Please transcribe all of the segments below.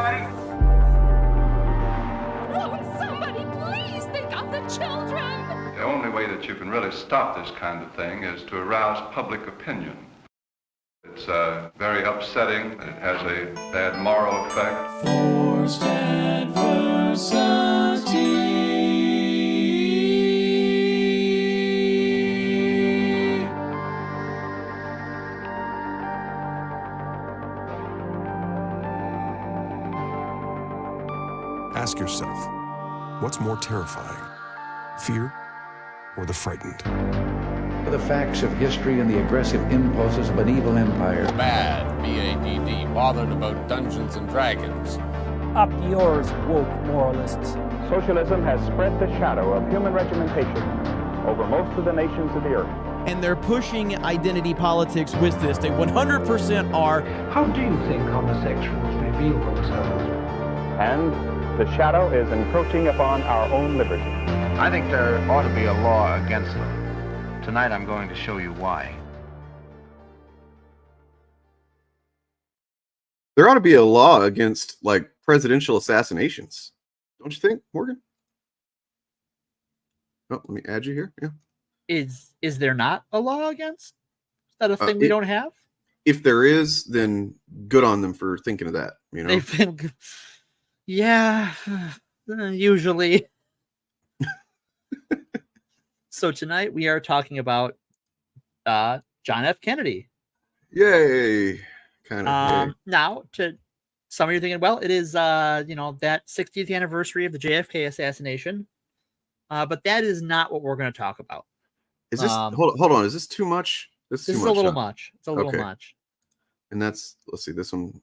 somebody? Oh, somebody, please! They got the children! The only way that you can really stop this kind of thing is to arouse public opinion. It's very upsetting. It has a bad moral effect. Forced adversity. Ask yourself, what's more terrifying, fear or the frightened? The facts of history and the aggressive impulses of an evil empire. Bad, B-A-D-D, bothered about Dungeons and Dragons. Up yours, woke moralists. Socialism has spread the shadow of human regimentation over most of the nations of the earth. And they're pushing identity politics with this. They 100% are. How do you think homosexuals reveal themselves? And the shadow is encroaching upon our own liberty. I think there ought to be a law against them. Tonight I'm going to show you why. There ought to be a law against, like, presidential assassinations. Don't you think, Morgan? Oh, let me add you here. Yeah. Is there not a law against? Is that a thing we don't have? If there is, then good on them for thinking of that. You know, they've been, yeah, usually. So tonight we are talking about John F. Kennedy. Yay! Kind of. Now, to some of you thinking, well, it is that 60th anniversary of the JFK assassination, but that is not what we're going to talk about. Is this hold on? Is this too much? This is a little much. It's a little much. And let's see, this one.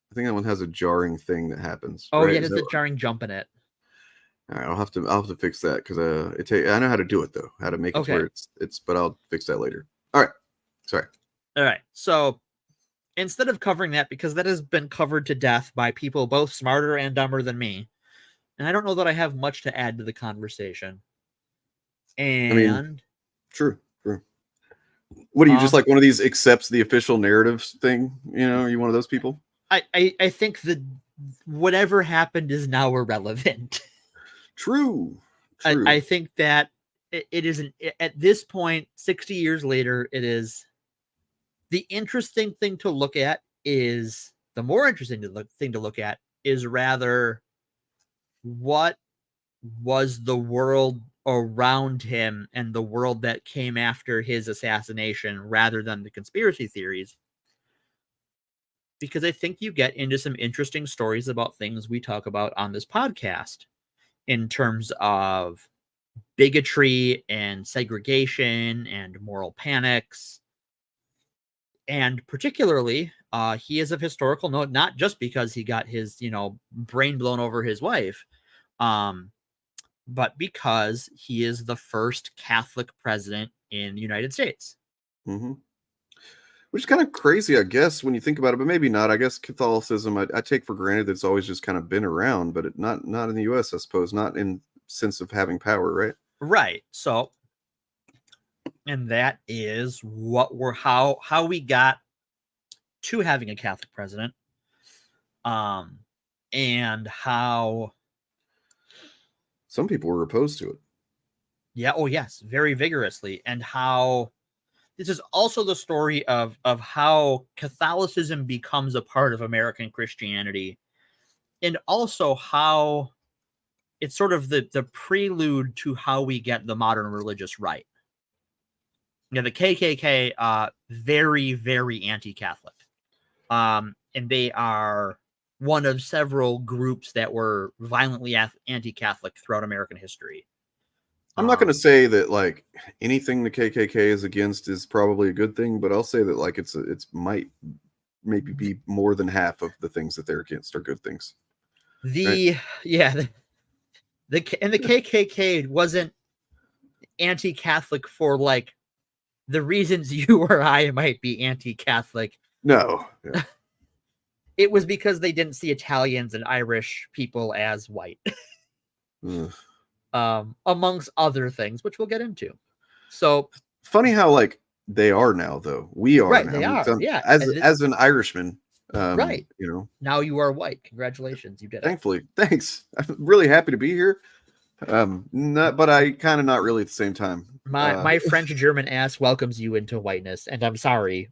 I think that one has a jarring thing that happens. Oh, right? yeah, there's a jarring jump in it. All right, I'll have to fix that because I know how to do it though, how to make it where it's. But I'll fix that later. All right, sorry. All right, so instead of covering that, because that has been covered to death by people both smarter and dumber than me, and I don't know that I have much to add to the conversation. And I mean, true. What are you, just like one of these accepts the official narratives thing? You know, are you one of those people? I think that whatever happened is now irrelevant. True. I think that it isn't at this point, 60 years later, it is the interesting thing to look at is the more interesting thing to look at is rather what was the world around him and the world that came after his assassination rather than the conspiracy theories. Because I think you get into some interesting stories about things we talk about on this podcast in terms of bigotry and segregation and moral panics. And particularly, he is of historical note, not just because he got his, brain blown over his wife, but because he is the first Catholic president in the United States. Mm-hmm. Which is kind of crazy, I guess, when you think about it, but maybe not. I guess Catholicism, I take for granted that it's always just kind of been around, but not in the U.S., I suppose, not in sense of having power, right? Right. So, and that is how we got to having a Catholic president, and how some people were opposed to it. Yeah. Oh, yes. Very vigorously. And how this is also the story of how Catholicism becomes a part of American Christianity, and also how it's sort of the prelude to how we get the modern religious right. The KKK, very, very anti-Catholic. And they are one of several groups that were violently anti-Catholic throughout American history. I'm not going to say that like anything the KKK is against is probably a good thing, but I'll say that like it's might maybe be more than half of the things that they're against are good things. The KKK wasn't anti-Catholic for like the reasons you or I might be anti-Catholic. No. Yeah. It was because they didn't see Italians and Irish people as white. Amongst other things, which we'll get into. So funny how like they are now, though. We are right, now. they are. Yeah. As an Irishman, Right. You know, now you are white. Congratulations, you did it. thankfully. Thanks. I'm really happy to be here. But I kind of not really at the same time. My French German ass welcomes you into whiteness, and I'm sorry.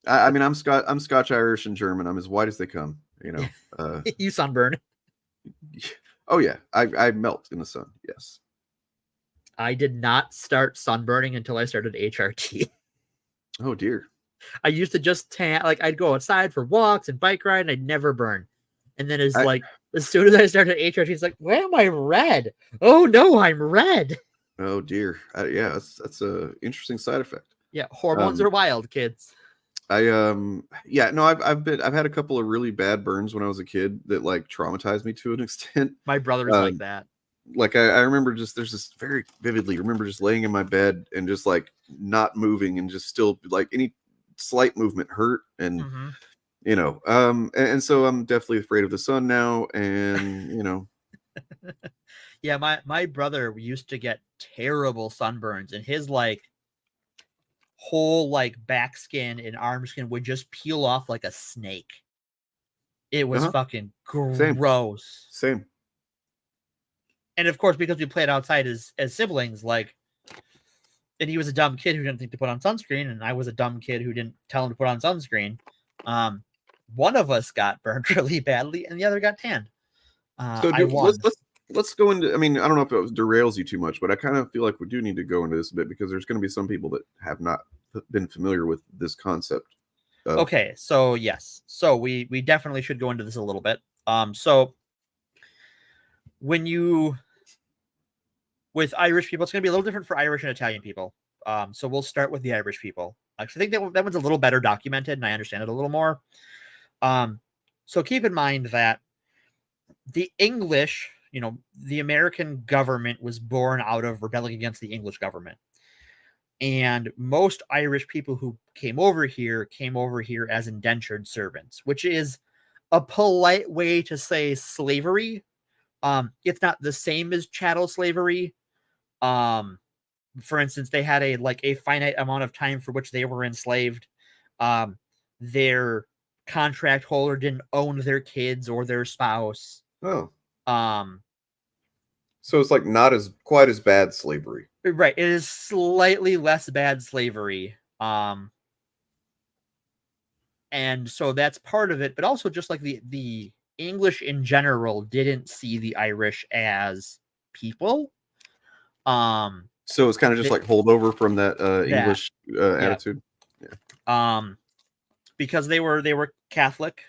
I mean, I'm Scotch, Irish, and German. I'm as white as they come. You know. You sunburn. Oh yeah, I melt in the sun. Yes. I did not start sunburning until I started HRT. Oh dear. I used to just tan, like I'd go outside for walks and bike ride, and I'd never burn. And then as soon as I started HRT, it's like, why am I red? Oh no, I'm red. Oh dear. Yeah, that's a interesting side effect. Yeah, hormones are wild, kids. Yeah, no, I've had a couple of really bad burns when I was a kid that like traumatized me to an extent. My brother's like that. Like I remember there's this very vividly remember just laying in my bed and just like not moving and just still like any slight movement hurt and you know, and so I'm definitely afraid of the sun now, and you know. Yeah, my brother used to get terrible sunburns, and his like whole like back skin and arm skin would just peel off like a snake. It was fucking gross. Same. And of course, because we played outside as siblings, like, and he was a dumb kid who didn't think to put on sunscreen, and I was a dumb kid who didn't tell him to put on sunscreen. One of us got burned really badly, and the other got tanned. So let's go into. I mean, I don't know if it derails you too much, but I kind of feel like we do need to go into this a bit because there's going to be some people that have not been familiar with this concept. Okay, so yes, so we definitely should go into this a little bit. So when you with Irish people, it's going to be a little different for Irish and Italian people. So we'll start with the Irish people. Actually, I think that one's a little better documented, and I understand it a little more. So keep in mind that the English, you know, the American government was born out of rebelling against the English government. And most Irish people who came over here as indentured servants, which is a polite way to say slavery. It's not the same as chattel slavery. For instance, they had a finite amount of time for which they were enslaved. Their contract holder didn't own their kids or their spouse. Oh. So it's like not quite as bad slavery. Right. It is slightly less bad slavery. And so that's part of it, but also just like the English in general didn't see the Irish as people. So it's kind of just like holdover from that English attitude. Yeah. Because they were Catholic.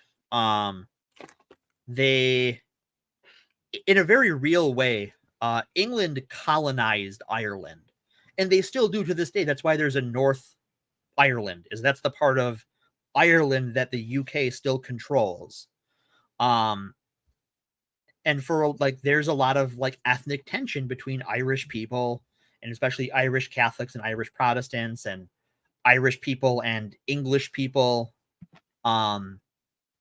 They, in a very real way, England colonized Ireland, and they still do to this day. That's why there's a North Ireland, that's the part of Ireland that the UK still controls. And for like, there's a lot of like ethnic tension between Irish people, and especially Irish Catholics and Irish Protestants, and Irish people and English people. And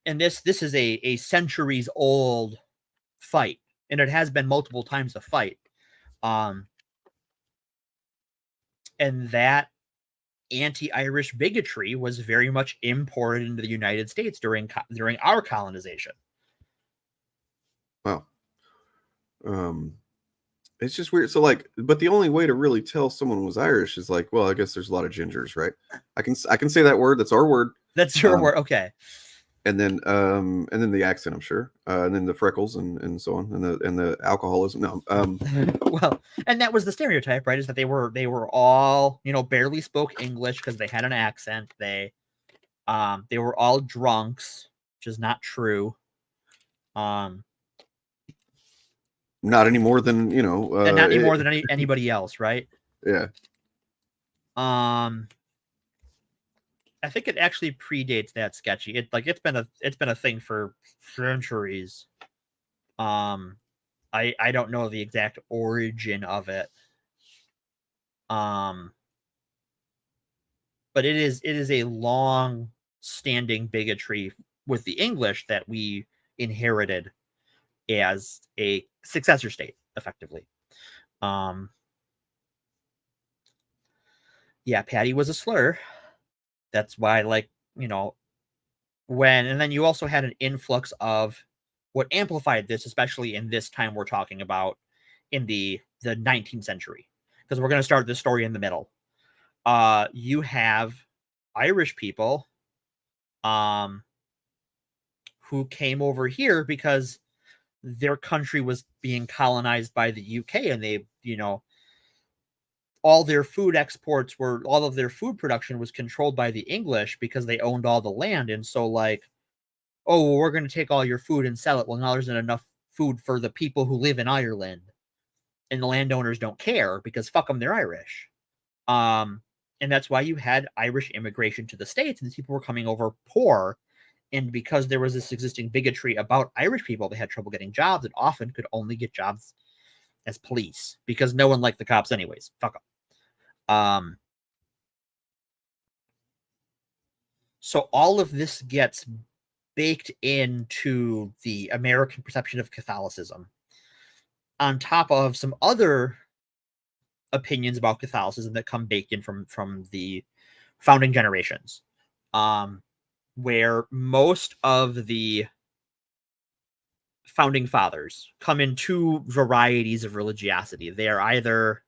this is a centuries old fight, and it has been multiple times a fight. And that anti-Irish bigotry was very much imported into the United States during our colonization. Wow. It's just weird. So like, but the only way to really tell someone was Irish is like, well, I guess there's a lot of gingers, right? I can say that word. That's our word. That's your word. Okay. And then the accent, I'm sure, and then the freckles and so on, and the alcoholism. No, well, and that was the stereotype, right? Is that they were all, you know, barely spoke English because they had an accent. They were all drunks, which is not true. Not any more than, you know, and not any more than anybody else, right? Yeah. I think it actually predates that sketchy. It's been a thing for centuries. I don't know the exact origin of it. But it is a long standing bigotry with the English that we inherited as a successor state, effectively. Yeah, Patty was a slur. That's why, like, you know, and then you also had an influx of what amplified this, especially in this time we're talking about in the 19th century, because we're going to start this story in the middle. You have Irish people who came over here because their country was being colonized by the UK, and they, all their food exports all of their food production was controlled by the English because they owned all the land. And so, like, oh, well, we're going to take all your food and sell it. Well, now there's not enough food for the people who live in Ireland, and the landowners don't care because fuck them, they're Irish. And that's why you had Irish immigration to the States, and these people were coming over poor. And because there was this existing bigotry about Irish people, they had trouble getting jobs, and often could only get jobs as police because no one liked the cops anyways. Fuck them. So all of this gets baked into the American perception of Catholicism, on top of some other opinions about Catholicism that come baked in from the founding generations, where most of the founding fathers come in two varieties of religiosity. They are either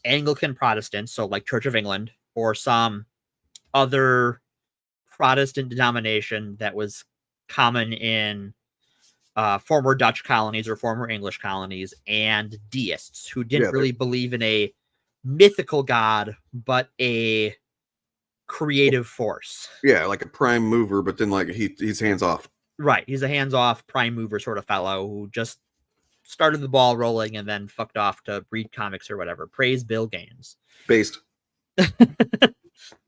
Anglican Protestants, so like Church of England, or some other Protestant denomination that was common in former Dutch colonies or former English colonies, and deists who didn't really believe in a mythical god, but a creative force. Yeah, like a prime mover, but then like he's hands off. Right. He's a hands-off prime mover sort of fellow who just started the ball rolling and then fucked off to read comics or whatever. Praise Bill Gaines. Based.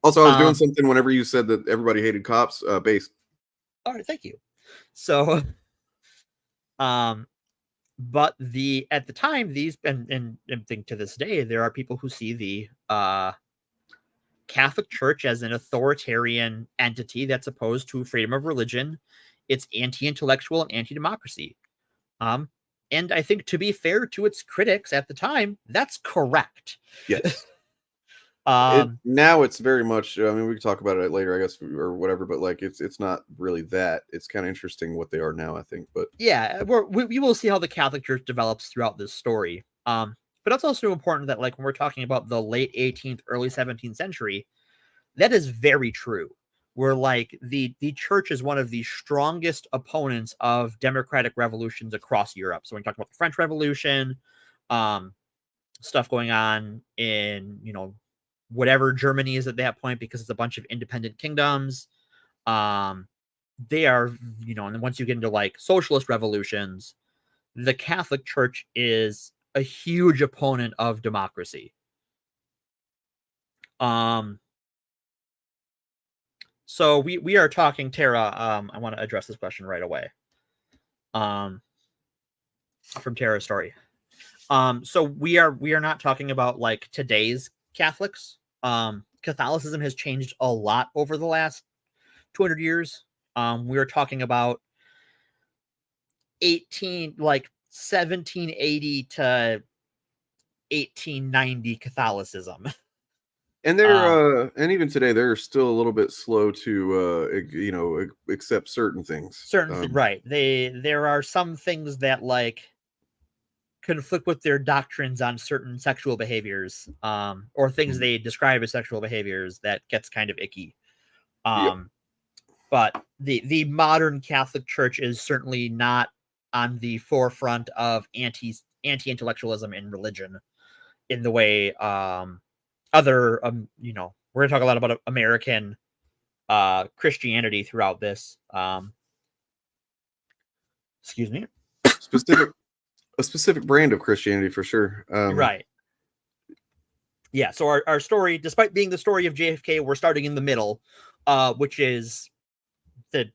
Also, I was doing something whenever you said that everybody hated cops. Based. All right, thank you. So, but at the time, these and think to this day, there are people who see the Catholic Church as an authoritarian entity that's opposed to freedom of religion. It's anti-intellectual and anti-democracy. And I think, to be fair to its critics at the time, that's correct. Yes. Now it's very much, I mean, we can talk about it later, I guess, or whatever, but like it's not really that. It's kind of interesting what they are now, I think. But yeah, we will see how the Catholic Church develops throughout this story. But it's also important that, like, when we're talking about the late 18th, early 17th century, that is very true. Where, like, the church is one of the strongest opponents of democratic revolutions across Europe. So when we talk about the French Revolution, stuff going on in, whatever Germany is at that point, because it's a bunch of independent kingdoms. They are, and then once you get into like socialist revolutions, the Catholic Church is a huge opponent of democracy. So we are talking, Tara. I want to address this question right away. From Tara's story. So we are not talking about like today's Catholics. Catholicism has changed a lot over the last 200 years. We are talking about 1780 to 1890 Catholicism. And they're and even today they're still a little bit slow to accept certain things. Right. There are some things that like conflict with their doctrines on certain sexual behaviors, or things they describe as sexual behaviors, that gets kind of icky. But the modern Catholic Church is certainly not on the forefront of anti-intellectualism in religion in the way other we're going to talk a lot about American Christianity throughout this. Excuse me. A specific brand of Christianity for sure. Right. Yeah. So our story, despite being the story of JFK, we're starting in the middle, which is the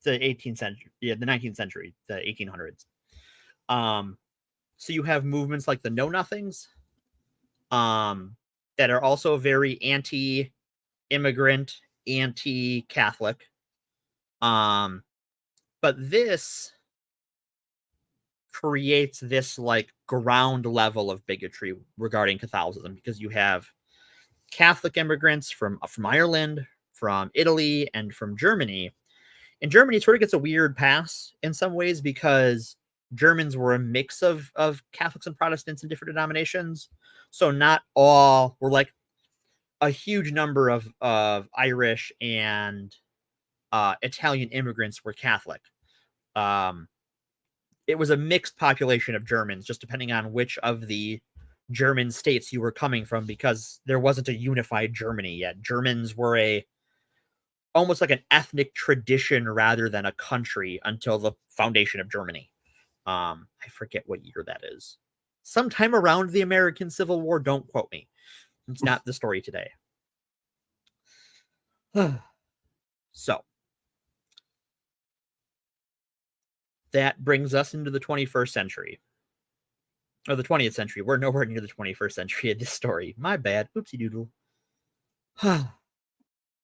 18th century, the 19th century, the 1800s. So you have movements like the Know Nothings, that are also very anti-immigrant, anti-Catholic. But this creates this like ground level of bigotry regarding Catholicism, because you have Catholic immigrants from Ireland, from Italy, and from Germany In Germany, it sort of gets a weird pass in some ways because Germans were a mix of Catholics and Protestants in different denominations. So not all were like a huge number of Irish and Italian immigrants were Catholic. It was a mixed population of Germans, just depending on which of the German states you were coming from, because there wasn't a unified Germany yet. Germans were almost like an ethnic tradition rather than a country until the foundation of Germany. I forget what year that is. Sometime around the American Civil War. Don't quote me. It's not the story today. So that brings us into the 21st century. Or the 20th century. We're nowhere near the 21st century in this story. My bad. Oopsie doodle. It's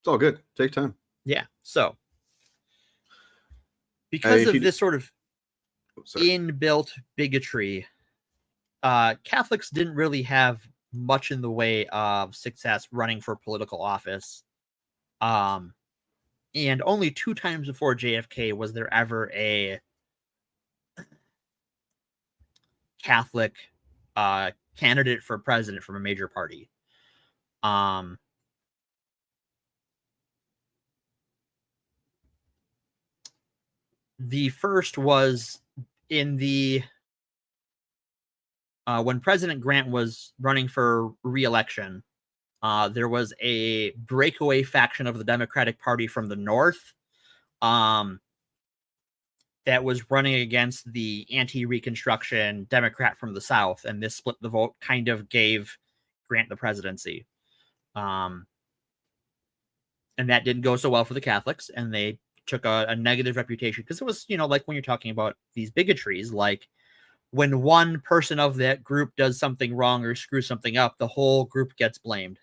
all good. Take time. Yeah. So because of this sort of inbuilt bigotry, Catholics didn't really have much in the way of success running for political office. And only 2 times before JFK was there ever a Catholic candidate for president from a major party. The first was in the when President Grant was running for re-election. There was a breakaway faction of the Democratic Party from the North that was running against the anti-Reconstruction Democrat from the South, and this split the vote kind of gave Grant the presidency. And that didn't go so well for the Catholics, and they took a negative reputation because it was, like when you're talking about these bigotries, like when one person of that group does something wrong or screws something up, the whole group gets blamed.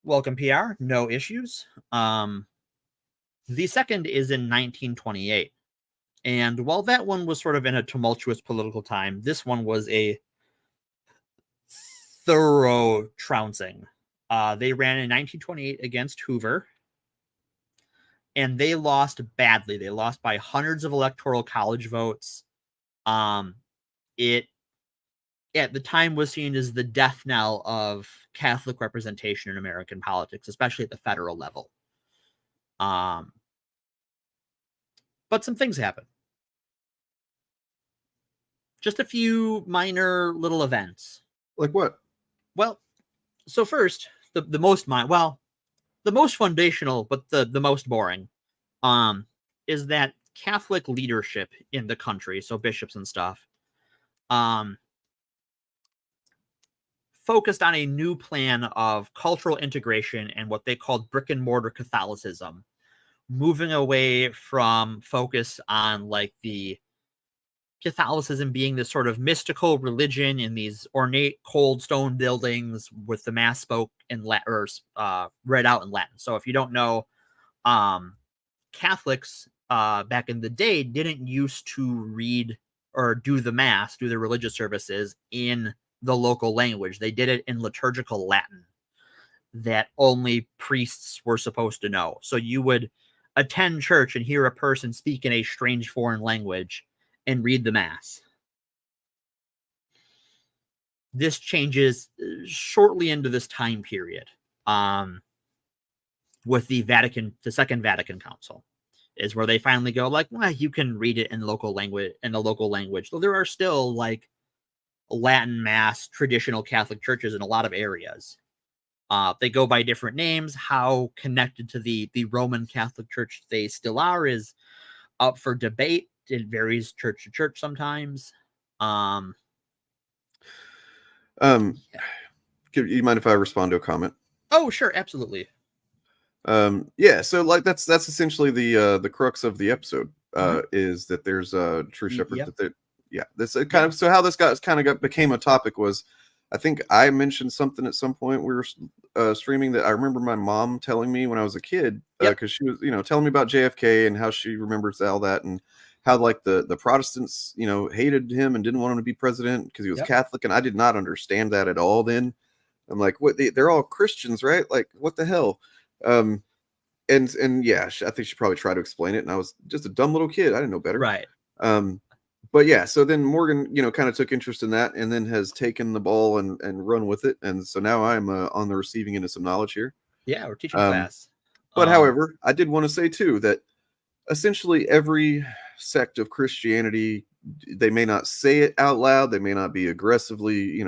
Welcome, PR. No issues. The second is in 1928. And while that one was sort of in a tumultuous political time, this one was a thorough trouncing. They ran in 1928 against Hoover, and they lost badly. They lost by hundreds of electoral college votes. It, at the time, was seen as the death knell of Catholic representation in American politics, especially at the federal level. But some things happened. Just a few minor little events. Like what? Well, so first, the most foundational, but the most boring, is that Catholic leadership in the country, so bishops and stuff, focused on a new plan of cultural integration and what they called brick and mortar Catholicism, moving away from focus on like the Catholicism being this sort of mystical religion in these ornate cold stone buildings with the mass spoke in Latin, or read out in Latin. So if you don't know, Catholics back in the day didn't used to read or do the mass, do the religious services in the local language. They did it in liturgical Latin that only priests were supposed to know. So you would attend church and hear a person speak in a strange foreign language and read the mass. This changes shortly into this time period with the Second Vatican Council, is where they finally go like, well, you can read it in the local language. So there are still like Latin mass traditional Catholic churches in a lot of areas. They go by different names. How connected to the Roman Catholic Church they still are is up for debate. It varies church to church sometimes. You mind if I respond to a comment? Oh, sure, absolutely. Yeah, so like that's essentially the crux of the episode, is that there's a true shepherd. Yep. This kind of, so how this became a topic was, I think I mentioned something at some point we were streaming that I remember my mom telling me when I was a kid, because she was telling me about JFK and how she remembers all that, and how like the Protestants hated him and didn't want him to be president because he was Catholic, and I did not understand that at all then. I'm like, what? They're all Christians, right? Like, what the hell? and yeah, I think she probably tried to explain it, and I was just a dumb little kid. I didn't know better. Right. But yeah, so then Morgan, kind of took interest in that, and then has taken the ball and run with it, and so now I'm on the receiving end of some knowledge here. Yeah, we're teaching class. But however, I did want to say too that essentially every sect of Christianity, they may not say it out loud, they may not be aggressively,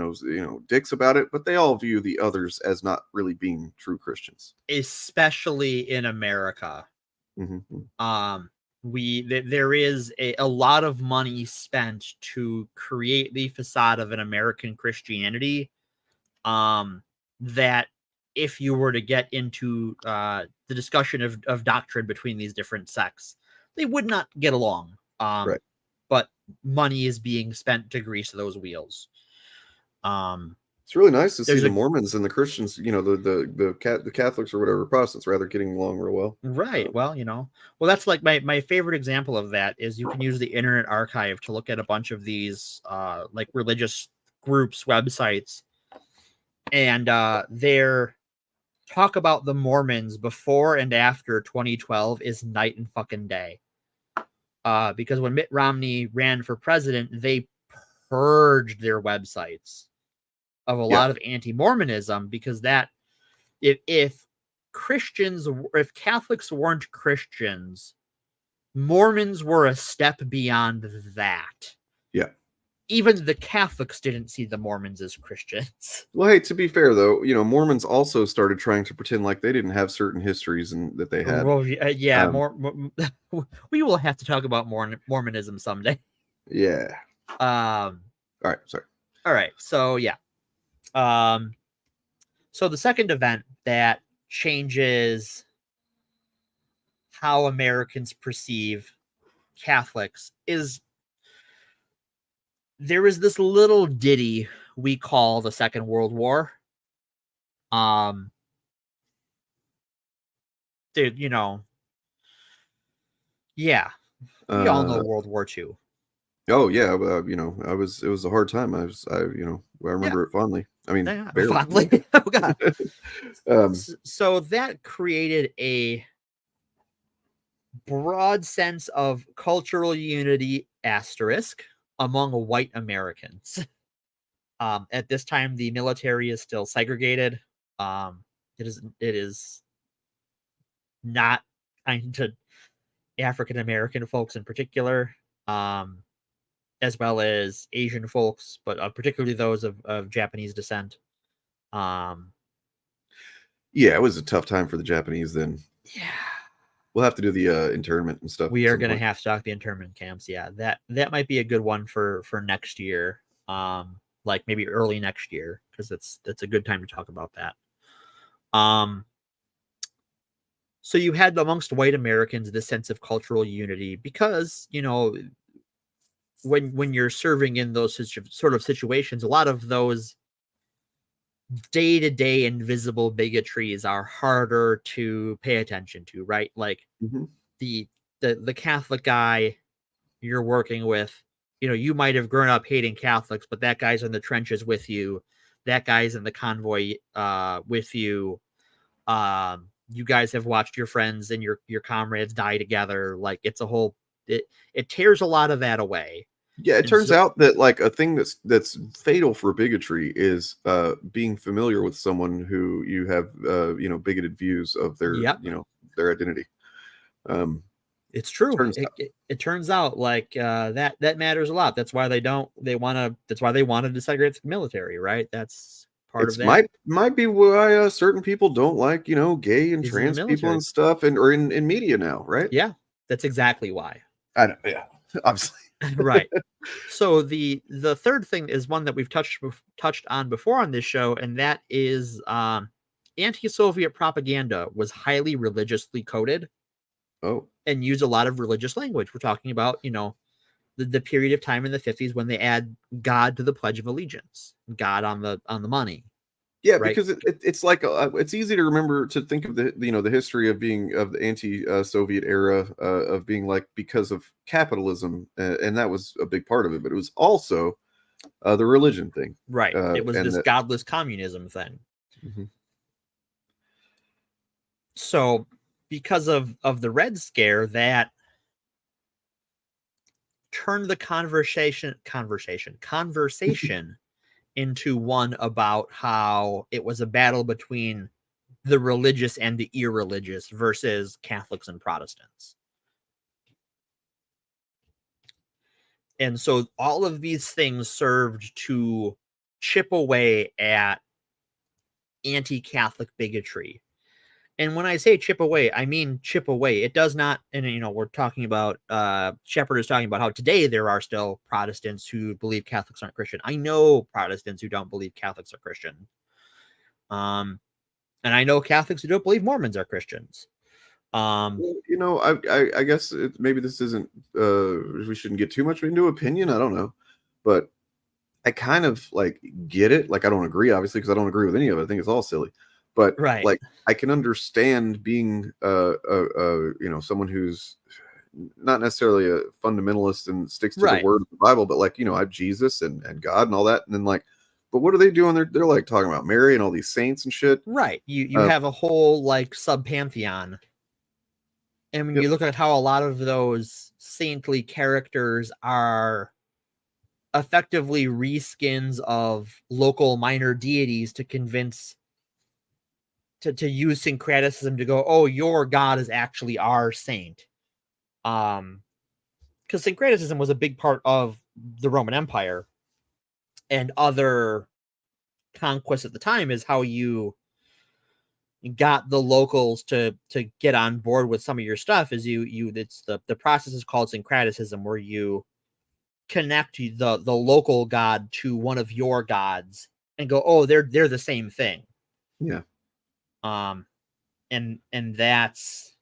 dicks about it, but they all view the others as not really being true Christians, especially in America. Mm-hmm. There is a lot of money spent to create the facade of an American Christianity, that if you were to get into the discussion of doctrine between these different sects, they would not get along. Right. But money is being spent to grease those wheels. It's really nice to see the Mormons and the Christians, the Catholics or whatever, Protestants rather, getting along real well. Right. Well, that's like my favorite example of that is you can use the Internet Archive to look at a bunch of these like religious groups, websites, and their talk about the Mormons before and after 2012 is night and fucking day. Because when Mitt Romney ran for president, they purged their websites of a lot of anti-Mormonism, because that if Catholics weren't Christians, Mormons were a step beyond that. Yeah. Even the Catholics didn't see the Mormons as Christians. Well, hey, to be fair though, Mormons also started trying to pretend like they didn't have certain histories and that they had. Well, we will have to talk about Mormonism someday. Yeah. All right. Sorry. All right. So yeah. So the second event that changes how Americans perceive Catholics is there is this little ditty we call the Second World War. Dude, yeah, we all know World War II. Oh yeah, it was a hard time. I remember it fondly. I mean, fondly. Oh God. So that created a broad sense of cultural unity asterisk among white Americans. At this time, the military is still segregated. It is not kind to African American folks in particular, as well as Asian folks, but particularly those of Japanese descent. Yeah, it was a tough time for the Japanese then. Yeah. We'll have to do the internment and stuff. We are going to have to talk the internment camps. Yeah, that might be a good one for next year. Like maybe early next year, because that's a good time to talk about that. So you had amongst white Americans this sense of cultural unity because, when you're serving in those sort of situations, a lot of those day-to-day invisible bigotries are harder to pay attention to, right? Like the Catholic guy you're working with, you might have grown up hating Catholics, but that guy's in the trenches with you. That guy's in the convoy with you. You guys have watched your friends and your comrades die together. Like it's a whole, it tears a lot of that away. Yeah, it turns out that like a thing that's fatal for bigotry is being familiar with someone who you have bigoted views of their their identity. It's true. It turns out like that matters a lot. That's why they want to desegregate the military, right? That's part of that. Might be why certain people don't like gay and trans people and stuff, or in media now, right? Yeah, that's exactly why. I know. Yeah, obviously. Right. So the third thing is one that we've touched on before on this show, and that is anti-Soviet propaganda was highly religiously coded. Oh. And use a lot of religious language. We're talking about, the period of time in the 50s when they add God to the Pledge of Allegiance, God on the money. Yeah, right? Because it's like it's easy to remember to think of the history of the anti-Soviet era of being like because of capitalism, and that was a big part of it. But it was also the religion thing, right? It was this godless communism thing. Mm-hmm. So because of the Red Scare, that turned the conversation into one about how it was a battle between the religious and the irreligious versus Catholics and Protestants. And so all of these things served to chip away at anti-Catholic bigotry. And when I say chip away, I mean chip away. It does not, and we're talking about, Shepard is talking about how today there are still Protestants who believe Catholics aren't Christian. I know Protestants who don't believe Catholics are Christian. And I know Catholics who don't believe Mormons are Christians. I guess maybe this isn't, we shouldn't get too much into opinion. I don't know, but I kind of like get it. Like, I don't agree, obviously, because I don't agree with any of it. I think it's all silly. But right. Like, I can understand being someone who's not necessarily a fundamentalist and sticks to the word of the Bible, but like, I have Jesus and God and all that. And then like, but what are they doing? They're like talking about Mary and all these saints and shit. Right. You have a whole like sub pantheon. And when you look at how a lot of those saintly characters are effectively reskins of local minor deities to convince to use syncretism to go, oh, your God is actually our saint. Because syncretism was a big part of the Roman Empire and other conquests at the time, is how you got the locals to get on board with some of your stuff. Is it's the process is called syncretism, where you connect the local god to one of your gods and go, oh, they're the same thing. Yeah. And that's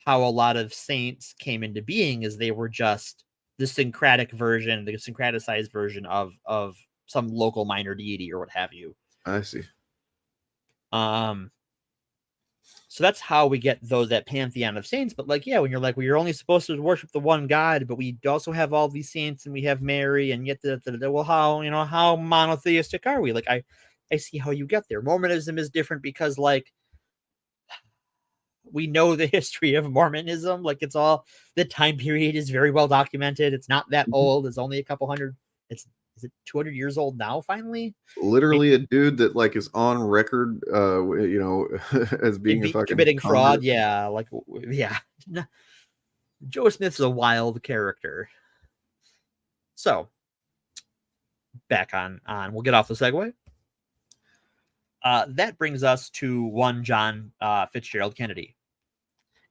how a lot of saints came into being, is they were just the syncretic version, the syncretized version of some local minor deity or what have you. I see. So that's how we get that pantheon of saints. But like, yeah, when you're like, well, you're only supposed to worship the one God, but we also have all these saints and we have Mary, and yet well, how monotheistic are we? Like, I see how you get there. Mormonism is different because like we know the history of Mormonism. Like, it's all, the time period is very well documented. It's not that old. It's only a couple hundred. Is it 200 years old now, finally? Literally a dude that like is on record, as being a fucking committing fraud. Yeah. Like, yeah. Joe Smith's a wild character. So back on, we'll get off the segue. That brings us to one John Fitzgerald Kennedy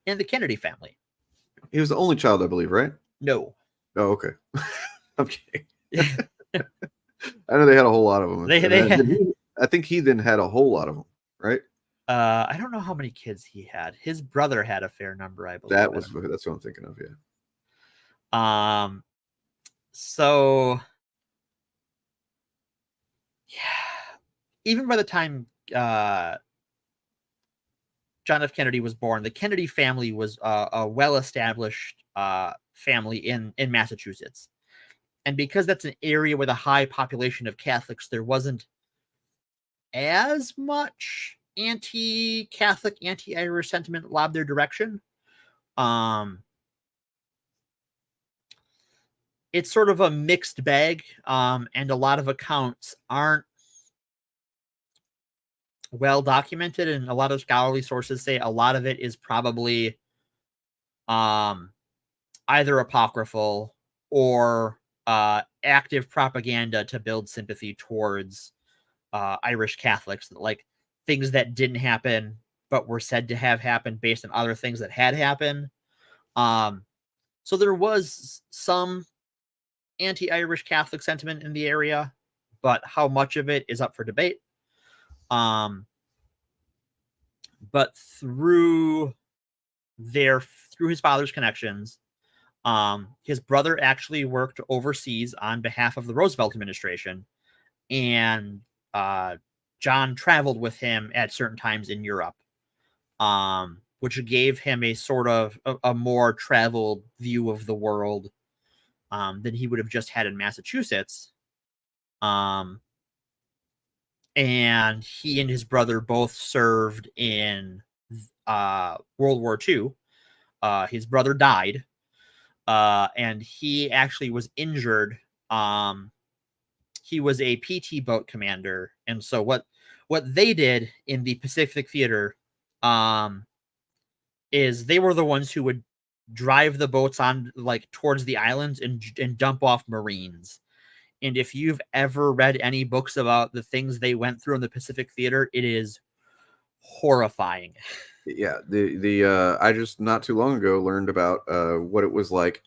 and the Kennedy family. He was the only child, I believe, right? No. Oh, okay. Okay. I know they had a whole lot of them. I think he then had a whole lot of them, right? I don't know how many kids he had. His brother had a fair number, I believe. That's what I'm thinking of, yeah. So yeah, even by the time John F. Kennedy was born, the Kennedy family was a well-established family in Massachusetts. And because that's an area with a high population of Catholics, there wasn't as much anti-Catholic, anti-Irish sentiment lobbed their direction. It's sort of a mixed bag, and a lot of accounts aren't well documented, and a lot of scholarly sources say a lot of it is probably either apocryphal or active propaganda to build sympathy towards Irish Catholics, like things that didn't happen but were said to have happened based on other things that had happened. So there was some anti-Irish Catholic sentiment in the area, but how much of it is up for debate. But through his father's connections, his brother actually worked overseas on behalf of the Roosevelt administration, and John traveled with him at certain times in Europe, which gave him a sort of a more traveled view of the world than he would have just had in Massachusetts. And he and his brother both served in World War II. His brother died, and he actually was injured. He was a PT boat commander, and so what they did in the Pacific Theater is they were the ones who would drive the boats on like towards the islands and dump off Marines. And if you've ever read any books about the things they went through in the Pacific Theater, it is horrifying. Yeah, I just not too long ago learned about what it was like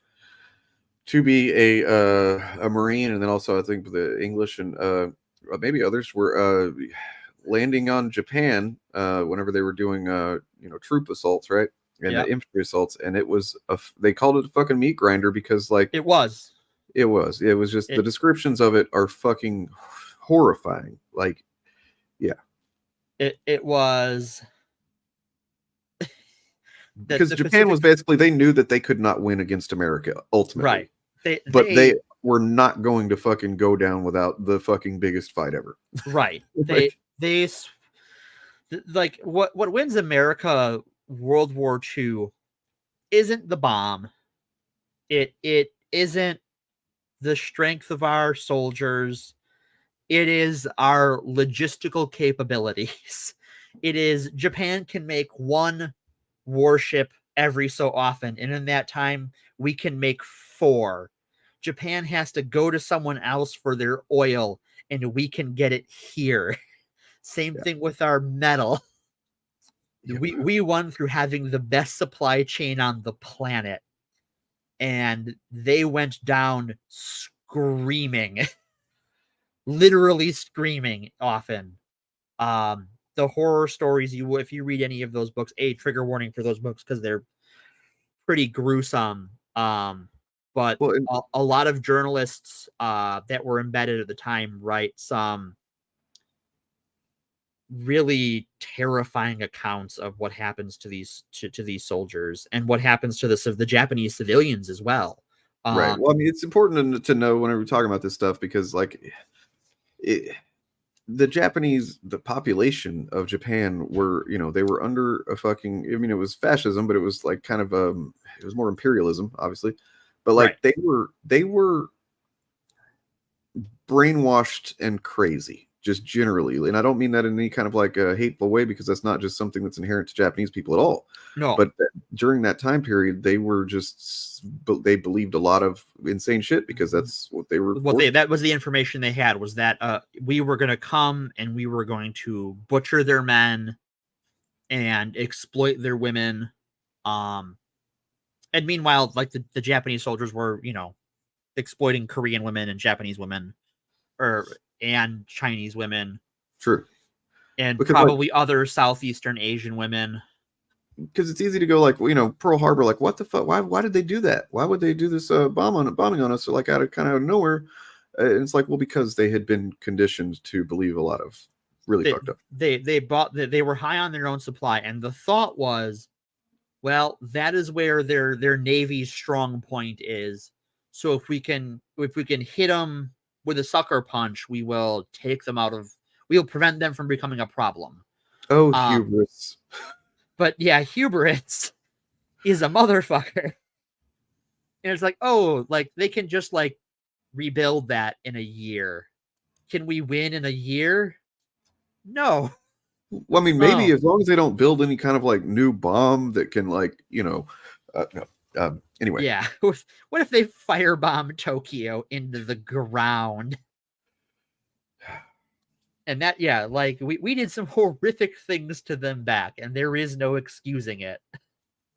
to be a Marine, and then also I think the English and maybe others were landing on Japan whenever they were doing troop assaults, right? And the infantry assaults, and it was they called it a fucking meat grinder because like it was just the descriptions of it are fucking horrifying. Like, yeah, it was because Japan was basically, they knew that they could not win against America ultimately, right? They were not going to fucking go down without the fucking biggest fight ever, right? They like what wins America World War II isn't the bomb. It isn't the strength of our soldiers. It is our logistical capabilities. It is Japan can make one warship every so often, and in that time we can make 4. Japan has to go to someone else for their oil, and we can get it here. Same thing with our metal. We won through having the best supply chain on the planet, and they went down screaming. Literally screaming often. The horror stories, if you read any of those books, trigger warning for those books because they're pretty gruesome. But a lot of journalists that were embedded at the time write some really terrifying accounts of what happens to these soldiers and what happens to the Japanese civilians as well. Right. Well, I mean, it's important to know whenever we're talking about this stuff because, like, the population of Japan were, they were under a fucking, I mean, it was fascism, but it was like kind of it was more imperialism, obviously, but like they were brainwashed and crazy, just generally. And I don't mean that in any kind of like a hateful way, because that's not just something that's inherent to Japanese people at all. No. But during that time period, they were they believed a lot of insane shit because that's what they were. That was the information they had, was that we were going to come and we were going to butcher their men and exploit their women. And meanwhile, like the Japanese soldiers were, exploiting Korean women and Japanese women and Chinese women. True. And because probably other Southeastern Asian women. Because it's easy to go like, Pearl Harbor, like, what the fuck? Why did they do that? Why would they do this bombing on us, or like out of nowhere? And it's like, well, because they had been conditioned to believe a lot of really fucked up. They were high on their own supply, and the thought was, well, that is where their Navy's strong point is. So if we can hit them with a sucker punch, we will take them we'll prevent them from becoming a problem. Oh, hubris. But yeah, hubris is a motherfucker. And it's like, oh, like they can just like rebuild that in a year. Can we win in a year? No. Well, I mean, maybe as long as they don't build any kind of like new bomb that can like, no. Anyway. Yeah. What if they firebomb Tokyo into the ground? And that, like we did some horrific things to them back, and there is no excusing it.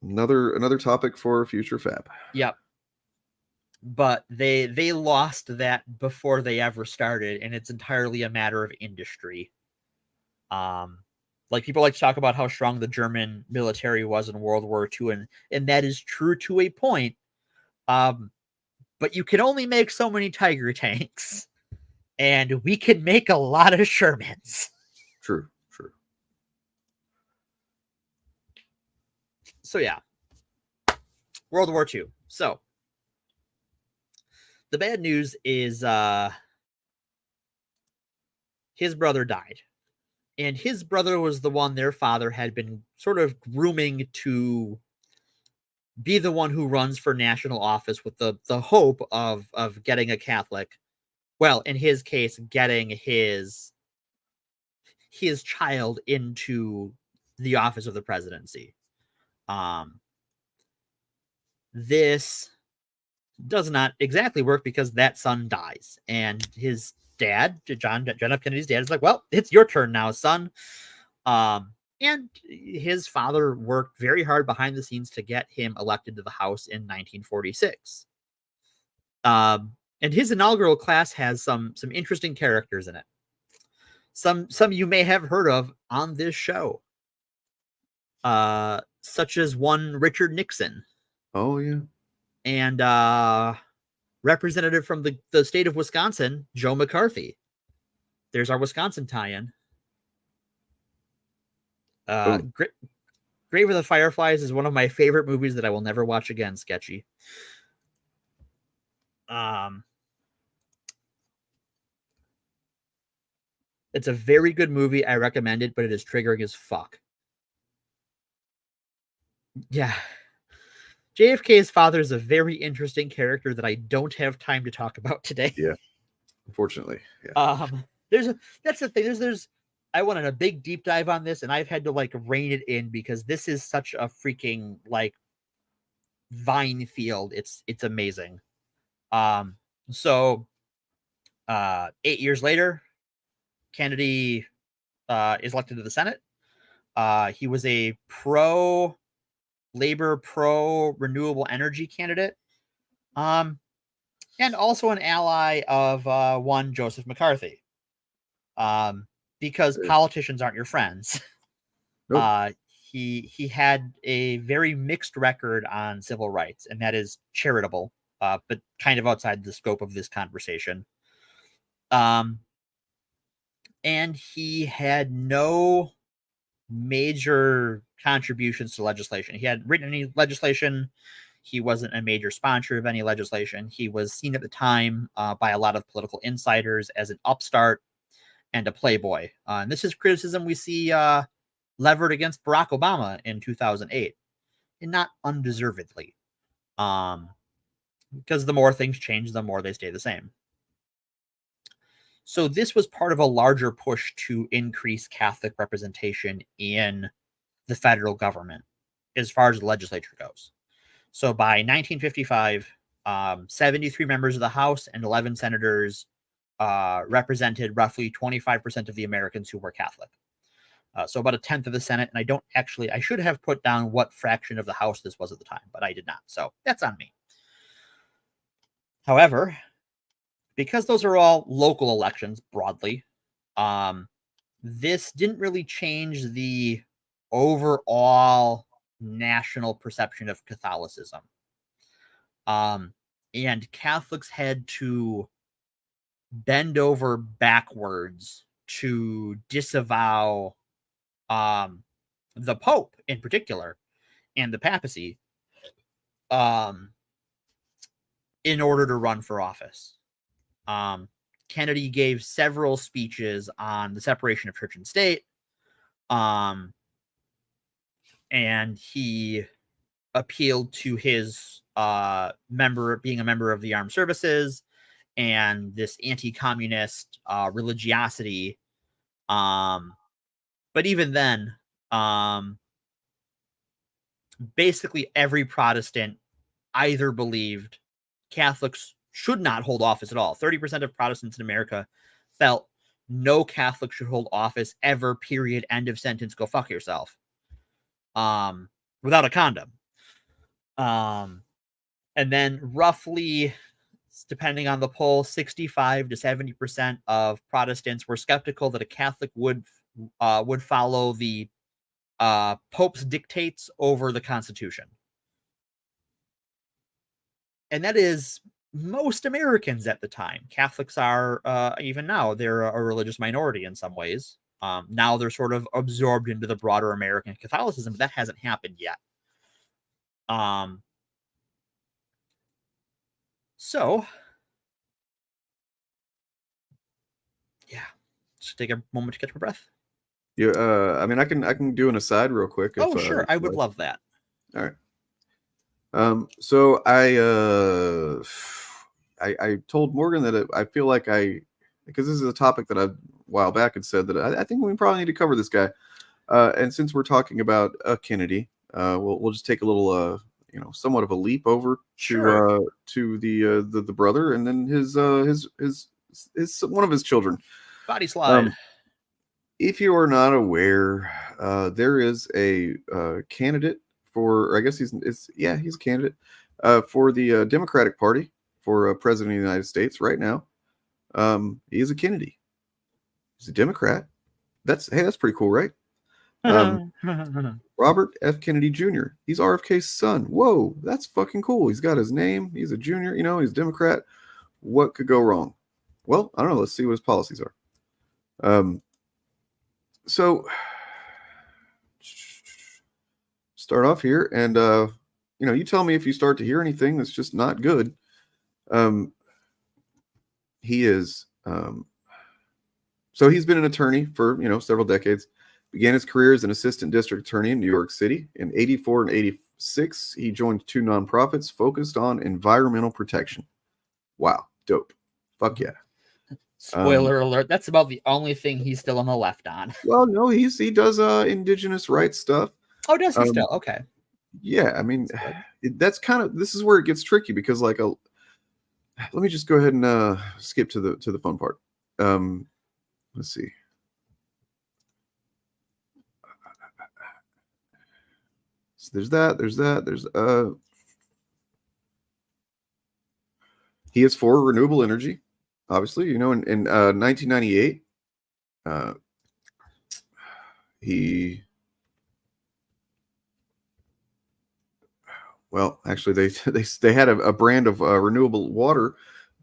Another topic for future Fab. Yep. But they lost that before they ever started, and it's entirely a matter of industry. Like people like to talk about how strong the German military was in World War II, and that is true to a point. But you can only make so many Tiger tanks. And we can make a lot of Shermans. True. So yeah. World War II. So the bad news is his brother died. And his brother was the one their father had been sort of grooming to be the one who runs for national office with the hope of getting a Catholic. Well, in his case, getting his child into the office of the presidency. This does not exactly work because that son dies, and his dad, John F. Kennedy's dad, is like, "Well, it's your turn now, son." And his father worked very hard behind the scenes to get him elected to the House in 1946. And his inaugural class has some interesting characters in it. Some you may have heard of on this show, such as one Richard Nixon. Oh yeah. And representative from the state of Wisconsin, Joe McCarthy. There's our Wisconsin tie-in. Grave of the Fireflies is one of my favorite movies that I will never watch again. Sketchy. It's a very good movie. I recommend it, but it is triggering as fuck. Yeah. JFK's father is a very interesting character that I don't have time to talk about today. Yeah. Unfortunately. Yeah. That's the thing. There's I wanted a big deep dive on this, and I've had to like rein it in because this is such a freaking like vine field. It's amazing. So 8 years later, Kennedy is elected to the Senate. He was a pro-labor, pro-renewable energy candidate, and also an ally of one Joseph McCarthy. Because politicians aren't your friends. Nope. He had a very mixed record on civil rights, and that is charitable, but kind of outside the scope of this conversation. And he had no major contributions to legislation. He hadn't written any legislation. He wasn't a major sponsor of any legislation. He was seen at the time by a lot of political insiders as an upstart and a playboy. And this is criticism we see levered against Barack Obama in 2008, and not undeservedly. Because the more things change, the more they stay the same. So this was part of a larger push to increase Catholic representation in the federal government as far as the legislature goes. So by 1955, 73 members of the House and 11 senators represented roughly 25% of the Americans who were Catholic. So about a tenth of the Senate. And I should have put down what fraction of the House this was at the time, but I did not. So that's on me. However, because those are all local elections broadly, this didn't really change the overall national perception of Catholicism. And Catholics had to bend over backwards to disavow the Pope in particular and the papacy in order to run for office. Kennedy gave several speeches on the separation of church and state, and he appealed to his being a member of the armed services and this anti-communist religiosity. But even then, basically every Protestant either believed Catholics should not hold office at all. 30% of Protestants in America felt no Catholic should hold office ever, period, end of sentence, go fuck yourself. Without a condom. And then roughly, depending on the poll, 65 to 70% of Protestants were skeptical that a Catholic would follow the Pope's dictates over the Constitution. And that is most Americans at the time. Catholics are, even now, they're a religious minority in some ways. Now they're sort of absorbed into the broader American Catholicism, but that hasn't happened yet. So, yeah, just take a moment to catch my breath. Yeah, I mean, I can do an aside real quick. Oh, sure, I would love that. All right. So I told Morgan that I feel like because this is a topic that I a while back had said that I think we probably need to cover this guy. And since we're talking about Kennedy, we'll just take a little somewhat of a leap over to the brother, and then his one of his children. Body slide. If you are not aware, there is a candidate for, I guess he's a candidate for the Democratic Party for president of the United States right now. He is a Kennedy. He's a Democrat. That's pretty cool, right? Robert F. Kennedy Jr. He's RFK's son. Whoa, that's fucking cool. He's got his name. He's a junior. He's a Democrat. What could go wrong? Well, I don't know. Let's see what his policies are. So start off here, and you tell me if you start to hear anything that's just not good. He is so he's been an attorney for several decades. Began his career as an assistant district attorney in New York City. In 84 and 86, he joined 2 nonprofits focused on environmental protection. Wow, dope. Fuck yeah. Spoiler alert, that's about the only thing he's still on the left on. Well, no, he does indigenous rights stuff. Oh, does he still? Okay. Yeah, I mean, this is where it gets tricky, because let me just go ahead and skip to the fun part. Let's see. So there's that. He is for renewable energy, obviously. In 1998, actually they had a brand of renewable water,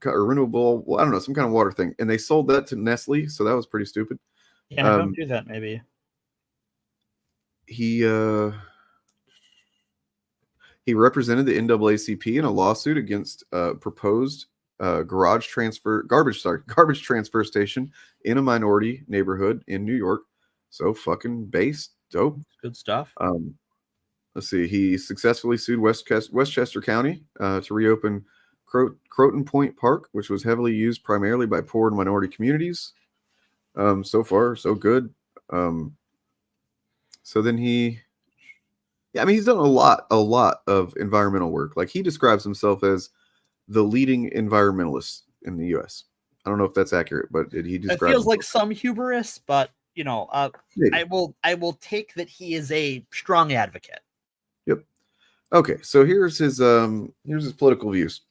or renewable, I don't know, some kind of water thing, and they sold that to Nestle. So that was pretty stupid. Yeah, don't do that. Maybe he represented the NAACP in a lawsuit against proposed garbage transfer station in a minority neighborhood in New York. So fucking base, dope. Good stuff. Let's see. He successfully sued Westchester County to reopen Croton Point Park, which was heavily used primarily by poor and minority communities. So far, so good. So then he's done a lot of environmental work. Like, he describes himself as the leading environmentalist in the U.S. I don't know if that's accurate, but he describes. It feels like some hubris, but I will take that he is a strong advocate. Yep. Okay, so here's his political views.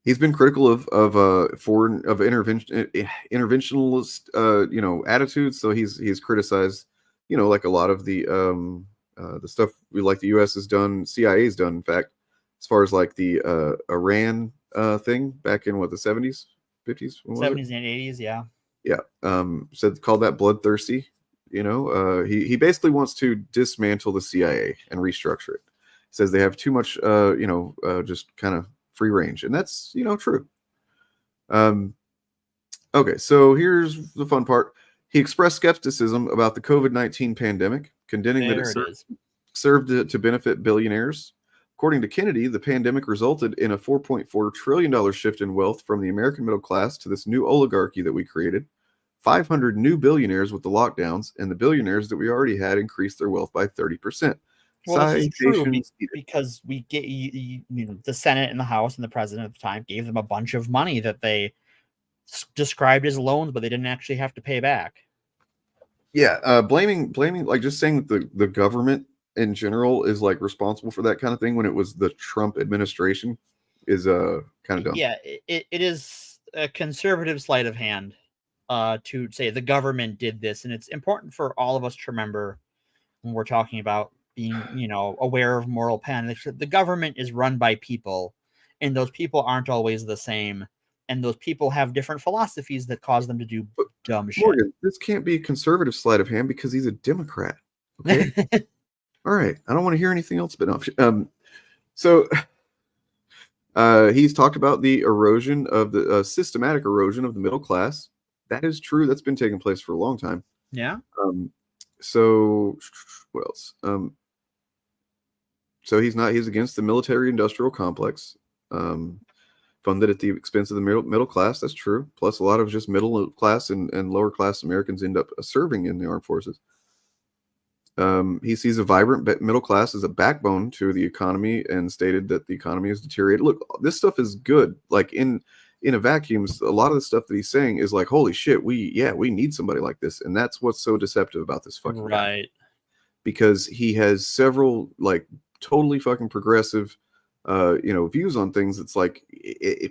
He's been critical of interventionalist attitudes. So he's criticized like a lot of the stuff the U.S. has done, CIA's done, in fact, as far as like the Iran thing back in the 70s, 50s, 70s and 80s, yeah. Called that bloodthirsty. He basically wants to dismantle the CIA and restructure it. Says they have too much just kind of free range, and that's true. Okay, so here's the fun part. He expressed skepticism about the COVID-19 pandemic, condemning that it served to benefit billionaires. According to Kennedy, the pandemic resulted in a $4.4 trillion shift in wealth from the American middle class to this new oligarchy that we created. 500 new billionaires with the lockdowns, and the billionaires that we already had increased their wealth by 30%. Well, this is true because we get the Senate and the House and the president at the time gave them a bunch of money that they described as loans, but they didn't actually have to pay back. Yeah, blaming, like just saying that the government in general is like responsible for that kind of thing when it was the Trump administration is kind of dumb. Yeah, it is a conservative sleight of hand to say the government did this, and it's important for all of us to remember when we're talking about being, aware of moral panic. The government is run by people, and those people aren't always the same, and those people have different philosophies that cause them to do dumb shit. Morgan, this can't be a conservative sleight of hand because he's a Democrat. Okay. All right. I don't want to hear anything else but so he's talked about the erosion of the systematic erosion of the middle class That is true. That's been taking place for a long time. Yeah. So what else? So he's against the military-industrial complex, funded at the expense of the middle class. That's true. Plus, a lot of just middle class and lower class Americans end up serving in the armed forces. He sees a vibrant middle class as a backbone to the economy and stated that the economy has deteriorated. Look, this stuff is good. Like in a vacuum, a lot of the stuff that he's saying is like, holy shit, we need somebody like this. And that's what's so deceptive about this fucking guy. Because he has several like totally fucking progressive views on things. It's like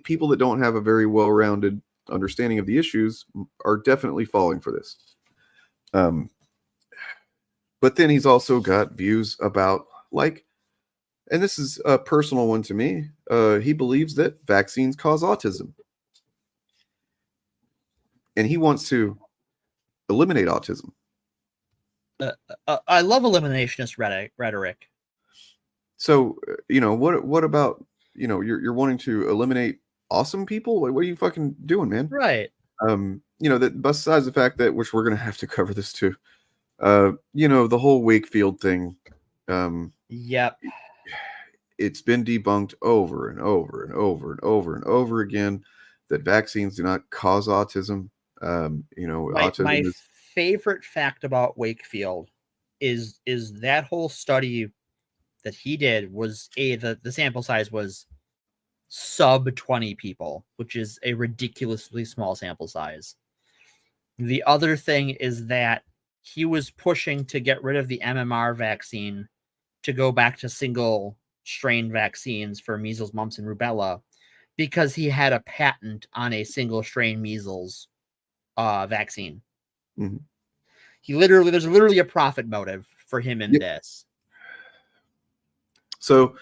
people that don't have a very well-rounded understanding of the issues are definitely falling for this. But then he's also got views about, like, and this is a personal one to me, he believes that vaccines cause autism. And he wants to eliminate autism. I love eliminationist rhetoric. So, what about, you're wanting to eliminate awesome people? What are you fucking doing, man? Right. That besides the fact that, which we're going to have to cover this too, the whole Wakefield thing. Yep. It's been debunked over and over and over and over and over again that vaccines do not cause autism. Autism my is... favorite fact about Wakefield is that whole study that he did was the sample size was sub 20 people, which is a ridiculously small sample size. The other thing is that he was pushing to get rid of the MMR vaccine to go back to single strain vaccines for measles, mumps, and rubella because he had a patent on a single strain measles vaccine. Mm-hmm. There's literally a profit motive for him in this. So,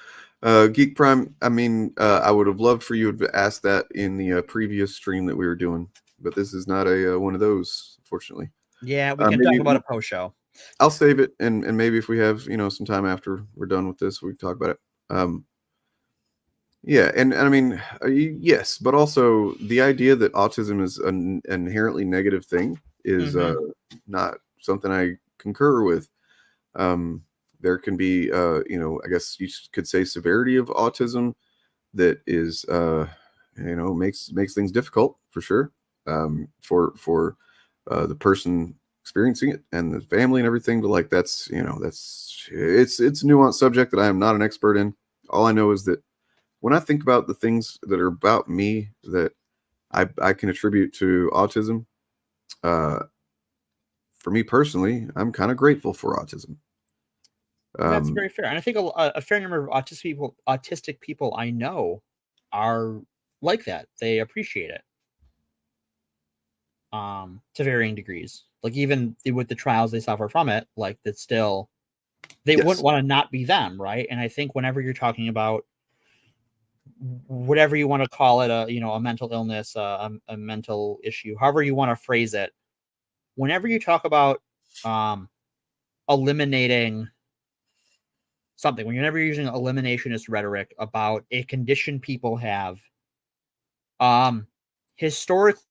Geek Prime, I would have loved for you to ask that in the previous stream that we were doing, but this is not a one of those, unfortunately. Yeah, we can talk about a post show. I'll save it, and maybe if we have some time after we're done with this, we can talk about it. Yes, but also the idea that autism is an inherently negative thing is not something I concur with. There can be, I guess you could say severity of autism that is, makes things difficult for sure, for the person experiencing it and the family and everything. But like, it's a nuanced subject that I am not an expert in. All I know is that when I think about the things that are about me that I can attribute to autism, for me personally, I'm kind of grateful for autism. That's very fair. And I think a fair number of autistic people I know are like that. They appreciate it to varying degrees. Like even with the trials they suffer from it, like that still, they wouldn't want to not be them, right? And I think whenever you're talking about whatever you want to call it, a mental illness, a mental issue, however you want to phrase it, whenever you talk about eliminating something, whenever you're using eliminationist rhetoric about a condition people have, historically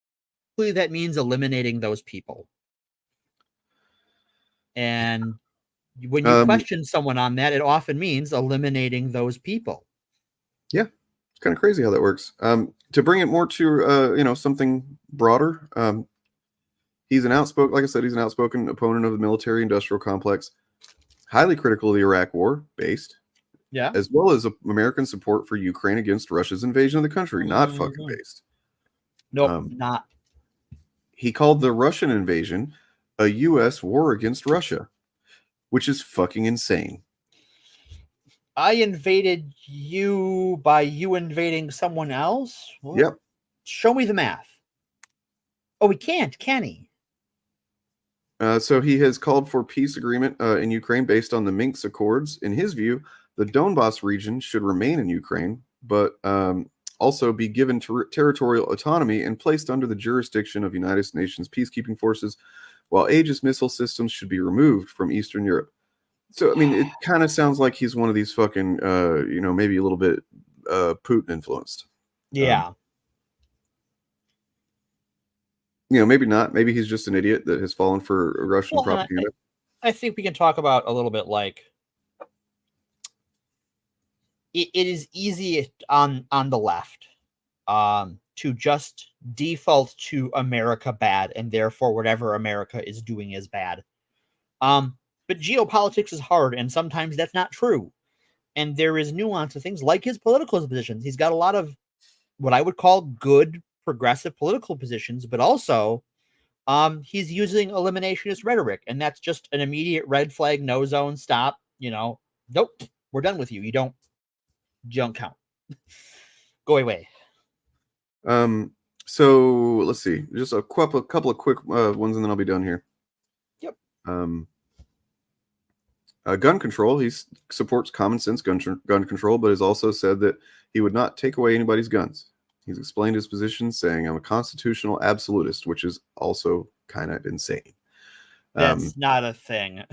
that means eliminating those people. And when you question someone on that, it often means eliminating those people. Yeah, it's kind of crazy how that works. To bring it more to something broader, he's an outspoken opponent of the military-industrial complex, highly critical of the Iraq War, as well as American support for Ukraine against Russia's invasion of the country. Not fucking based. Nope, not. He called the Russian invasion a U.S. war against Russia, which is fucking insane. I invaded you by you invading someone else? What? Yep. Show me the math. Oh, he can't, can he? So he has called for peace agreement in Ukraine based on the Minsk Accords. In his view, the Donbas region should remain in Ukraine, but also be given territorial autonomy and placed under the jurisdiction of United Nations peacekeeping forces, while Aegis missile systems should be removed from Eastern Europe. So, it kind of sounds like he's one of these fucking, maybe a little bit Putin influenced. Yeah. maybe not. Maybe he's just an idiot that has fallen for Russian propaganda. I think we can talk about a little bit like it is easy on the left to just default to America bad, and therefore whatever America is doing is bad. But geopolitics is hard, and sometimes that's not true. And there is nuance to things like his political positions. He's got a lot of what I would call good progressive political positions, but also he's using eliminationist rhetoric, and that's just an immediate red flag, no zone, stop. Nope, we're done with you. You don't count. Go away. So let's see, just a couple of quick ones, and then I'll be done here. Yep. Gun control. He supports common sense gun control, but has also said that he would not take away anybody's guns. He's explained his position, saying, "I'm a constitutional absolutist," which is also kind of insane. That's not a thing.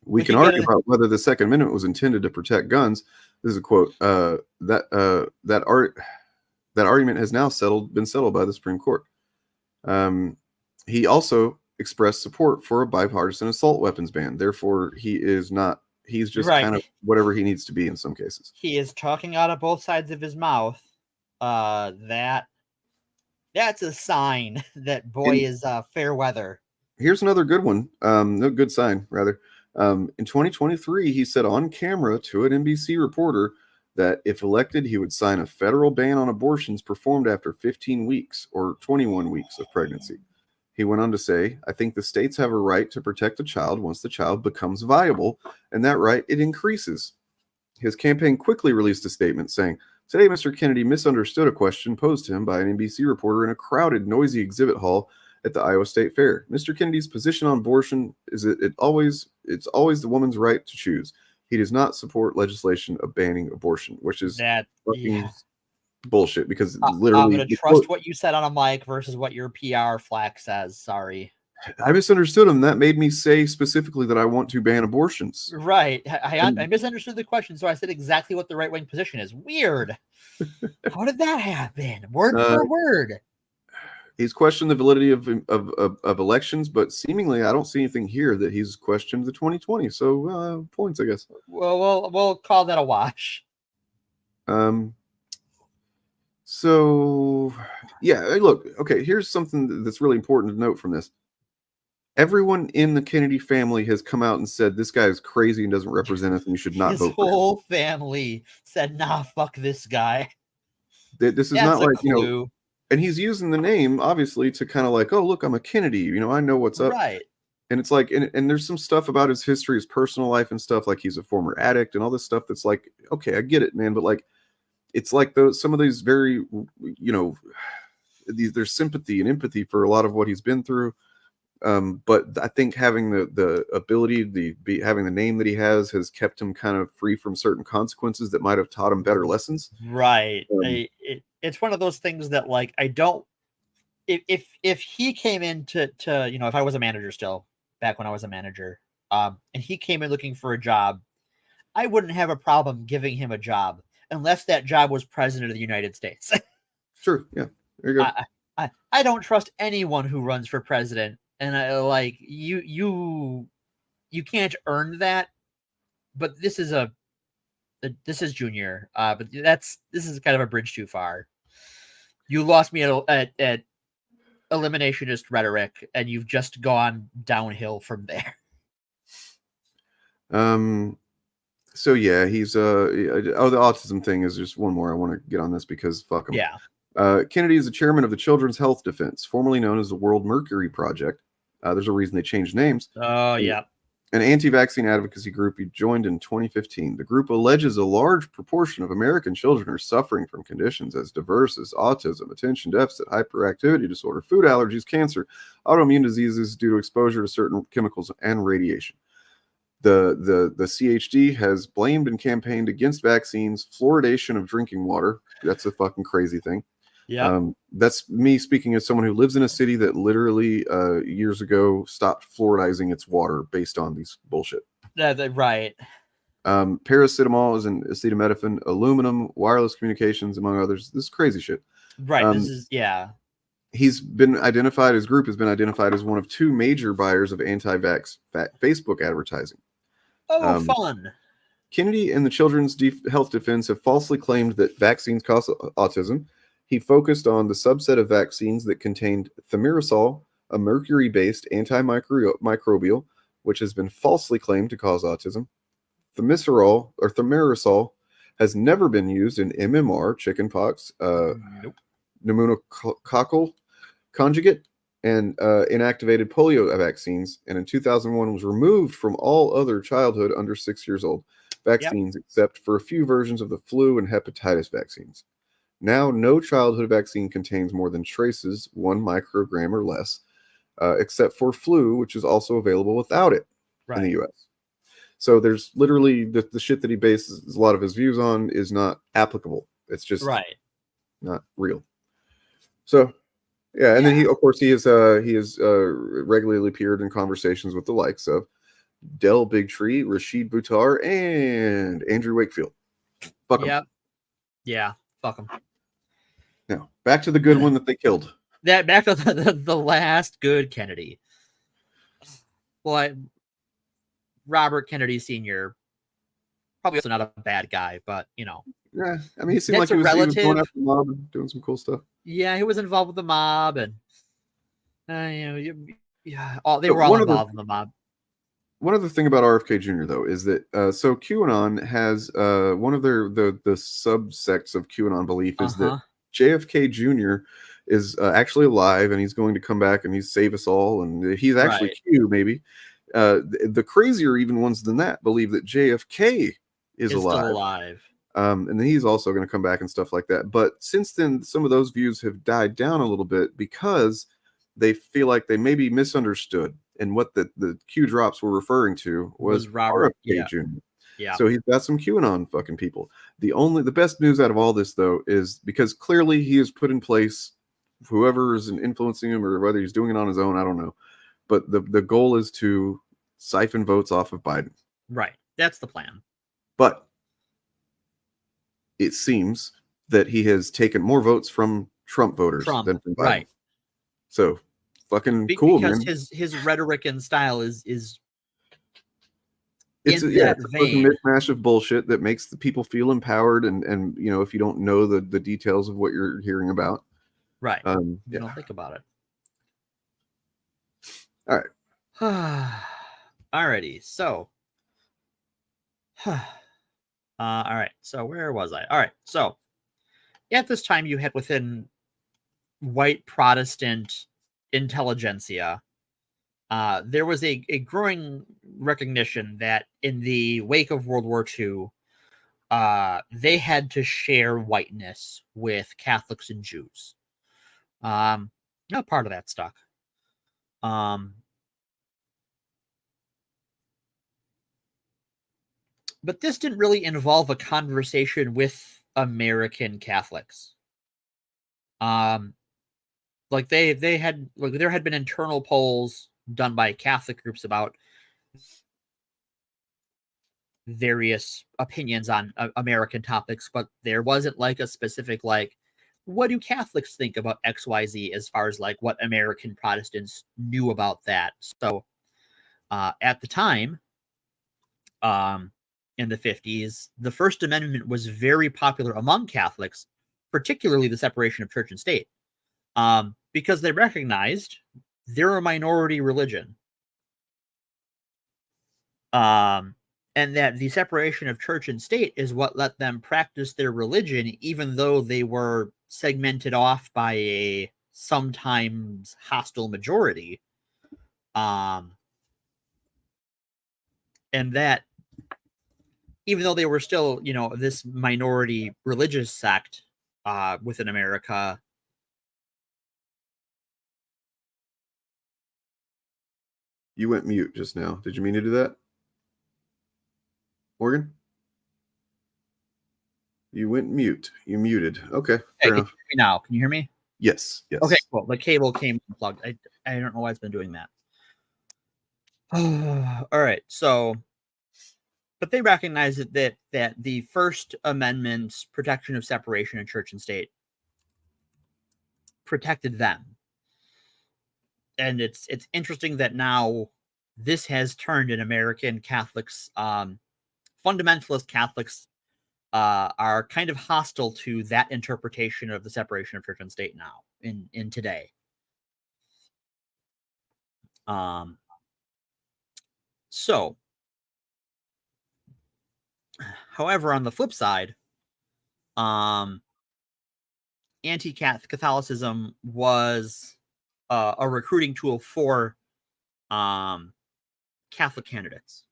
We can argue about whether the Second Amendment was intended to protect guns. This is a quote. That argument has now been settled by the Supreme Court. He also expressed support for a bipartisan assault weapons ban. Therefore, he's just kind of whatever he needs to be in some cases. He is talking out of both sides of his mouth. That's a sign that boy is fair weather. Here's another good one. No good sign, rather. In 2023, he said on camera to an NBC reporter that if elected, he would sign a federal ban on abortions performed after 15 weeks or 21 weeks of pregnancy. He went on to say, "I think the states have a right to protect a child once the child becomes viable, and that right, it increases." His campaign quickly released a statement saying, "Today, Mr. Kennedy misunderstood a question posed to him by an NBC reporter in a crowded, noisy exhibit hall at the Iowa State Fair. Mr. Kennedy's position on abortion is that it's always the woman's right to choose. He does not support legislation of banning abortion," which is fucking bullshit, because literally I'm going to trust what you said on a mic versus what your PR flack says. Sorry. I misunderstood him. That made me say specifically that I want to ban abortions. Right. I misunderstood the question, so I said exactly what the right-wing position is. Weird. How did that happen? Word for word. He's questioned the validity of elections, but seemingly I don't see anything here that he's questioned the 2020. So points, I guess. Well, we'll call that a wash. So yeah, look. Okay, here's something that's really important to note from this. Everyone in the Kennedy family has come out and said this guy is crazy and doesn't represent us, and you should not vote for him. His whole family said, "Nah, fuck this guy." This is not like and he's using the name obviously to kind of like, oh look, I'm a Kennedy, I know what's up, right? And it's like, and there's some stuff about his history, his personal life and stuff, like he's a former addict and all this stuff that's like, okay, I get it, man, but like, it's like some of these very, there's sympathy and empathy for a lot of what he's been through. But I think having the ability, having the name that he has kept him kind of free from certain consequences that might have taught him better lessons. Right. It's one of those things that, like, I don't. If he came in to if I was a manager still, back when I was a manager, and he came in looking for a job, I wouldn't have a problem giving him a job unless that job was president of the United States. Sure. Yeah. There you go. I don't trust anyone who runs for president. And you can't earn that, but this is Junior. But this is kind of a bridge too far. You lost me at eliminationist rhetoric, and you've just gone downhill from there. So yeah, he's the autism thing is just one more. I want to get on this because fuck him. Yeah. Kennedy is the chairman of the Children's Health Defense, formerly known as the World Mercury Project. There's a reason they changed names. Oh, yeah. An anti-vaccine advocacy group he joined in 2015. The group alleges a large proportion of American children are suffering from conditions as diverse as autism, attention deficit, hyperactivity disorder, food allergies, cancer, autoimmune diseases due to exposure to certain chemicals and radiation. The CHD has blamed and campaigned against vaccines, fluoridation of drinking water. That's a fucking crazy thing. Yeah. That's me speaking as someone who lives in a city that literally years ago stopped fluoridizing its water based on these bullshit. Right. Paracetamol is an acetaminophen, aluminum, wireless communications, among others. This is crazy shit. Right. This is, yeah. He's been identified, his group has been identified as one of 2 major buyers of anti-vax Facebook advertising. Oh, fun. Kennedy and the Children's Health Defense have falsely claimed that vaccines cause autism. He focused on the subset of vaccines that contained thimerosal, a mercury-based antimicrobial, which has been falsely claimed to cause autism. Thimerosal has never been used in MMR, chickenpox, pneumococcal conjugate, and inactivated polio vaccines, and in 2001 was removed from all other childhood under 6 years old vaccines, except for a few versions of the flu and hepatitis vaccines. Now, no childhood vaccine contains more than traces, 1 microgram or less, except for flu, which is also available without it in the U.S. So there's literally the shit that he bases a lot of his views on is not applicable. It's just not real. So, yeah, and then he has regularly appeared in conversations with the likes of Del Bigtree, Rashid Buttar, and Andrew Wakefield. Fuck him. Yeah, fuck him. Now, back to the good one that they killed. Back to the last good Kennedy. Well, Robert Kennedy Sr. probably also not a bad guy, but Yeah, I mean, he seemed like he was going after the mob and doing some cool stuff. Yeah, he was involved with the mob, and they were all involved in the mob. One other thing about RFK Jr. though is that so QAnon has one of the subsects of QAnon belief is that JFK Jr. is actually alive and he's going to come back and he's save us all, and he's actually Q maybe. The crazier even ones than that believe that JFK is alive. Still alive. And then he's also going to come back and stuff like that. But since then, some of those views have died down a little bit because they feel like they may be misunderstood. And what the Q drops were referring to was Robert Jr. Yeah. So he's got some QAnon fucking people. The best news out of all this, though, is because clearly he has put in place whoever is influencing him, or whether he's doing it on his own, I don't know. But the goal is to siphon votes off of Biden. Right. That's the plan. But it seems that he has taken more votes from Trump voters than from Biden. Right. So fucking cool, because man. His rhetoric and style is it's a fucking mishmash of bullshit that makes the people feel empowered, and you know, if you don't know the details of what you're hearing about, right? You don't think about it. All right. Alrighty. So, all right. So where was I? All right. So at this time, you had within white Protestant intelligentsia, there was a growing recognition that in the wake of World War II, they had to share whiteness with Catholics and Jews. Not part of that stuck. But this didn't really involve a conversation with American Catholics. Like there had been internal polls done by Catholic groups about various opinions on American topics, but there wasn't like a specific, like, what do Catholics think about XYZ as far as like what American Protestants knew about that. So at the time, in the 50s, the First Amendment was very popular among Catholics, particularly the separation of church and state, because they recognized they're a minority religion, and that the separation of church and state is what let them practice their religion, even though they were segmented off by a sometimes hostile majority, and that even though they were still, you know, this minority religious sect within America, you went mute just now. Did you mean to do that, Morgan? You went mute. You muted. Okay. Hey, can you hear me now? Can you hear me? Yes. Yes. Okay, cool. The cable came unplugged. I don't know why it's been doing that. All right. So, but they recognized that the First Amendment's protection of separation of church and state protected them, and it's interesting that now this has turned in American Catholics, fundamentalist Catholics are kind of hostile to that interpretation of the separation of church and state now in today. So, however, on the flip side, anti-Catholicism was a recruiting tool for Catholic candidates.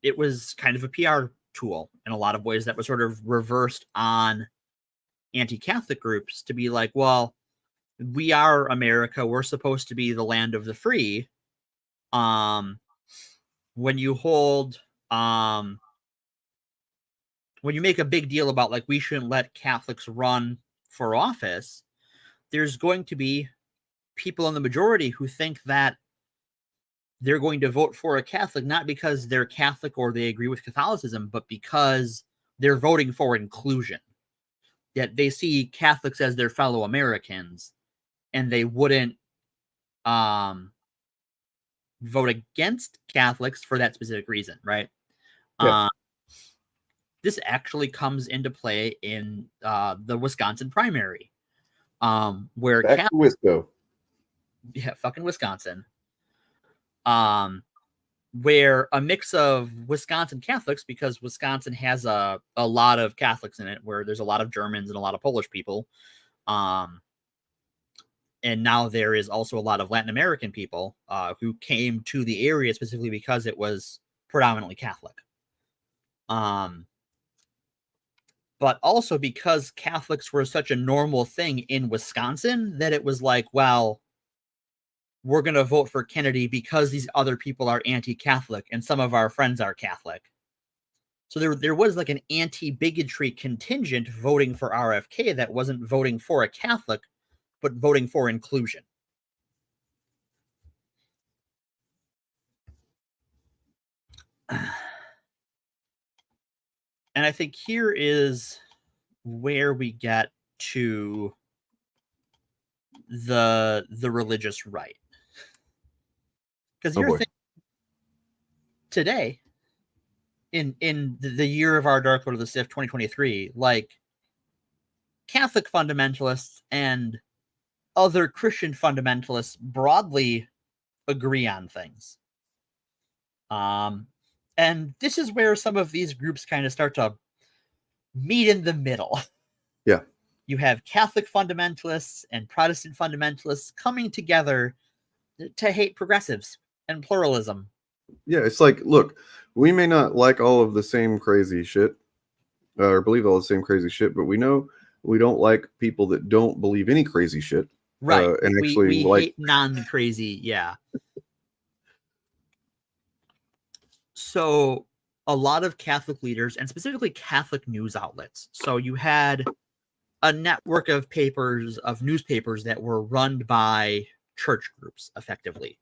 It was kind of a PR tool in a lot of ways that was sort of reversed on anti-Catholic groups to be like, well, we are America. We're supposed to be the land of the free. When you hold, when you make a big deal about like we shouldn't let Catholics run for office, there's going to be people in the majority who think that they're going to vote for a Catholic, not because they're Catholic or they agree with Catholicism, but because they're voting for inclusion. That they see Catholics as their fellow Americans, and they wouldn't vote against Catholics for that specific reason, right? Yeah. This actually comes into play in the Wisconsin primary, where Wisco. Yeah, fucking Wisconsin. Where a mix of Wisconsin Catholics, because Wisconsin has a lot of Catholics in it, where there's a lot of Germans and a lot of Polish people. And now there is also a lot of Latin American people who came to the area specifically because it was predominantly Catholic. But also because Catholics were such a normal thing in Wisconsin that it was like, well, we're going to vote for Kennedy because these other people are anti-Catholic and some of our friends are Catholic. So there was like an anti-bigotry contingent voting for RFK that wasn't voting for a Catholic, but voting for inclusion. And I think here is where we get to the religious right. Because you're thinking today, in the year of our Dark Lord of the Sith 2023, like Catholic fundamentalists and other Christian fundamentalists broadly agree on things. And this is where some of these groups kind of start to meet in the middle. Yeah. You have Catholic fundamentalists and Protestant fundamentalists coming together to hate progressives and pluralism. Yeah, it's like, look, we may not like all of the same crazy shit, or believe all the same crazy shit, but we know we don't like people that don't believe any crazy shit. Right. And actually we hate non-crazy, yeah. So a lot of Catholic leaders, and specifically Catholic news outlets. So you had a network of newspapers that were run by church groups, effectively.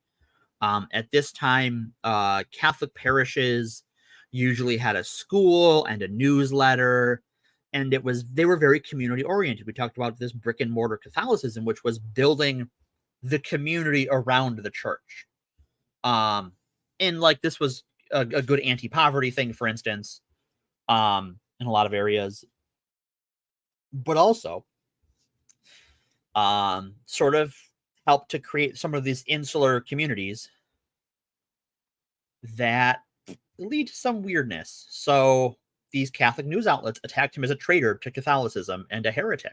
At this time, Catholic parishes usually had a school and a newsletter, and they were very community oriented. We talked about this brick and mortar Catholicism, which was building the community around the church. And like this was a good anti-poverty thing, for instance, in a lot of areas, but also sort of helped to create some of these insular communities that lead to some weirdness. So these Catholic news outlets attacked him as a traitor to Catholicism and a heretic.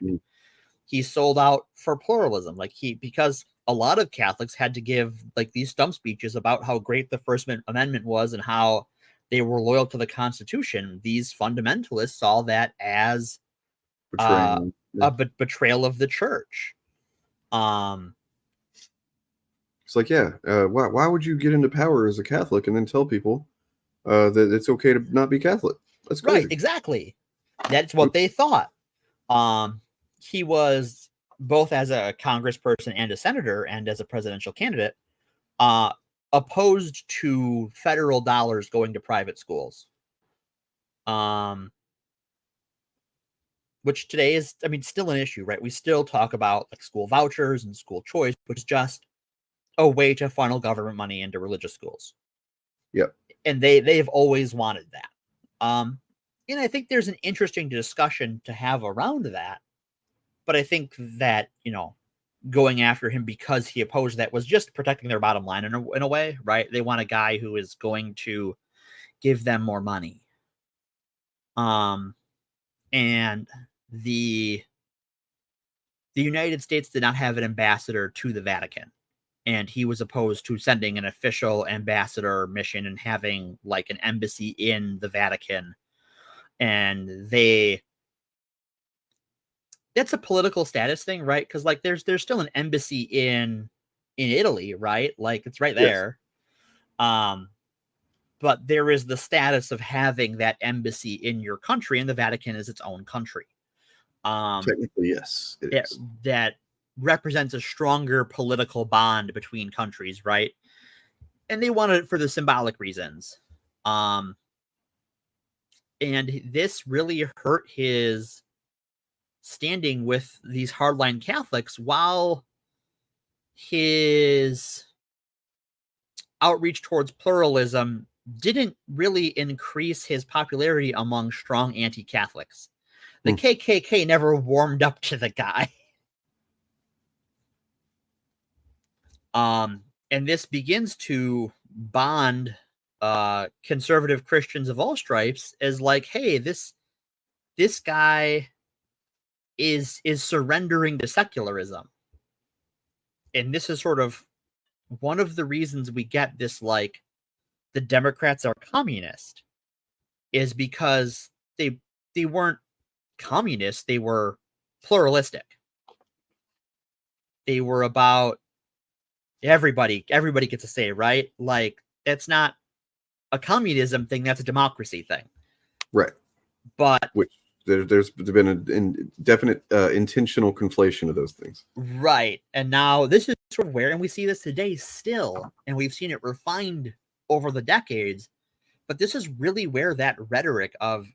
He sold out for pluralism, because a lot of Catholics had to give like these stump speeches about how great the First Amendment was and how they were loyal to the Constitution. These fundamentalists saw that as a betrayal of the church. It's like, why would you get into power as a Catholic and then tell people that it's okay to not be Catholic? That's crazy. Right, exactly. That's what they thought. He was, both as a congressperson and a senator and as a presidential candidate, opposed to federal dollars going to private schools. Which today is, still an issue, right? We still talk about like school vouchers and school choice, which is just a way to funnel government money into religious schools. Yep. And they've always wanted that. And I think there's an interesting discussion to have around that. But I think that, going after him because he opposed that was just protecting their bottom line in a way, right? They want a guy who is going to give them more money. And the United States did not have an ambassador to the Vatican, and he was opposed to sending an official ambassador mission and having like an embassy in the Vatican. And that's a political status thing, right? Because like there's still an embassy in Italy, right? Like it's right there. Yes. But there is the status of having that embassy in your country, and the Vatican is its own country. Technically, yes, it is. That represents a stronger political bond between countries, right? And they wanted it for the symbolic reasons. And this really hurt his standing with these hardline Catholics, while his outreach towards pluralism didn't really increase his popularity among strong anti-Catholics. The KKK never warmed up to the guy. And this begins to bond conservative Christians of all stripes as like, hey, this guy is surrendering to secularism. And this is sort of one of the reasons we get this, like, the Democrats are communist, is because they weren't communist, they were pluralistic. They were about everybody gets a say, right? Like, that's not a communism thing, that's a democracy thing. Right. But which there's been a definite intentional conflation of those things. Right. And now this is sort of where, and we see this today still, and we've seen it refined over the decades, but this is really where that rhetoric of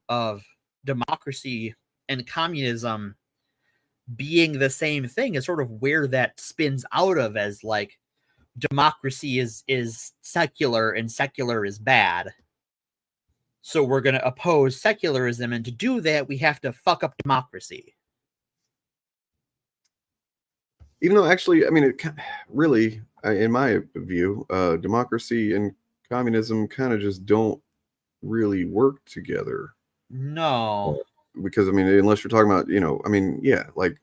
democracy and communism being the same thing is sort of where that spins out of, as like democracy is secular and secular is bad. So we're going to oppose secularism, and to do that, we have to fuck up democracy. Even though, actually, I mean, it really, in my view, democracy and communism kind of just don't really work together. No. Because, I mean, unless you're talking about, I mean, yeah, like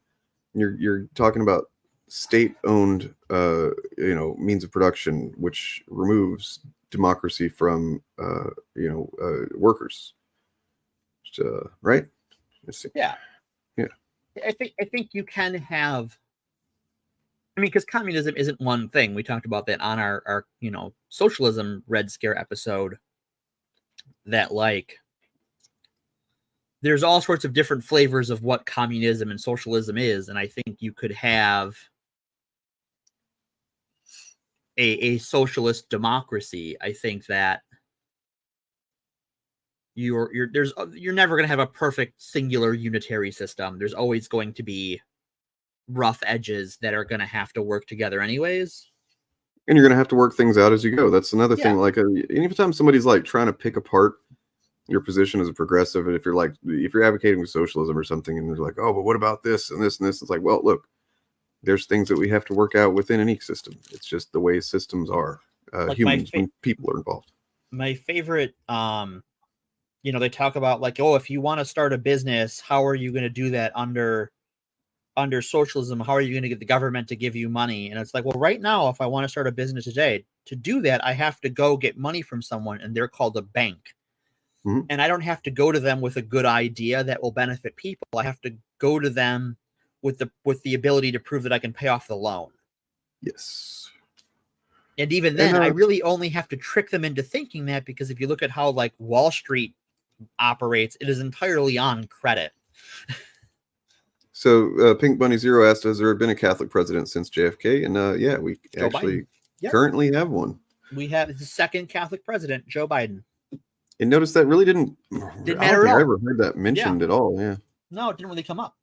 you're talking about state-owned, means of production, which removes democracy from, workers. Right? Yeah. Yeah. I think you can have, I mean, because communism isn't one thing. We talked about that on our socialism Red Scare episode, that like there's all sorts of different flavors of what communism and socialism is. And I think you could have a socialist democracy. I think that you're never going to have a perfect singular unitary system. There's always going to be rough edges that are going to have to work together anyways. And you're going to have to work things out as you go. That's another thing. Like anytime somebody's like trying to pick apart your position as a progressive, and if you're advocating for socialism or something, and they're like, oh, but what about this and this and this? It's like, well, look, there's things that we have to work out within any system. It's just the way systems are. Like humans, when people are involved. My favorite, they talk about like, oh, if you want to start a business, how are you going to do that under socialism? How are you going to get the government to give you money? And it's like, well, right now, if I want to start a business today, to do that, I have to go get money from someone, and they're called a bank. Mm-hmm. And I don't have to go to them with a good idea that will benefit people. I have to go to them with the ability to prove that I can pay off the loan. Yes. And even then, I really only have to trick them into thinking that, because if you look at how like Wall Street operates, it is entirely on credit. So Pink Bunny Zero asked, has there been a Catholic president since JFK? And yeah, we actually currently have one. We have the second Catholic president, Joe Biden. And notice that really didn't matter at all. I ever heard that mentioned at all. Yeah. No, it didn't really come up.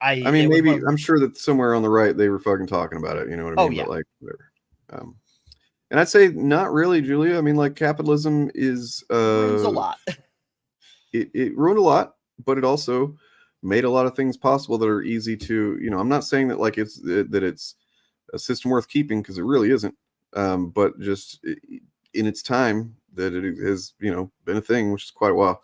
I mean, maybe I'm sure that somewhere on the right they were fucking talking about it. You know what I mean? Yeah. But like, whatever. And I'd say not really, Julia. I mean, like capitalism is ruins a lot. It ruined a lot, but it also made a lot of things possible that are easy to, I'm not saying that like it's a system worth keeping, because it really isn't. But just in its time that it has, been a thing, which is quite a while.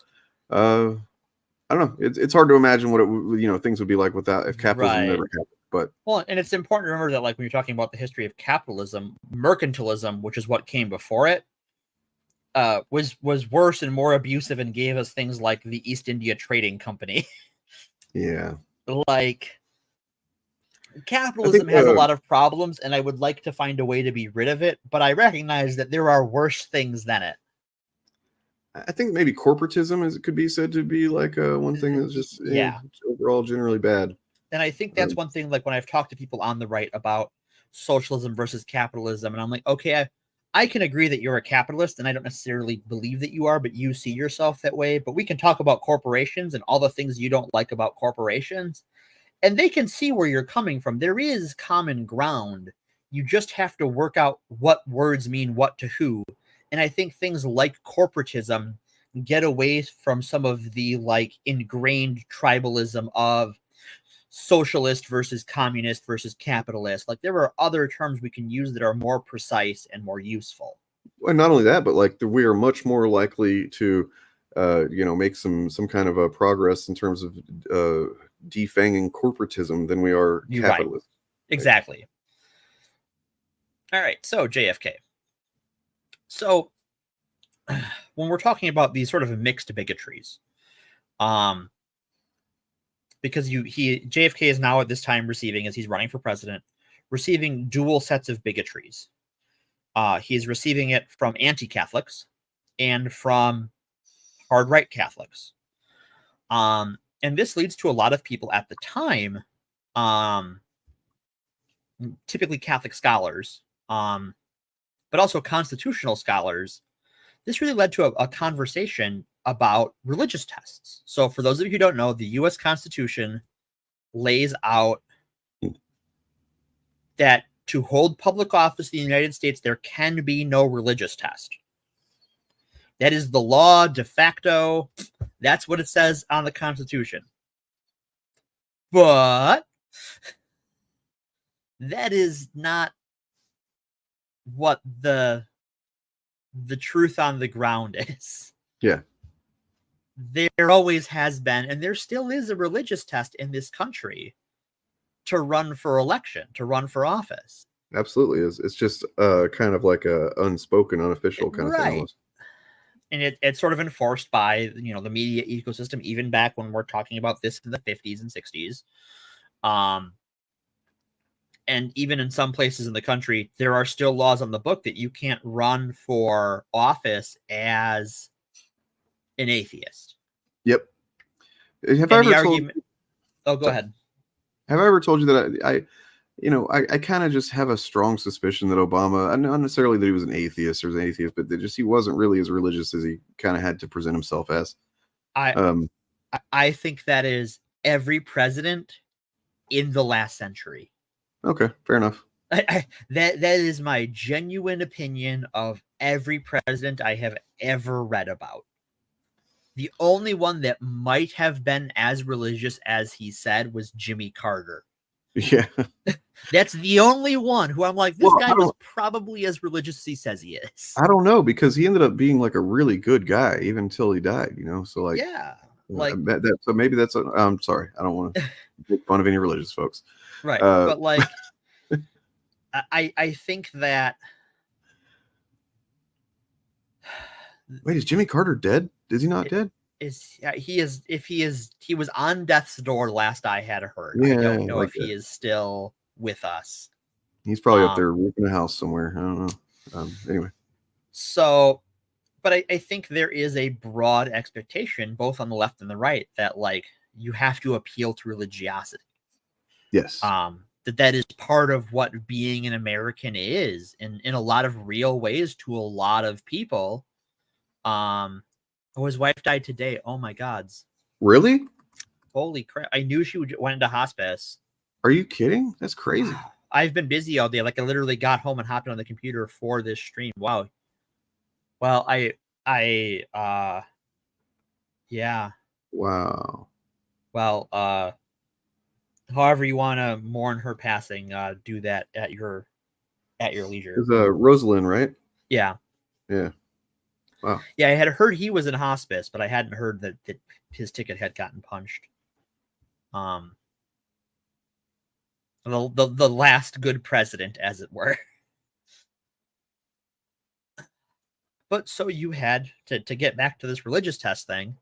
I don't know. It's hard to imagine what things would be like without, if capitalism never happened. But and it's important to remember that, like, when you're talking about the history of capitalism, mercantilism, which is what came before it, was worse and more abusive and gave us things like the East India Trading Company. Yeah. Like, capitalism has a lot of problems, and I would like to find a way to be rid of it, but I recognize that there are worse things than it. I think maybe corporatism could be said to be like one thing that's just overall generally bad. And I think that's one thing, like when I've talked to people on the right about socialism versus capitalism, and I'm like, okay, I can agree that you're a capitalist, and I don't necessarily believe that you are, but you see yourself that way. But we can talk about corporations and all the things you don't like about corporations, and they can see where you're coming from. There is common ground. You just have to work out what words mean what to who. And I think things like corporatism get away from some of the like ingrained tribalism of socialist versus communist versus capitalist. Like, there are other terms we can use that are more precise and more useful. And not only that, but like we are much more likely to, make some kind of a progress in terms of defanging corporatism than we are capitalism. Right. Exactly. All right. So JFK. So when we're talking about these sort of mixed bigotries, because JFK is now at this time receiving, as he's running for president, receiving dual sets of bigotries. He is receiving it from anti-Catholics and from hard right Catholics. And this leads to a lot of people at the time, typically Catholic scholars, but also constitutional scholars. This really led to a conversation about religious tests. So for those of you who don't know, the U.S. Constitution lays out that to hold public office in the United States, there can be no religious test. That is the law de facto. That's what it says on the Constitution. But that is not what the truth on the ground is. Yeah. There always has been, and there still is, a religious test in this country to run for election, to run for office. Absolutely. It's just kind of like a unspoken, unofficial kind of thing. Almost. And it's sort of enforced by, the media ecosystem, even back when we're talking about this in the 50s and 60s. And even in some places in the country, there are still laws on the book that you can't run for office as an atheist. Yep. Have I ever told you? Oh, go ahead. Have I ever told you that I kind of just have a strong suspicion that Obama, not necessarily that he was an atheist or was an atheist, but that just he wasn't really as religious as he kind of had to present himself as. I think that is every president in the last century. Okay, fair enough. That is my genuine opinion of every president I have ever read about. The only one that might have been as religious as he said was Jimmy Carter. Yeah. That's the only one who I'm like, this guy was probably as religious as he says he is. I don't know, because he ended up being like a really good guy even until he died, So like, yeah, like so maybe that's. I'm sorry, I don't want to make fun of any religious folks. Right, but like, I think that. Wait, is Jimmy Carter dead? Is he not dead? He was on death's door last I had heard. Yeah, I don't know if he is still with us. He's probably up there roofing a house somewhere. I don't know. Anyway. So, but I think there is a broad expectation, both on the left and the right, that like you have to appeal to religiosity. Yes. That is part of what being an American is, in a lot of real ways to a lot of people. His wife died today. Oh my gods. Really? Holy crap. I knew she went into hospice. Are you kidding? That's crazy. I've been busy all day. Like I literally got home and hopped on the computer for this stream. Wow. Well, yeah. Wow. Well, however you want to mourn her passing, do that at your leisure. It's Rosalind, right? Yeah. Yeah. Wow. Yeah, I had heard he was in hospice, but I hadn't heard that his ticket had gotten punched. The last good president, as it were. But so you had to get back to this religious test thing.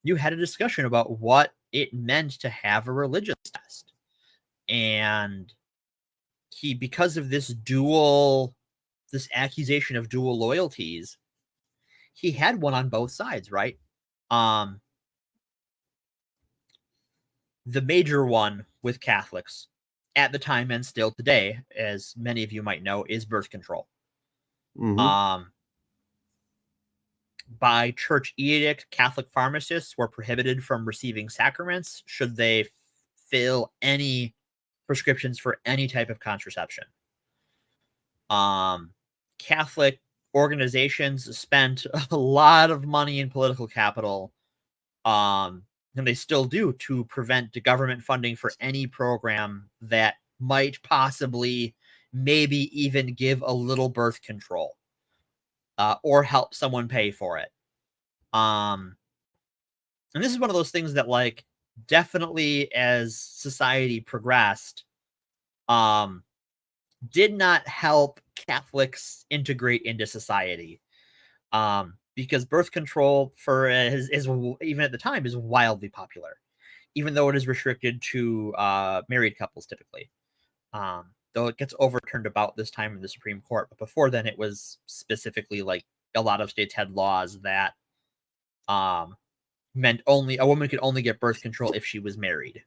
You had a discussion about what it meant to have a religious test, and because of this accusation of dual loyalties, he had one on both sides, right? The major one with Catholics at the time and still today, as many of you might know, is birth control. Mm-hmm. By church edict, Catholic pharmacists were prohibited from receiving sacraments should they fill any prescriptions for any type of contraception. Catholic organizations spent a lot of money in political capital, and they still do, to prevent the government funding for any program that might possibly maybe even give a little birth control or help someone pay for it. And this is one of those things that, like, definitely as society progressed, did not help Catholics integrate into society. Because birth control is even at the time is wildly popular, even though it is restricted to married couples typically. Though it gets overturned about this time in the Supreme Court, but before then it was specifically like a lot of states had laws that meant only a woman could only get birth control if she was married,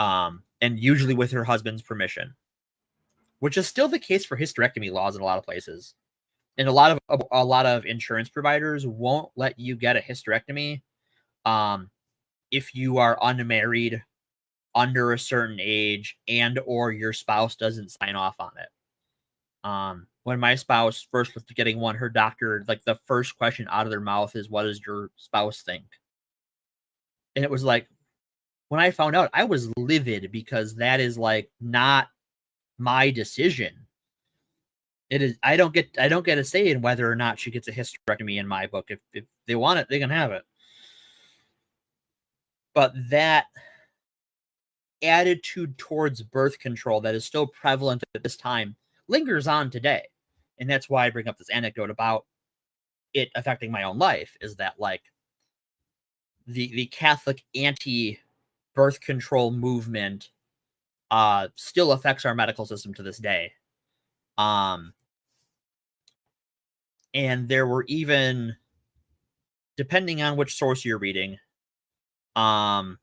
and usually with her husband's permission, which is still the case for hysterectomy laws in a lot of places. And a lot of insurance providers won't let you get a hysterectomy if you are unmarried, under a certain age, and or your spouse doesn't sign off on it. When my spouse first was getting one, her doctor, like, the first question out of their mouth is, "What does your spouse think?" And it was like, when I found out, I was livid, because that is, like, not my decision. It is. I don't get a say in whether or not she gets a hysterectomy in my book. If they want it, they can have it. But that attitude towards birth control that is still prevalent at this time lingers on today. And that's why I bring up this anecdote about it affecting my own life, is that, like, the Catholic anti-birth control movement still affects our medical system to this day. And there were even, depending on which source you're reading, and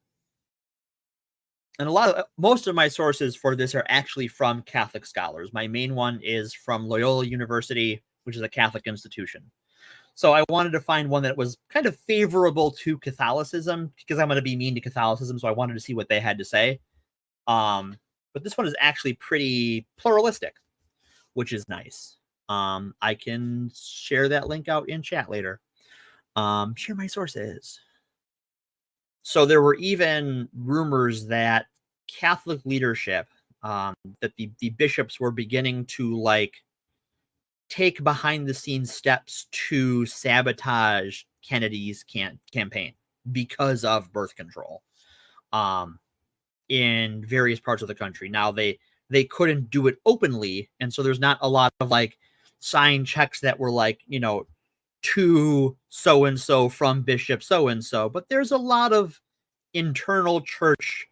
most of my sources for this are actually from Catholic scholars. My main one is from Loyola University, which is a Catholic institution. So I wanted to find one that was kind of favorable to Catholicism, because I'm going to be mean to Catholicism, so I wanted to see what they had to say. But this one is actually pretty pluralistic, which is nice. I can share that link out in chat later. Share my sources. So there were even rumors that Catholic leadership, that the bishops were beginning to, like, take behind the scenes steps to sabotage Kennedy's campaign because of birth control in various parts of the country. Now they couldn't do it openly, and so there's not a lot of, like, signed checks that were, like, you know, to so and so from Bishop so and so, but there's a lot of internal church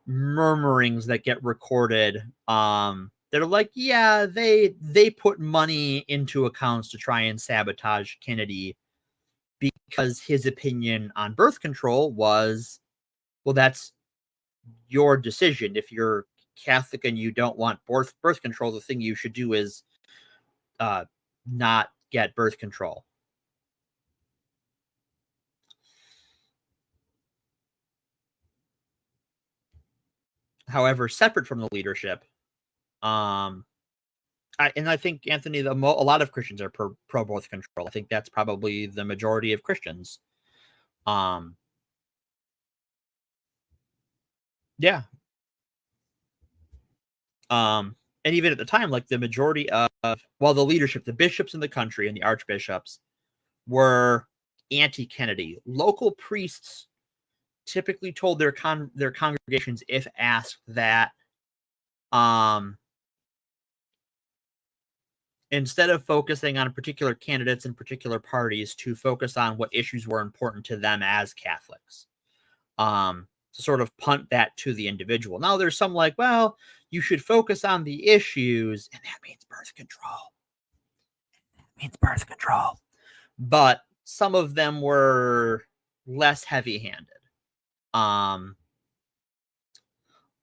murmurings that get recorded that are like, yeah, they put money into accounts to try and sabotage Kennedy because his opinion on birth control was, well, that's your decision. If you're Catholic and you don't want birth control, the thing you should do is not get birth control. However, separate from the leadership, And I think, Anthony, a lot of Christians are pro birth control. I think that's probably the majority of Christians. Yeah. And even at the time, like the majority of, well, the leadership, the bishops in the country and the archbishops were anti-Kennedy. Local priests typically told their congregations, if asked, that instead of focusing on particular candidates and particular parties, to focus on what issues were important to them as Catholics. To sort of punt that to the individual. Now there's some like, well, you should focus on the issues, and that means birth control. But some of them were less heavy-handed.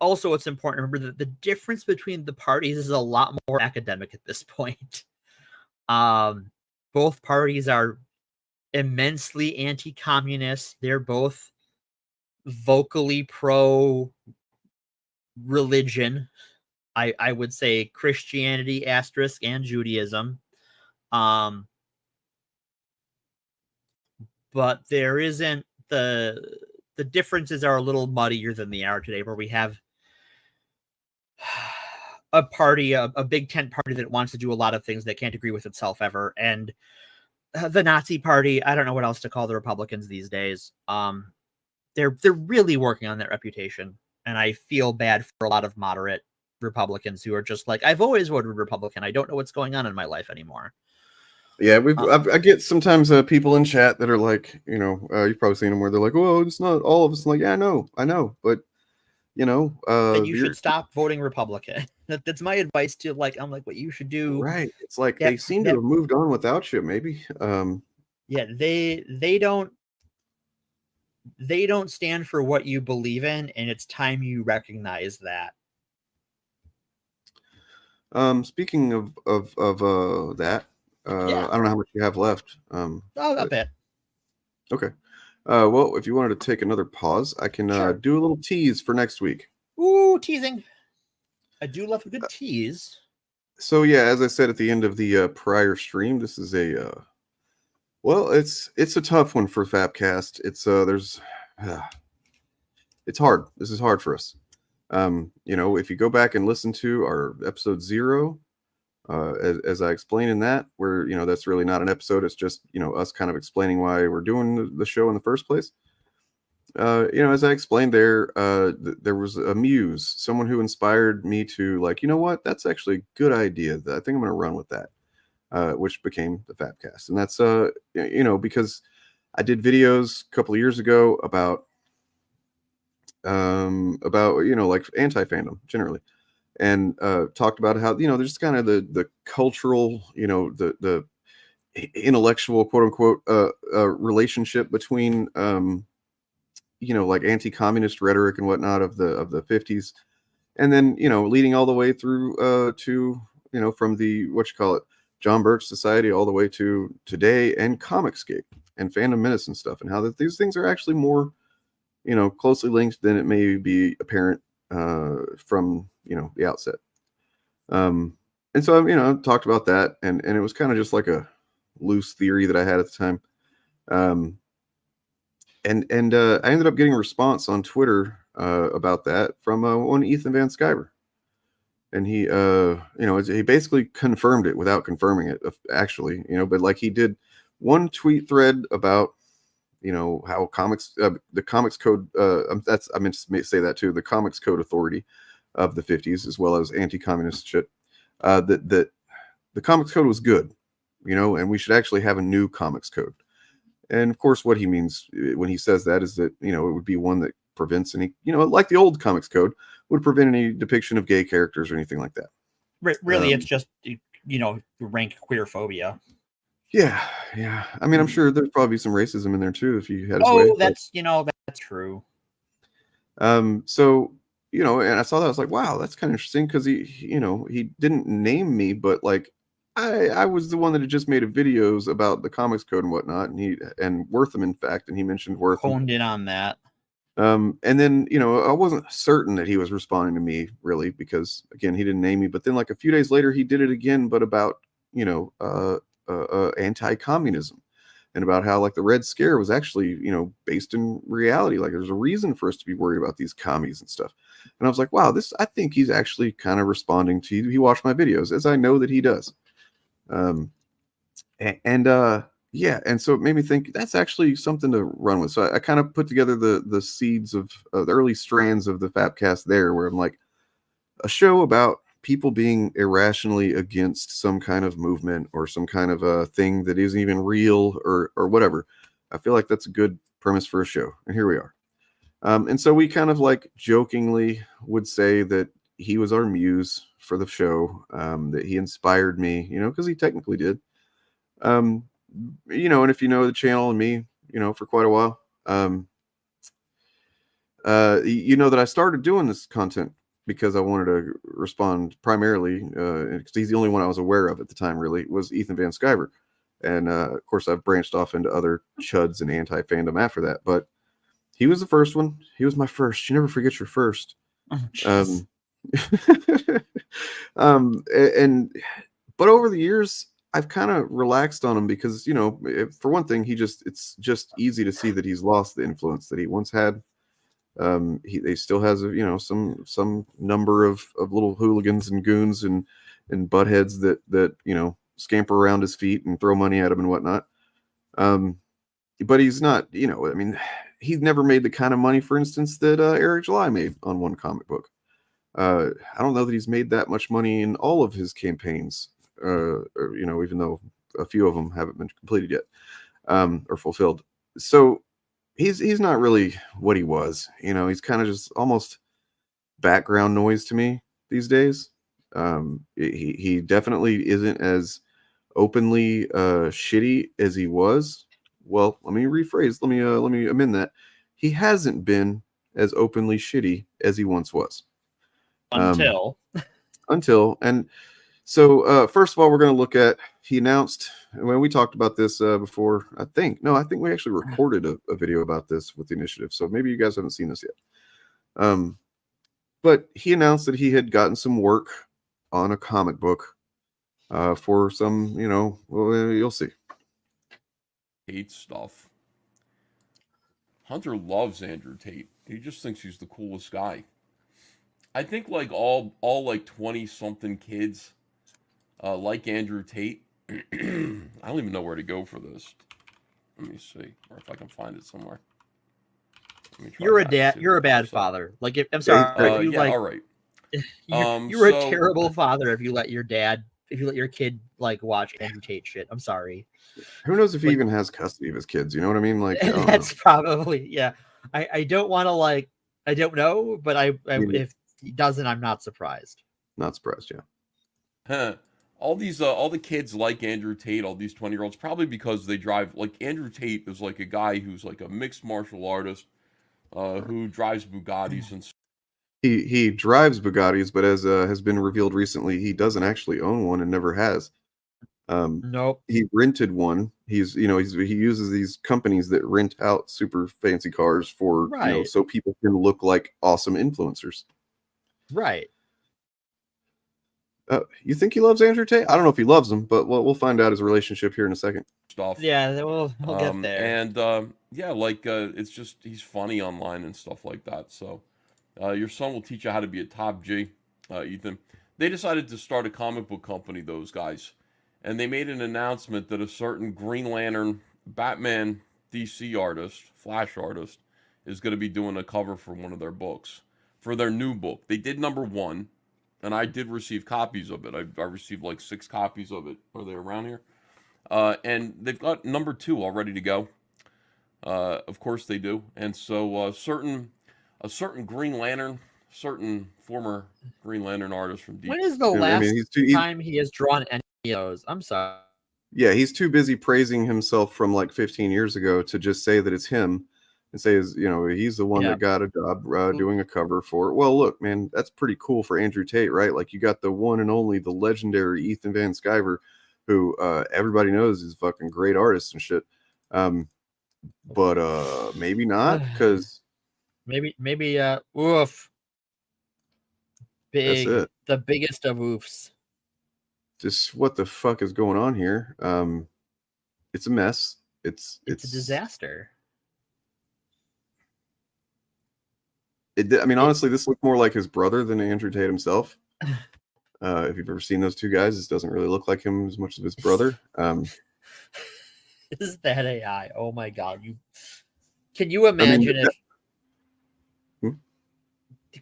Also, it's important to remember that the difference between the parties is a lot more academic at this point. Both parties are immensely anti-communist. They're both vocally pro-religion. I would say Christianity asterisk and Judaism. But there isn't the differences are a little muddier than they are today, where we have a party, a big tent party that wants to do a lot of things that can't agree with itself ever, and the Nazi party. I don't know what else to call the Republicans these days. They're really working on that reputation, and I feel bad for a lot of moderate Republicans who are just like, I've always voted Republican. I don't know what's going on in my life anymore. Yeah, I get sometimes people in chat that are like, you've probably seen them where they're like, "Oh, it's not all of us." I'm like, yeah, I know, but then you should stop voting Republican. That's my advice to I'm like, what you should do. Right. It's like they seem to have moved on without you, maybe. Yeah, they don't stand for what you believe in, and it's time you recognize that. Speaking of that, I don't know how much you have left. A bit. Okay. Well, if you wanted to take another pause, I can do a little tease for next week. Ooh, teasing. I do love a good tease. So yeah, as I said at the end of the prior stream, this is a it's a tough one for Fapcast. It's it's hard. This is hard for us. If you go back and listen to our episode 0, as I explained in that, where that's really not an episode, it's just us kind of explaining why we're doing the show in the first place. As I explained there, there was a muse, someone who inspired me to what, that's actually a good idea. I think I'm going to run with that, which became the Fapcast. And that's because I did videos a couple of years ago about anti-fandom generally, and talked about how there's kind of the cultural, the intellectual, quote unquote, relationship between anti-communist rhetoric and whatnot of the 50s, and then leading all the way through to from the John Birch Society all the way to today, and Comicscape and Fandom Menace and stuff, and how that these things are actually more closely linked than it may be apparent from the outset. And so I talked about that, and it was kind of just like a loose theory that I had at the time. And I ended up getting a response on Twitter about that from one Ethan Van Sciver, and he he basically confirmed it without confirming it actually, but he did one tweet thread about how the Comics Code, I meant to say that too, the Comics Code Authority of the 50s, as well as anti-communist shit, that the Comics Code was good, and we should actually have a new Comics Code. And of course, what he means when he says that is that, it would be one that prevents any, like the old Comics Code would prevent any depiction of gay characters or anything like that. Really, it's just, rank queer phobia. Yeah. I mean, I'm sure there's probably some racism in there too, if you had his way. That's true. So, and I saw that, I was like, wow, that's kind of interesting, because he didn't name me, but I was the one that had just made videos about the Comics Code and whatnot, and Wortham, in fact, and he mentioned Wortham. Honed in on that. And then, I wasn't certain that he was responding to me really, because again, he didn't name me, but then like a few days later, he did it again, but about, anti-communism, and about how like the Red Scare was actually, based in reality. Like there's a reason for us to be worried about these commies and stuff. And I was like, wow, I think he's actually kind of responding to you. He watched my videos, as I know that he does. Yeah, and so it made me think that's actually something to run with. So I kind of put together the seeds of the early strands of the Fapcast there, where I'm like, a show about people being irrationally against some kind of movement or some kind of a thing that isn't even real or whatever. I feel like that's a good premise for a show, and here we are. And so we kind of like jokingly would say that he was our muse for the show, that he inspired me, because he technically did. And if you know the channel and me, for quite a while, that I started doing this content because I wanted to respond primarily, because he's the only one I was aware of at the time, really, was Ethan Van Sciver. And of course, I've branched off into other chuds and anti-fandom after that. But he was the first one. He was my first. You never forget your first. Oh, but over the years, I've kind of relaxed on him because, for one thing, it's just easy to see that he's lost the influence that he once had. They still has, some number of little hooligans and goons and buttheads that scamper around his feet and throw money at him and whatnot. But he's not, he's never made the kind of money, for instance, that Eric July made on one comic book. I don't know that he's made that much money in all of his campaigns, even though a few of them haven't been completed yet, or fulfilled. So he's not really what he was. He's kind of just almost background noise to me these days. He definitely isn't as openly shitty as he was. Well, let me rephrase. Let me amend that. He hasn't been as openly shitty as he once was. Until. And so first of all, we're going to look at, he announced, when we talked about this before, I think we actually recorded a video about this with the initiative. So maybe you guys haven't seen this yet. But he announced that he had gotten some work on a comic book for some, well, you'll see. Tate stuff. Hunter loves Andrew Tate. He just thinks he's the coolest guy. I think like all like 20-something kids like Andrew Tate. I don't even know where to go for this. Let me see, or if I can find it somewhere. You're a dad. You're a bad father. Like, I'm sorry. All right. You're a terrible father if you let your kid like watch Andrew Tate shit. I'm sorry. Who knows if he even has custody of his kids? You know what I mean? Like, that's probably, yeah. I don't want to I don't know, but if he doesn't, I'm not surprised. Not surprised, yeah. Huh. All the kids like Andrew Tate, all these 20-year-olds, probably because they drive, like, Andrew Tate is like a guy who's like a mixed martial artist who drives Bugattis and he drives Bugattis, but as has been revealed recently, he doesn't actually own one and never has. Nope. He rented one. He uses these companies that rent out super fancy cars for, so people can look like awesome influencers. Right. You think he loves Andrew Tate? I don't know if he loves him, but we'll find out his relationship here in a second. Stuff. Yeah, we'll get there. And it's just, he's funny online and stuff like that. So your son will teach you how to be a top G, Ethan. They decided to start a comic book company, those guys. And they made an announcement that a certain Green Lantern, Batman, DC artist, Flash artist, is going to be doing a cover for one of their books, for their new book. They did number 1, and I did receive copies of it. I received like 6 copies of it. Are they around here? And they've got number 2 all ready to go. Of course they do. And so a certain Green Lantern, certain former Green Lantern artist from DC. When is the last time he has drawn any of those? I'm sorry. Yeah, he's too busy praising himself from like 15 years ago to just say that it's him and say, he's the one that got a job doing a cover for it. Well, look, man, that's pretty cool for Andrew Tate, right? Like, you got the one and only, the legendary Ethan Van Sciver, who everybody knows is a fucking great artist and shit. But maybe not, because Maybe oof. That's it. The biggest of oofs. Just what the fuck is going on here? It's a mess. It's a disaster. I mean, honestly, this looked more like his brother than Andrew Tate himself. If you've ever seen those two guys, this doesn't really look like him as much as his brother. Is that AI? Oh my god! Can you imagine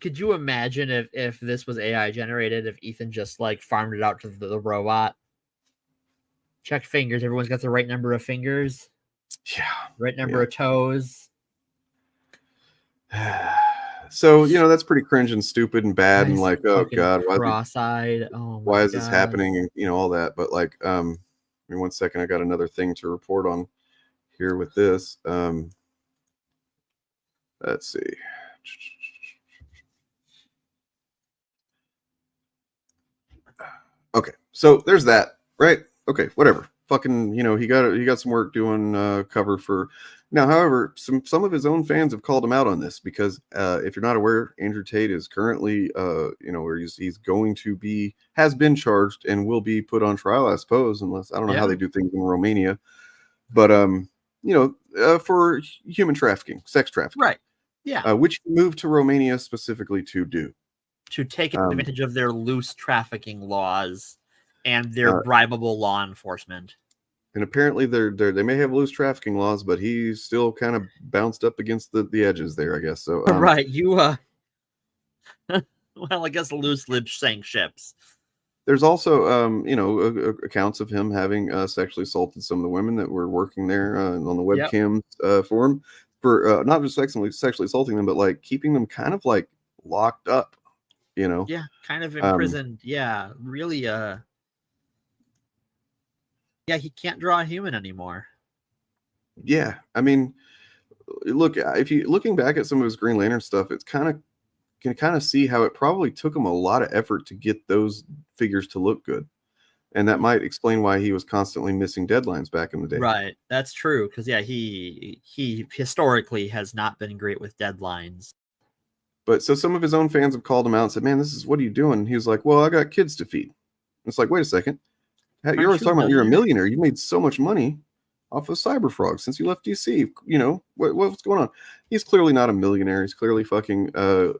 Could you imagine if this was AI generated? If Ethan just like farmed it out to the robot, checked fingers, everyone's got the right number of fingers, right number of toes. So that's pretty cringe and stupid and bad and like, oh god, cross-eyed. Why is this happening? And all that. But like, I mean, 1 second, I got another thing to report on here with this. Let's see. Okay, so there's that, right? Okay, whatever. Fucking, he got some work doing cover for now. However, some of his own fans have called him out on this because if you're not aware, Andrew Tate is currently where he's going to has been charged and will be put on trial, I suppose, unless I don't know how they do things in Romania, but for human trafficking, sex trafficking, right? Yeah, which he moved to Romania specifically to do. To take advantage of their loose trafficking laws and their bribable law enforcement. And apparently they may have loose trafficking laws, but he's still kind of bounced up against the edges there, I guess. So right, well, I guess loose lips sank ships. There's also accounts of him having sexually assaulted some of the women that were working there on the webcams for him, for not just sexually assaulting them, but like keeping them kind of like locked up. Kind of imprisoned. Really. He can't draw a human anymore. Yeah, I mean, look, if you looking back at some of his Green Lantern stuff, it's can kind of see how it probably took him a lot of effort to get those figures to look good, and that might explain why he was constantly missing deadlines back in the day. Right, that's true. Because he historically has not been great with deadlines. But so some of his own fans have called him out and said, man, what are you doing? And he was like, well, I got kids to feed. And it's like, wait a second. You're always talking about you're a millionaire. You made so much money off of Cyberfrog since you left DC. What's going on? He's clearly not a millionaire. He's clearly fucking, who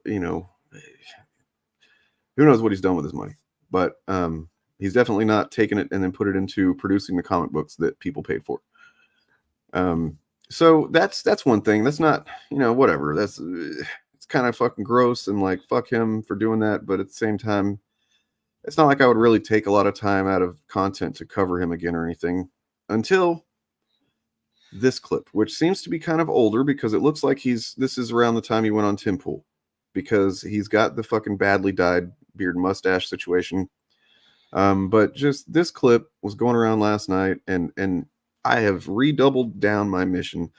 knows what he's done with his money. But he's definitely not taken it and then put it into producing the comic books that people paid for. So that's one thing. That's not, whatever. That's... It's kind of fucking gross and like fuck him for doing that, but at the same time, it's not like I would really take a lot of time out of content to cover him again or anything until this clip, which seems to be kind of older because it looks like this is around the time he went on Tim Pool, because he's got the fucking badly dyed beard mustache situation. But just this clip was going around last night, and I have redoubled down my mission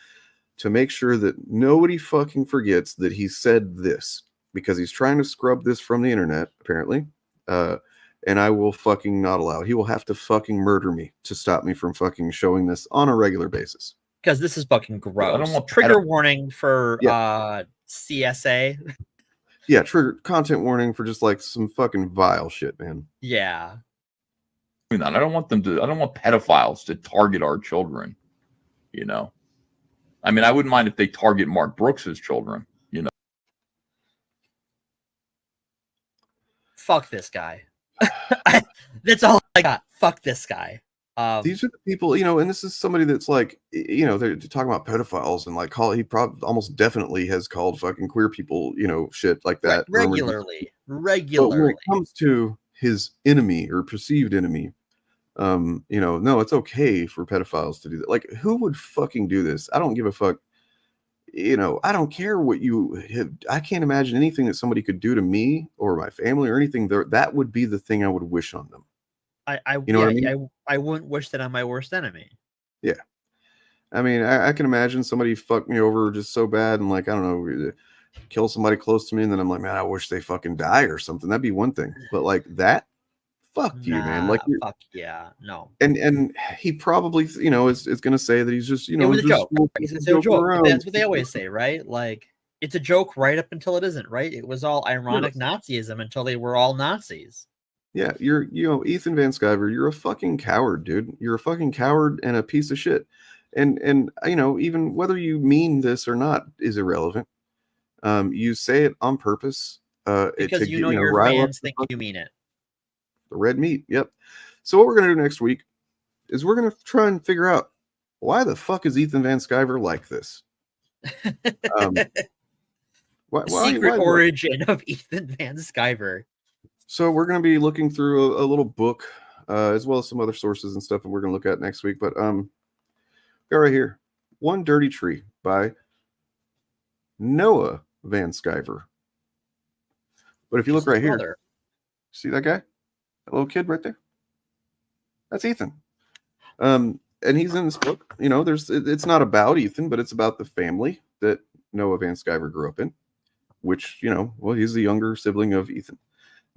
to make sure that nobody fucking forgets that he said this, because he's trying to scrub this from the internet, apparently. And I will fucking not allow it. He will have to fucking murder me to stop me from fucking showing this on a regular basis. Because this is fucking gross. I don't want trigger warning for CSA. Yeah, trigger content warning for just like some fucking vile shit, man. Yeah. I don't want pedophiles to target our children, I mean, I wouldn't mind if they target Mark Brooks's children, Fuck this guy. That's all I got. Fuck this guy. These are the people, and this is somebody that's like, they're talking about pedophiles and like he probably almost definitely has called fucking queer people, shit like that. Regularly. But when it comes to his enemy or perceived enemy, no, it's okay for pedophiles to do that. Like, who would fucking do this? I don't give a fuck. I don't care what you have. I can't imagine anything that somebody could do to me or my family or anything. That would be the thing I would wish on them. I wouldn't wish that on my worst enemy. Yeah. I mean, I can imagine somebody fucked me over just so bad and like, I don't know, kill somebody close to me. And then I'm like, man, I wish they fucking die or something. That'd be one thing. But like that, fuck you, man. Like, fuck yeah, no. And he probably, is going to say that he's just, it was a joke. He's a joke. That's what they always say, right? Like, it's a joke right up until it isn't, right? It was all ironic Nazism until they were all Nazis. Yeah, Ethan Van Sciver, you're a fucking coward, dude. You're a fucking coward and a piece of shit. And even whether you mean this or not is irrelevant. You say it on purpose. Because your fans think you mean it. The red meat, yep. So what we're gonna do next week is we're gonna try and figure out why the fuck is Ethan Van Sciver like this? Secret origin of Ethan Van Sciver. So we're going to be looking through a little book, as well as some other sources and stuff that we're going to look at next week. But got right here, One Dirty Tree by Noah Van Sciver. But if you look right here, see that guy, that little kid right there? That's Ethan. And he's in this book. It's not about Ethan, but it's about the family that Noah Van Sciver grew up in, which, he's the younger sibling of Ethan.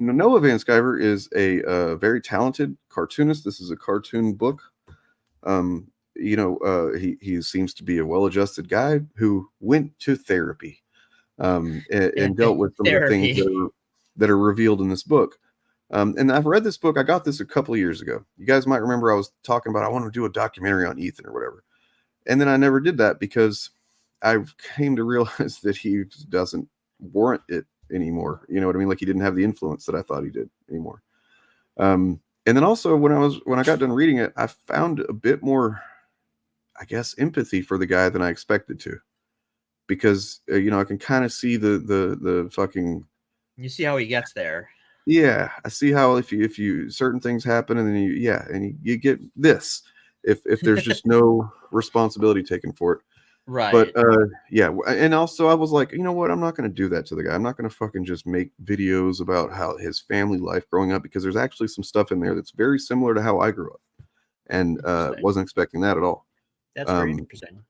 Noah Van Sciver is a very talented cartoonist. This is a cartoon book. He seems to be a well-adjusted guy who went to therapy and dealt with some of the things that are revealed in this book. And I've read this book. I got this a couple of years ago. You guys might remember I was talking about I want to do a documentary on Ethan or whatever. And then I never did that because I came to realize that he doesn't warrant it anymore. You know what I mean? Like he didn't have the influence that I thought he did anymore. And then also when I got done reading it, I found a bit more, I guess, empathy for the guy than I expected to, because I can kind of see the fucking. You see how he gets there. Yeah, I see how if you certain things happen and then you get this if there's just no responsibility taken for it. Right. But and also I was like, you know what? I'm not going to do that to the guy. I'm not going to fucking just make videos about how his family life growing up, because there's actually some stuff in there that's very similar to how I grew up, and wasn't expecting that at all. That's very interesting.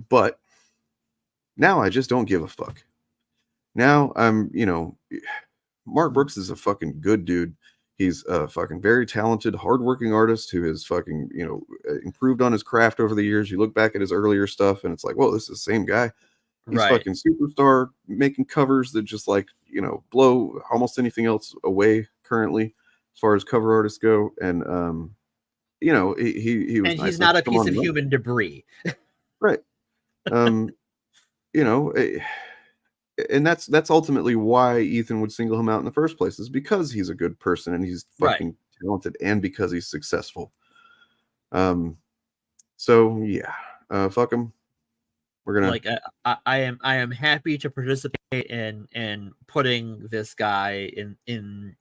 But now I just don't give a fuck. Now I'm, Mark Brooks is a fucking good dude. He's a fucking very talented, hardworking artist who has fucking, improved on his craft over the years. You look back at his earlier stuff and it's like, whoa, this is the same guy. He's fucking superstar, making covers that just blow almost anything else away currently as far as cover artists go. And, he was and nice. He's not a piece of human debris. Right. And that's ultimately why Ethan would single him out in the first place, is because he's a good person and he's fucking talented, and because he's successful. So yeah, fuck him. We're gonna I am happy to participate in putting this guy in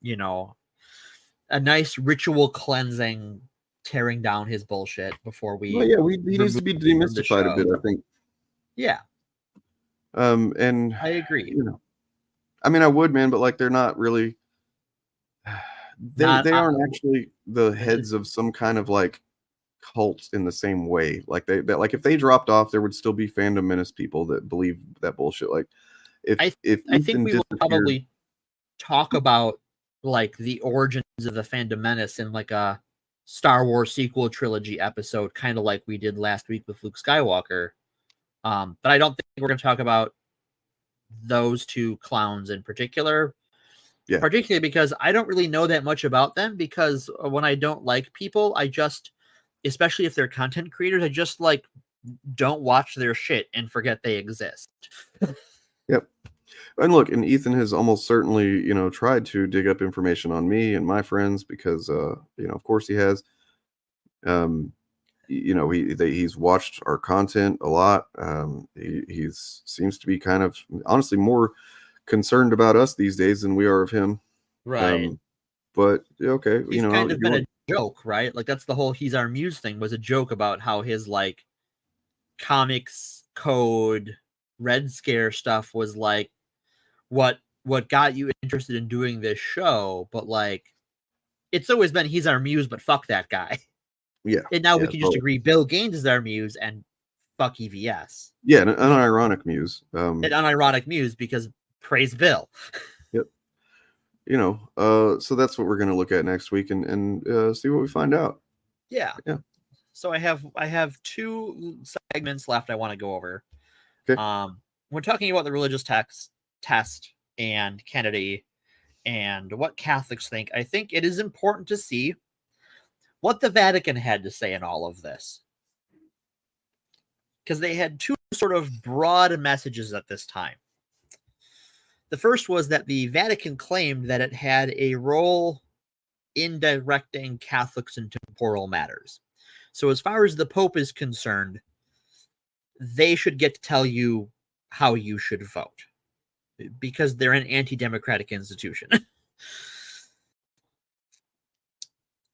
a nice ritual cleansing, tearing down his bullshit before we. Well, he needs to be demystified a bit, I think. Yeah. And I agree. I mean, I would, man, but they're not really. They aren't actually the heads of some kind of cult in the same way. If they dropped off, there would still be fandom menace people that believe that bullshit. I think we will probably talk about the origins of the fandom menace in a Star Wars sequel trilogy episode, kind of like we did last week with Luke Skywalker. But I don't think we're going to talk about those two clowns in particular. Yeah. Particularly because I don't really know that much about them, because when I don't like people, I just, especially if they're content creators, I just don't watch their shit and forget they exist. Yep. And look, and Ethan has almost certainly, tried to dig up information on me and my friends because, of course he has. He's watched our content a lot. He seems to be kind of honestly more concerned about us these days than we are of him. Right. But okay, he's kind of been a joke, right? That's the whole "he's our muse" thing was a joke about how his comics code Red Scare stuff was what got you interested in doing this show, but it's always been he's our muse, but fuck that guy. Yeah. And now we can just agree Bill Gaines is our muse and fuck EVS. Yeah, an unironic muse. An unironic muse because praise Bill. Yep. So that's what we're going to look at next week and see what we find out. Yeah. Yeah. So I have two segments left I want to go over. Okay. when talking about the religious test and Kennedy and what Catholics think, I think it is important to see what the Vatican had to say in all of this. Because they had two sort of broad messages at this time. The first was that the Vatican claimed that it had a role in directing Catholics into temporal matters. So as far as the Pope is concerned, they should get to tell you how you should vote because they're an anti-democratic institution.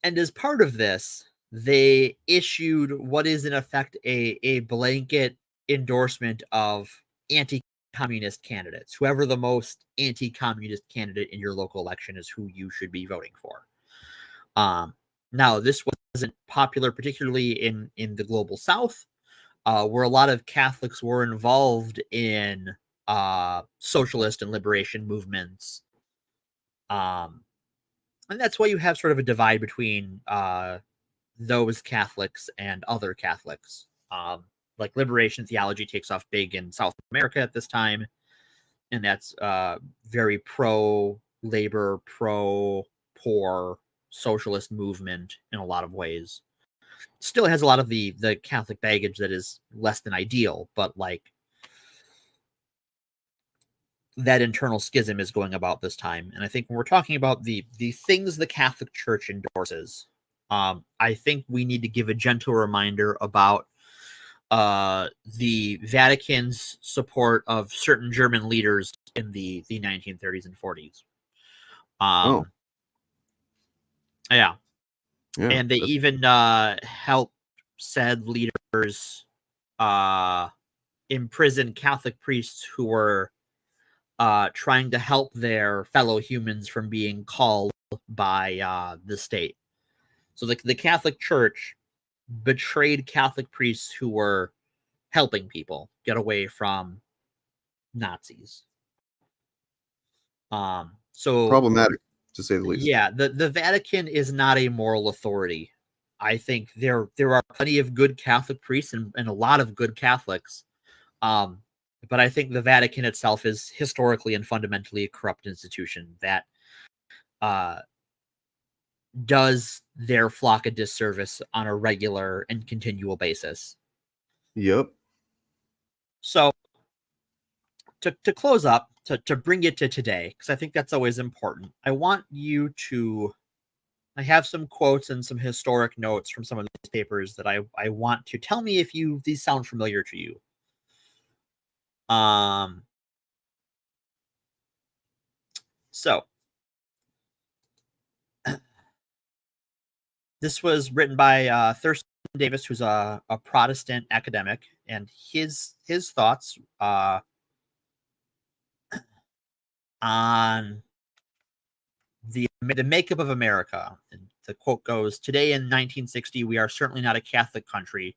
And as part of this, they issued what is in effect a blanket endorsement of anti-communist candidates. Whoever the most anti-communist candidate in your local election is who you should be voting for. Now, this wasn't popular, particularly in the global South, where a lot of Catholics were involved in socialist and liberation movements. And that's why you have sort of a divide between those Catholics and other Catholics. Like liberation theology takes off big in South America at this time, and that's very pro-labor, pro-poor socialist movement in a lot of ways. Still has a lot of the Catholic baggage that is less than ideal, but like that internal schism is going about this time. And I think when we're talking about the things the Catholic Church endorses, I think we need to give a gentle reminder about the Vatican's support of certain German leaders in the 1930s and 40s. Yeah. And they even helped said leaders imprison Catholic priests who were trying to help their fellow humans from being called by the state. So the Catholic Church betrayed Catholic priests who were helping people get away from Nazis. So problematic, to say the least. Yeah, the Vatican is not a moral authority. I think there are plenty of good Catholic priests and a lot of good Catholics. But I think the Vatican itself is historically and fundamentally a corrupt institution that does their flock a disservice on a regular and continual basis. Yep. So to close up, to bring it to today, because I think that's always important, I want you to... I have some quotes and some historic notes from some of these papers that I want to tell me if these sound familiar to you. So this was written by Thurston Davis, who's a Protestant academic, and his thoughts on the makeup of America. And the quote goes, "Today in 1960, we are certainly not a Catholic country,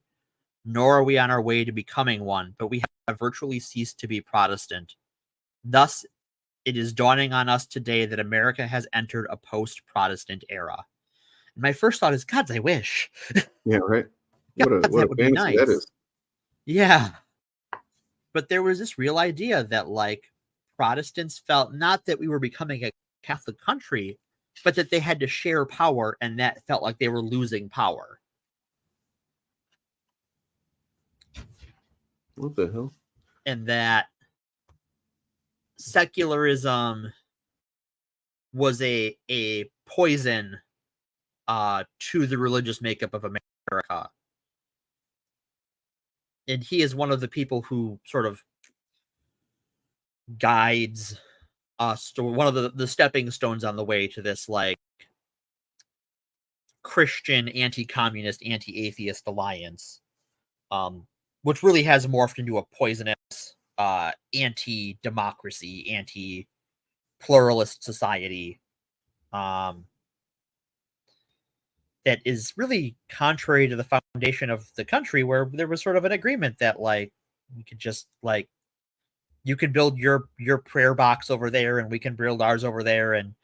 nor are we on our way to becoming one, but we have virtually ceased to be Protestant. Thus, it is dawning on us today that America has entered a post-Protestant era." And my first thought is, God, I wish. Yeah, right. Yeah, what a would be fantasy nice. that is. Yeah. But there was this real idea that, like, Protestants felt not that we were becoming a Catholic country, but that they had to share power, and that felt like they were losing power. What the hell? And that secularism was a poison to the religious makeup of America. And he is one of the people who sort of guides us to one of the stepping stones on the way to this, like, Christian anti-communist, anti-atheist alliance, which really has morphed into a poisonous anti-democracy, anti-pluralist society that is really contrary to the foundation of the country, where there was sort of an agreement that, like, we could just, like, you can build your prayer box over there and we can build ours over there, and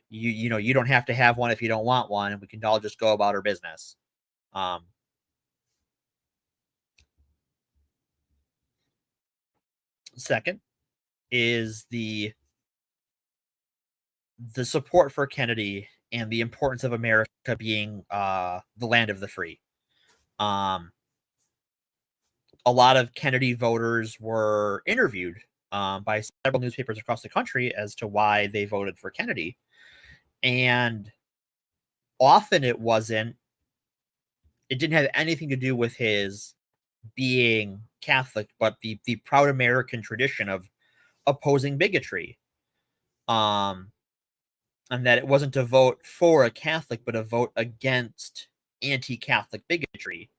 you know, you don't have to have one if you don't want one, and we can all just go about our business. Second is the support for Kennedy and the importance of America being the land of the free. A lot of Kennedy voters were interviewed by several newspapers across the country as to why they voted for Kennedy. And often it didn't have anything to do with his being Catholic, but the proud American tradition of opposing bigotry. And that it wasn't a vote for a Catholic, but a vote against anti-Catholic bigotry.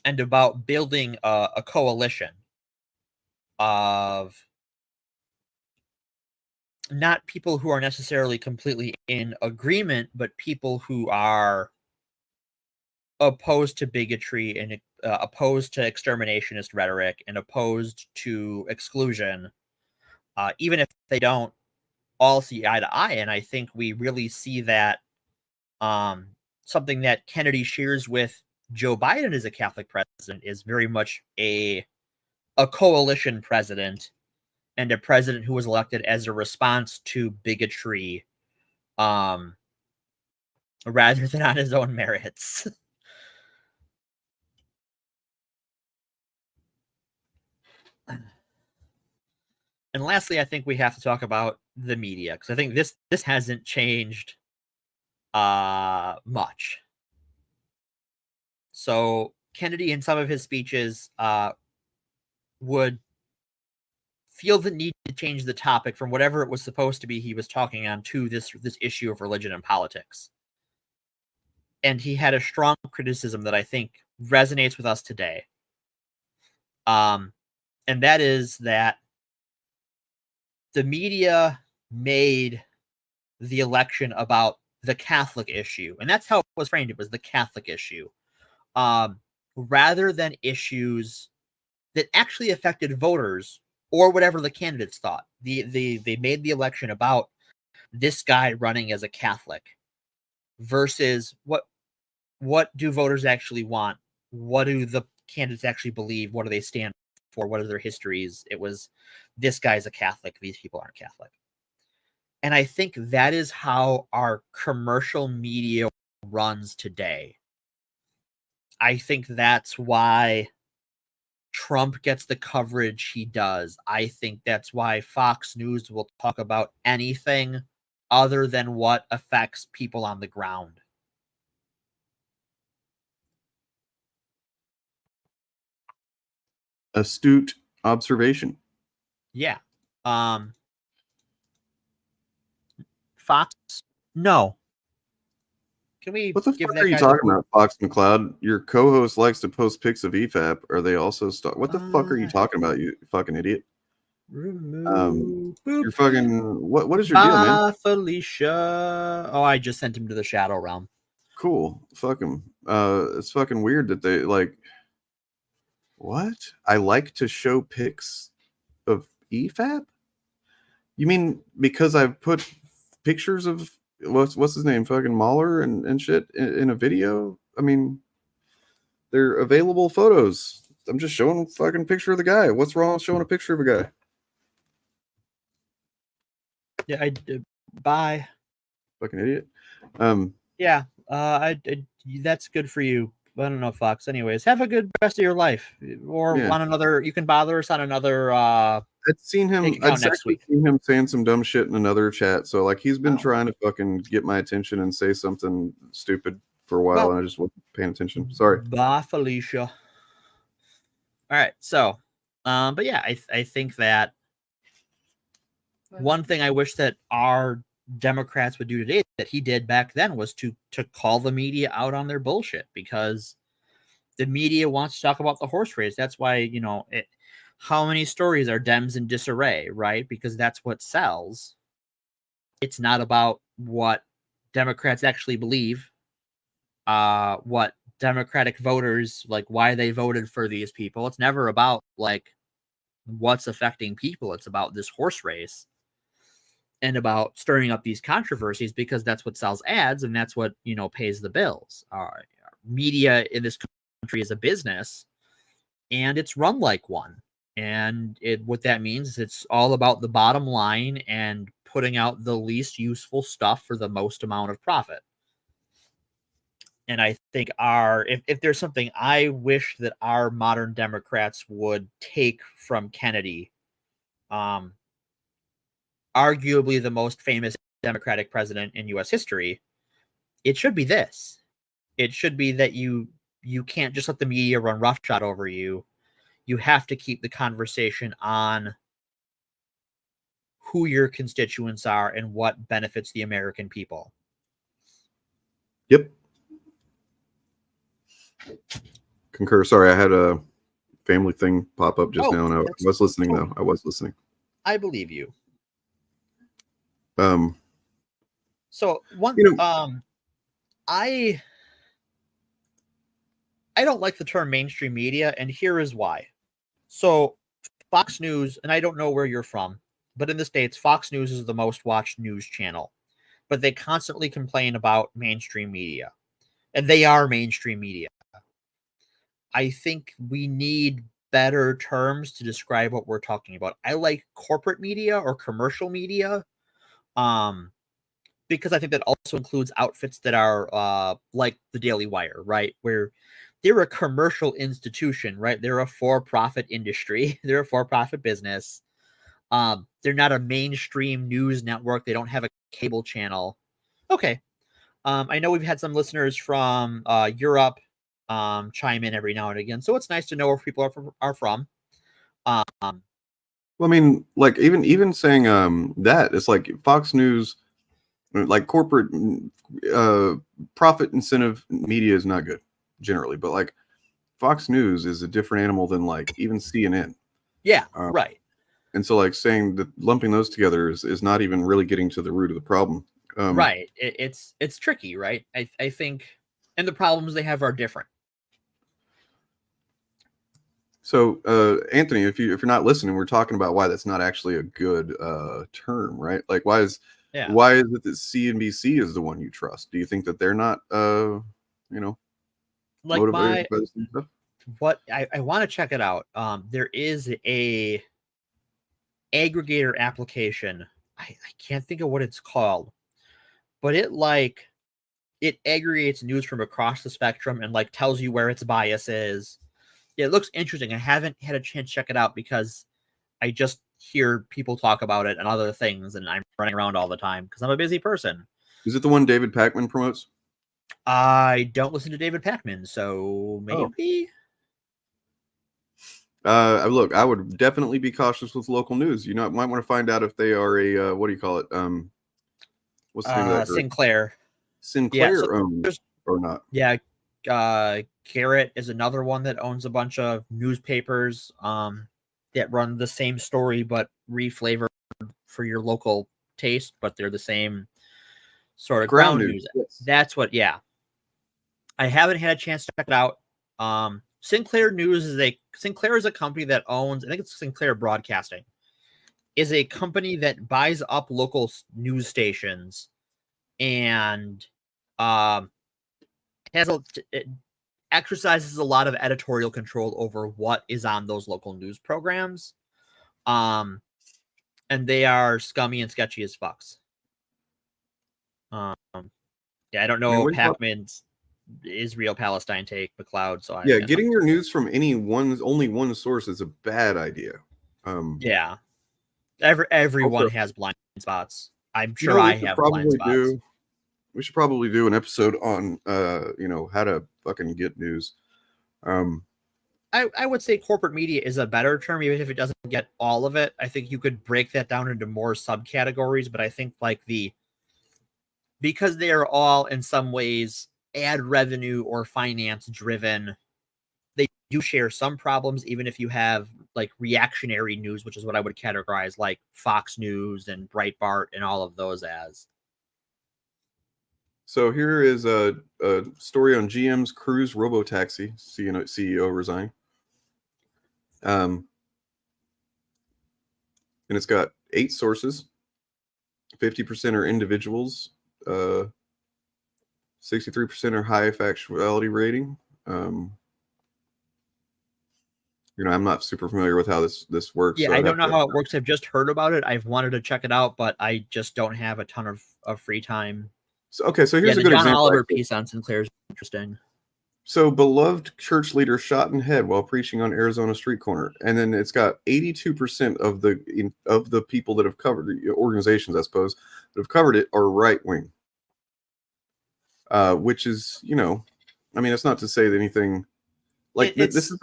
And about building a coalition of not people who are necessarily completely in agreement, but people who are opposed to bigotry and opposed to exterminationist rhetoric and opposed to exclusion, even if they don't all see eye to eye. And I think we really see that something that Kennedy shares with Joe Biden as a Catholic president is very much a coalition president, and a president who was elected as a response to bigotry rather than on his own merits. And lastly, I think we have to talk about the media, because I think this hasn't changed much. So Kennedy, in some of his speeches, would feel the need to change the topic from whatever it was supposed to be he was talking on to this issue of religion and politics. And he had a strong criticism that I think resonates with us today. And that is that the media made the election about the Catholic issue. And that's how it was framed. It was the Catholic issue. Rather than issues that actually affected voters or whatever the candidates thought. They made the election about this guy running as a Catholic versus what do voters actually want? What do the candidates actually believe? What do they stand for? What are their histories? It was, this guy's a Catholic, these people aren't Catholic. And I think that is how our commercial media runs today. I think that's why Trump gets the coverage he does. I think that's why Fox News will talk about anything other than what affects people on the ground. Astute observation. Yeah. Fox? No. Can we What the give fuck that are you guy talking about, Fox McCloud? Your co-host likes to post pics of EFAP. Are they also what the fuck are you talking about, you fucking idiot? You're fucking what is your deal, man? Felicia. Oh, I just sent him to the Shadow Realm. Cool. Fuck him. It's fucking weird that they like what? I like to show pics of EFAP? You mean because I've put pictures of what's his name, fucking Mahler and shit in a video? I mean, they're available photos. I'm just showing a fucking picture of the guy. What's wrong with showing a picture of a guy? Yeah, bye. Fucking idiot. Yeah, that's good for you. I don't know, Fox. Anyways, have a good rest of your life. Or on another, you can bother us on another. I'd seen him. I'd actually seen him saying some dumb shit in another chat. So like he's been trying to fucking get my attention and say something stupid for a while, and I just wasn't paying attention. Sorry. Bye, Felicia. All right. So, but yeah, I think that one thing I wish that our Democrats would do today that he did back then was to call the media out on their bullshit, because the media wants to talk about the horse race. That's why, how many stories are Dems in disarray, right? Because that's what sells. It's not about what Democrats actually believe, what Democratic voters, like why they voted for these people. It's never about like what's affecting people. It's about this horse race and about stirring up these controversies, because that's what sells ads and that's what, pays the bills. Media in this country is a business, and it's run like one. And what that means is it's all about the bottom line and putting out the least useful stuff for the most amount of profit. And I think if there's something I wish that our modern Democrats would take from Kennedy, arguably the most famous Democratic president in U.S. history, it should be this. It should be that you can't just let the media run roughshod over you. You have to keep the conversation on who your constituents are and what benefits the American people. Yep. Concur. Sorry, I had a family thing pop up just now, and I was listening though. I was listening. I believe you. So one, I don't like the term mainstream media, and here is why. So Fox News, and I don't know where you're from, but in the States, Fox News is the most watched news channel, but they constantly complain about mainstream media, and they are mainstream media. I think we need better terms to describe what we're talking about. I like corporate media or commercial media, because I think that also includes outfits that are like the Daily Wire, right? Where they're a commercial institution, right? They're a for-profit industry. They're a for-profit business. They're not a mainstream news network. They don't have a cable channel. Okay. I know we've had some listeners from Europe chime in every now and again, so it's nice to know where people are from. Well, I mean, like even saying that it's like Fox News, like corporate profit incentive media is not good generally, but like Fox News is a different animal than like even CNN. Yeah, right. And so like saying that lumping those together is not even really getting to the root of the problem. Right. It's tricky, right? I think, and the problems they have are different. So Anthony, if you're not listening, we're talking about why that's not actually a good term, right? Like why is it that CNBC is the one you trust? Do you think that they're not like motivated by this stuff? What I want to check it out. There is a aggregator application. I can't think of what it's called, but it aggregates news from across the spectrum and like tells you where its bias is. It looks interesting. I haven't had a chance to check it out because I just hear people talk about it and other things, and I'm running around all the time because I'm a busy person. Is it the one David Pakman promotes? I don't listen to David Pakman, so maybe. Look, I would definitely be cautious with local news. You know, might want to find out if they are a what do you call it? What's the name of that? Sinclair. Sinclair owns or not? Yeah. Garrett is another one that owns a bunch of newspapers that run the same story but reflavored for your local taste, but they're the same sort of ground news. Yes. That's what, I haven't had a chance to check it out. Sinclair News is a company that owns, I think it's Sinclair Broadcasting, is a company that buys up local news stations and exercises a lot of editorial control over what is on those local news programs. And they are scummy and sketchy as fucks. I don't know Pakman's Israel-Palestine take, McLeod. So getting your news from only one source is a bad idea. Everyone has blind spots. I'm sure I have blind spots. We should probably do an episode on how to fucking get news. I would say corporate media is a better term, even if it doesn't get all of it. I think you could break that down into more subcategories, but I think because they are all in some ways ad revenue or finance driven, they do share some problems, even if you have like reactionary news, which is what I would categorize like Fox News and Breitbart and all of those as. So here is a story on GM's Cruise Robotaxi. CEO resign. And it's got 8 sources. 50% are individuals. 63% are high factuality rating. I'm not super familiar with how this works. Yeah, so I don't know how it works. I've just heard about it. I've wanted to check it out, but I just don't have a ton of free time. So here's a good John example. Oliver piece on Sinclair is interesting. So beloved church leader shot in head while preaching on Arizona street corner, and then it's got 82% of the people that have covered the organizations, I suppose, that have covered it are right wing. Which is, I mean, it's not to say that anything like this is.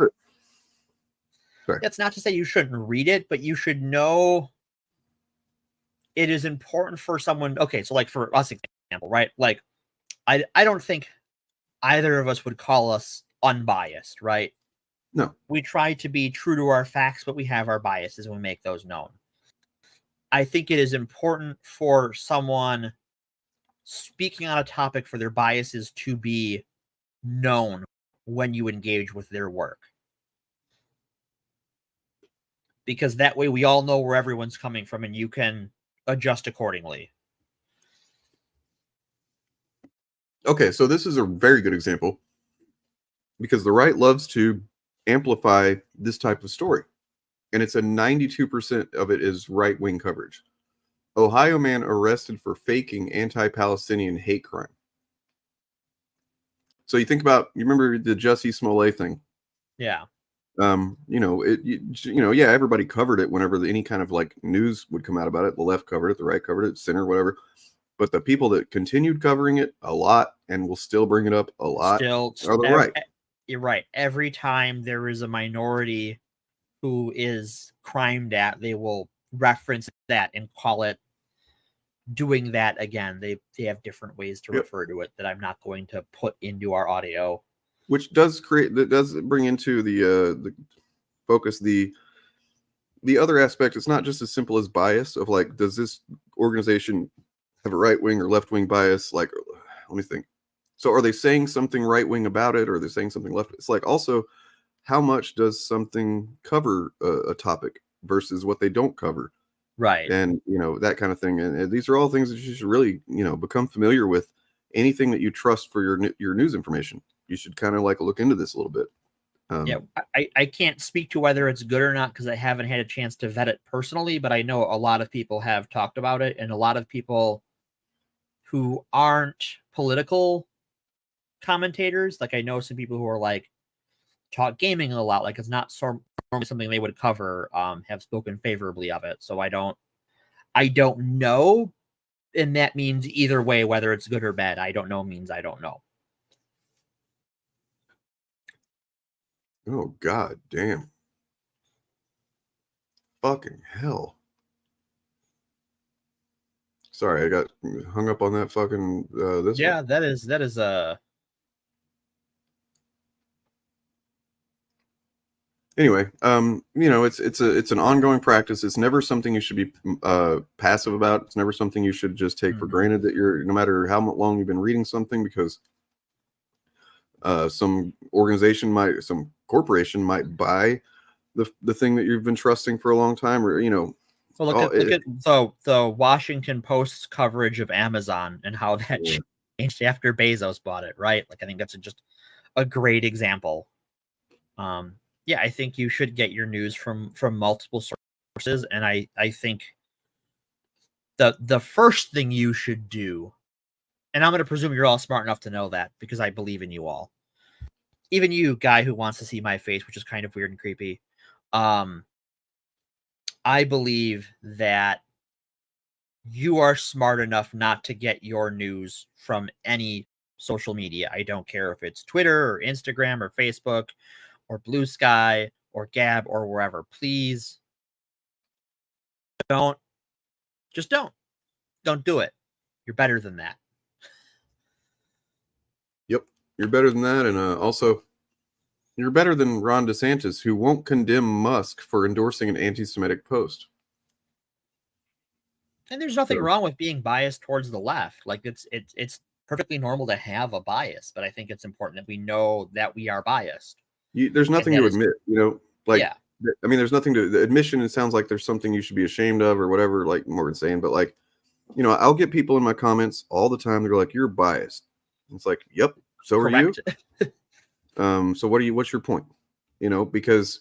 It's not to say you shouldn't read it, but you should know it is important for someone. Okay, so like for us, example, right? Like, I don't think either of us would call us unbiased, right? No. We try to be true to our facts, but we have our biases and we make those known. I think it is important for someone speaking on a topic for their biases to be known when you engage with their work. Because that way we all know where everyone's coming from and you can adjust accordingly. Okay, so this is a very good example because the right loves to amplify this type of story. And it's a 92% of it is right-wing coverage. Ohio man arrested for faking anti-Palestinian hate crime. So you remember the Jussie Smollett thing? Yeah. Everybody covered it whenever any kind of like news would come out about it. The left covered it, the right covered it, center, whatever. But the people that continued covering it a lot and will still bring it up a lot are the right. You're right. Every time there is a minority who is crimed at, they will reference that and call it doing that again. They have different ways to refer to it that I'm not going to put into our audio. Which does bring into the focus the other aspect. It's not just as simple as bias of like, does this organization have a right wing or left wing bias? Like, let me think. So are they saying something right wing about it, or are they saying something left? It's like also, how much does something cover a topic versus what they don't cover? Right. And that kind of thing. And these are all things that you should really become familiar with. Anything that you trust for your news information, you should kind of like look into this a little bit. I can't speak to whether it's good or not because I haven't had a chance to vet it personally, but I know a lot of people have talked about it, and a lot of people who aren't political commentators, like I know some people who are like talk gaming a lot, like it's not normally something they would cover, have spoken favorably of it. So I don't know, and that means either way, whether it's good or bad. I don't know means I don't know. Oh, God damn. Fucking hell. Sorry, I got hung up on that fucking this. Yeah, one. that is Anyway, it's an ongoing practice. It's never something you should be passive about. It's never something you should just take for granted that no matter how long you've been reading something, because some corporation might buy the thing that you've been trusting for a long time, or So look at the Washington Post's coverage of Amazon and how that changed after Bezos bought it, right? Like I think that's just a great example. I think you should get your news from multiple sources, and I think the first thing you should do, and I'm going to presume you're all smart enough to know that because I believe in you all. Even you, guy who wants to see my face, which is kind of weird and creepy. I believe that you are smart enough not to get your news from any social media. I don't care if it's Twitter or Instagram or Facebook or BlueSky or Gab or wherever. Please don't do it. You're better than that. Yep, you're better than that, and also you're better than Ron DeSantis, who won't condemn Musk for endorsing an anti-Semitic post. And there's nothing wrong with being biased towards the left. Like it's perfectly normal to have a bias, but I think it's important that we know that we are biased. There's nothing to admit, I mean, there's nothing to the admission. It sounds like there's something you should be ashamed of or whatever, like Morgan's saying, but like, I'll get people in my comments all the time. They're like, you're biased. It's like, yep. So are you. So what's your point? Because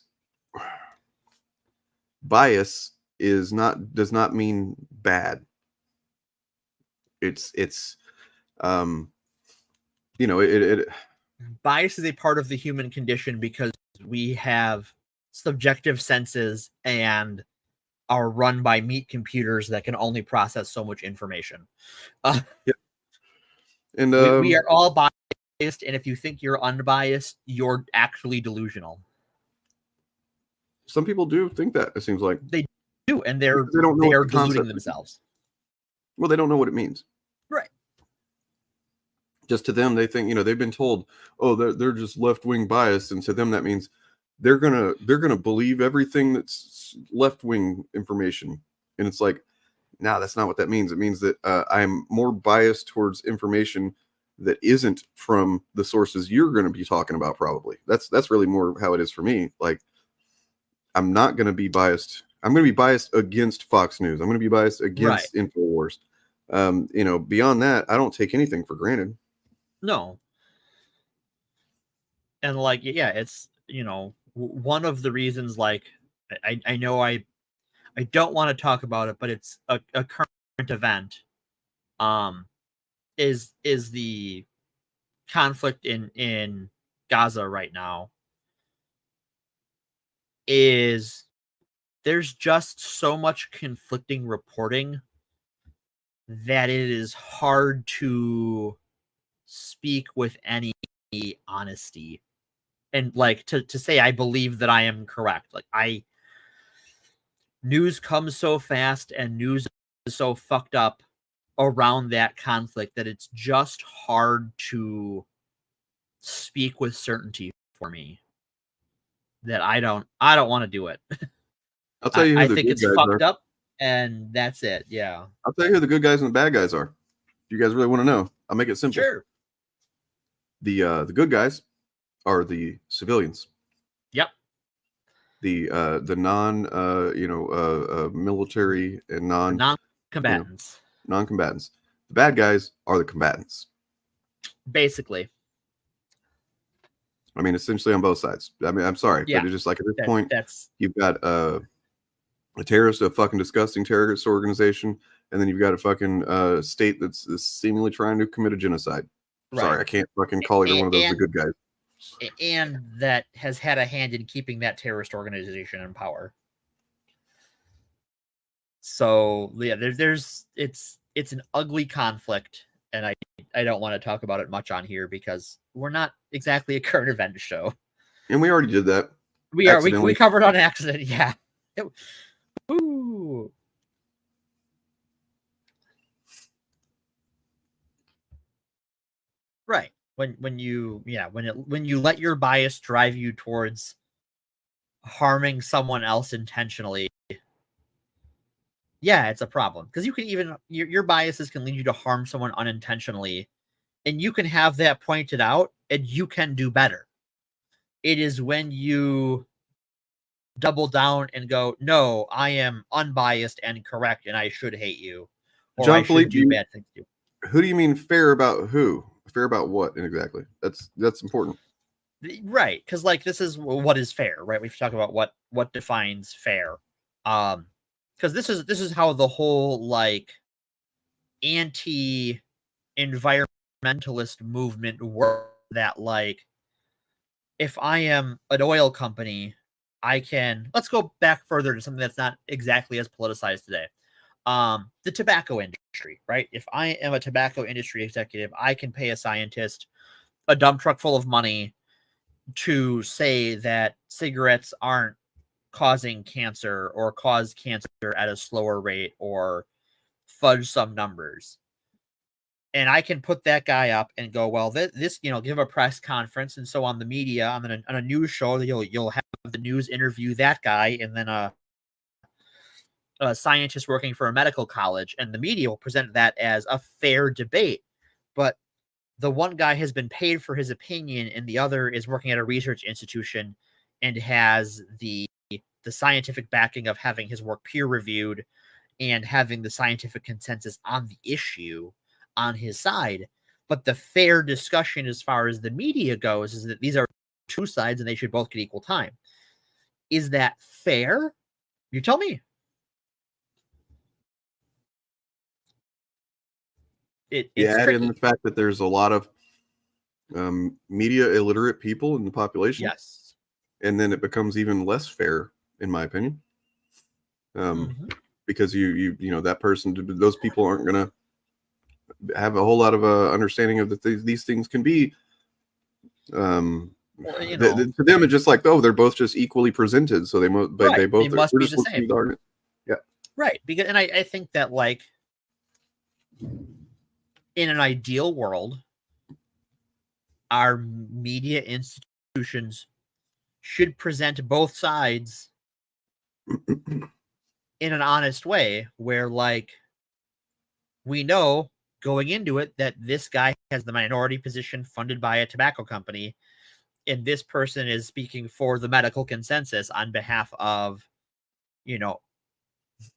bias does not mean bad. It's you know, bias is a part of the human condition because we have subjective senses and are run by meat computers that can only process so much information. Yep. And we are all biased, and if you think you're unbiased, you're actually delusional. Some people do think that, it seems like. They do, and they are deluding themselves. Well, they don't know what it means. Right. Just to them, they think, you know, they've been told, oh, they're just left-wing biased, and to them that means they're gonna believe everything that's left-wing information. And it's like, nah, that's not what that means. It means that I'm more biased towards information that isn't from the sources you're going to be talking about. Probably that's really more how it is for me. Like, I'm not going to be biased. I'm going to be biased against Fox News. I'm going to be biased against InfoWars. You know, beyond that, I don't take anything for granted. No. And like, yeah, it's, you know, one of the reasons, like, I know I don't want to talk about it, but it's a current event, is the conflict in Gaza right now. Is there's just so much conflicting reporting that it is hard to speak with any honesty and like to say I believe that I am correct. Like, news comes so fast and news is so fucked up around that conflict that it's just hard to speak with certainty for me. That I don't want to do it. I'll tell you who I the think good it's guys fucked are. up, and that's it. Yeah. I'll tell you who the good guys and the bad guys are. If you guys really want to know, I'll make it simple. Sure. The good guys are the civilians. Yep. The non military and non-combatants. Non-combatants. The bad guys are the combatants. Basically. I mean, essentially on both sides. I mean, I'm sorry, but it's just like at this point, you've got a terrorist, a fucking disgusting terrorist organization, and then you've got a fucking state that's seemingly trying to commit a genocide. Right. Sorry, I can't fucking call either one of those the good guys. And that has had a hand in keeping that terrorist organization in power. So yeah, it's an ugly conflict, and I don't want to talk about it much on here because we're not exactly a current event show. And we already did that. We covered on accident, yeah. Ooh. Right. When you let your bias drive you towards harming someone else intentionally, yeah, it's a problem. Because you can even your biases can lead you to harm someone unintentionally, and you can have that pointed out, and you can do better. It is when you double down and go, no, I am unbiased and correct, and I should hate you, or John I should do bad things to you. Who do you mean fair about who? Fair about what exactly? That's important. Right, because like this is what is fair, right? We've talked about what defines fair. Because this is how the whole like anti-environmentalist movement works. That like, if I am an oil company, I can, let's go back further to something that's not exactly as politicized today. The tobacco industry, right? If I am a tobacco industry executive, I can pay a scientist a dump truck full of money to say that cigarettes aren't causing cancer or cause cancer at a slower rate or fudge some numbers. And I can put that guy up and go, well, this give a press conference. And so on the media, on a news show, you'll have the news interview that guy, and then a scientist working for a medical college, and the media will present that as a fair debate. But the one guy has been paid for his opinion, and the other is working at a research institution and has the scientific backing of having his work peer reviewed and having the scientific consensus on the issue on his side. But the fair discussion as far as the media goes is that these are two sides and they should both get equal time. Is that fair? You tell me. It's add in tricky. the fact that there's a lot of media illiterate people in the population. Yes. And then it becomes even less fair, in my opinion. Because you know, that person, those people aren't going to have a whole lot of understanding of that these things can be. Well, you know, to them, it's just like, oh, they're both just equally presented. So they both must be the looking same. darn it. Yeah. Right. Because, and I think that, like, in an ideal world, our media institutions should present both sides in an honest way, where, like, we know going into it that this guy has the minority position funded by a tobacco company, and this person is speaking for the medical consensus on behalf of, you know,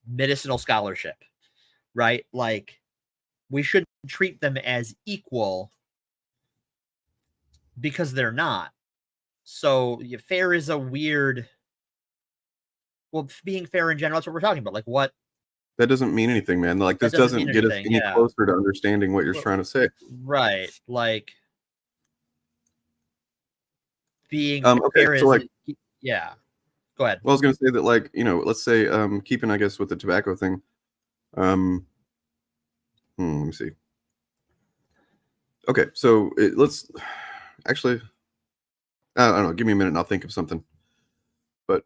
medicinal scholarship, right? Like, we shouldn't treat them as equal because they're not. So fair is a weird, well, being fair in general, that's what we're talking about. Like, what? That doesn't mean anything, man. Like, this doesn't get us any closer to understanding what you're trying to say. Right. Like, being okay, fair so is, like, yeah. Go ahead. Well, I was going to say that, like, you know, let's say, keeping, I guess, with the tobacco thing. Let me see. Okay, so let's actually, I don't know. Give me a minute, and I'll think of something. But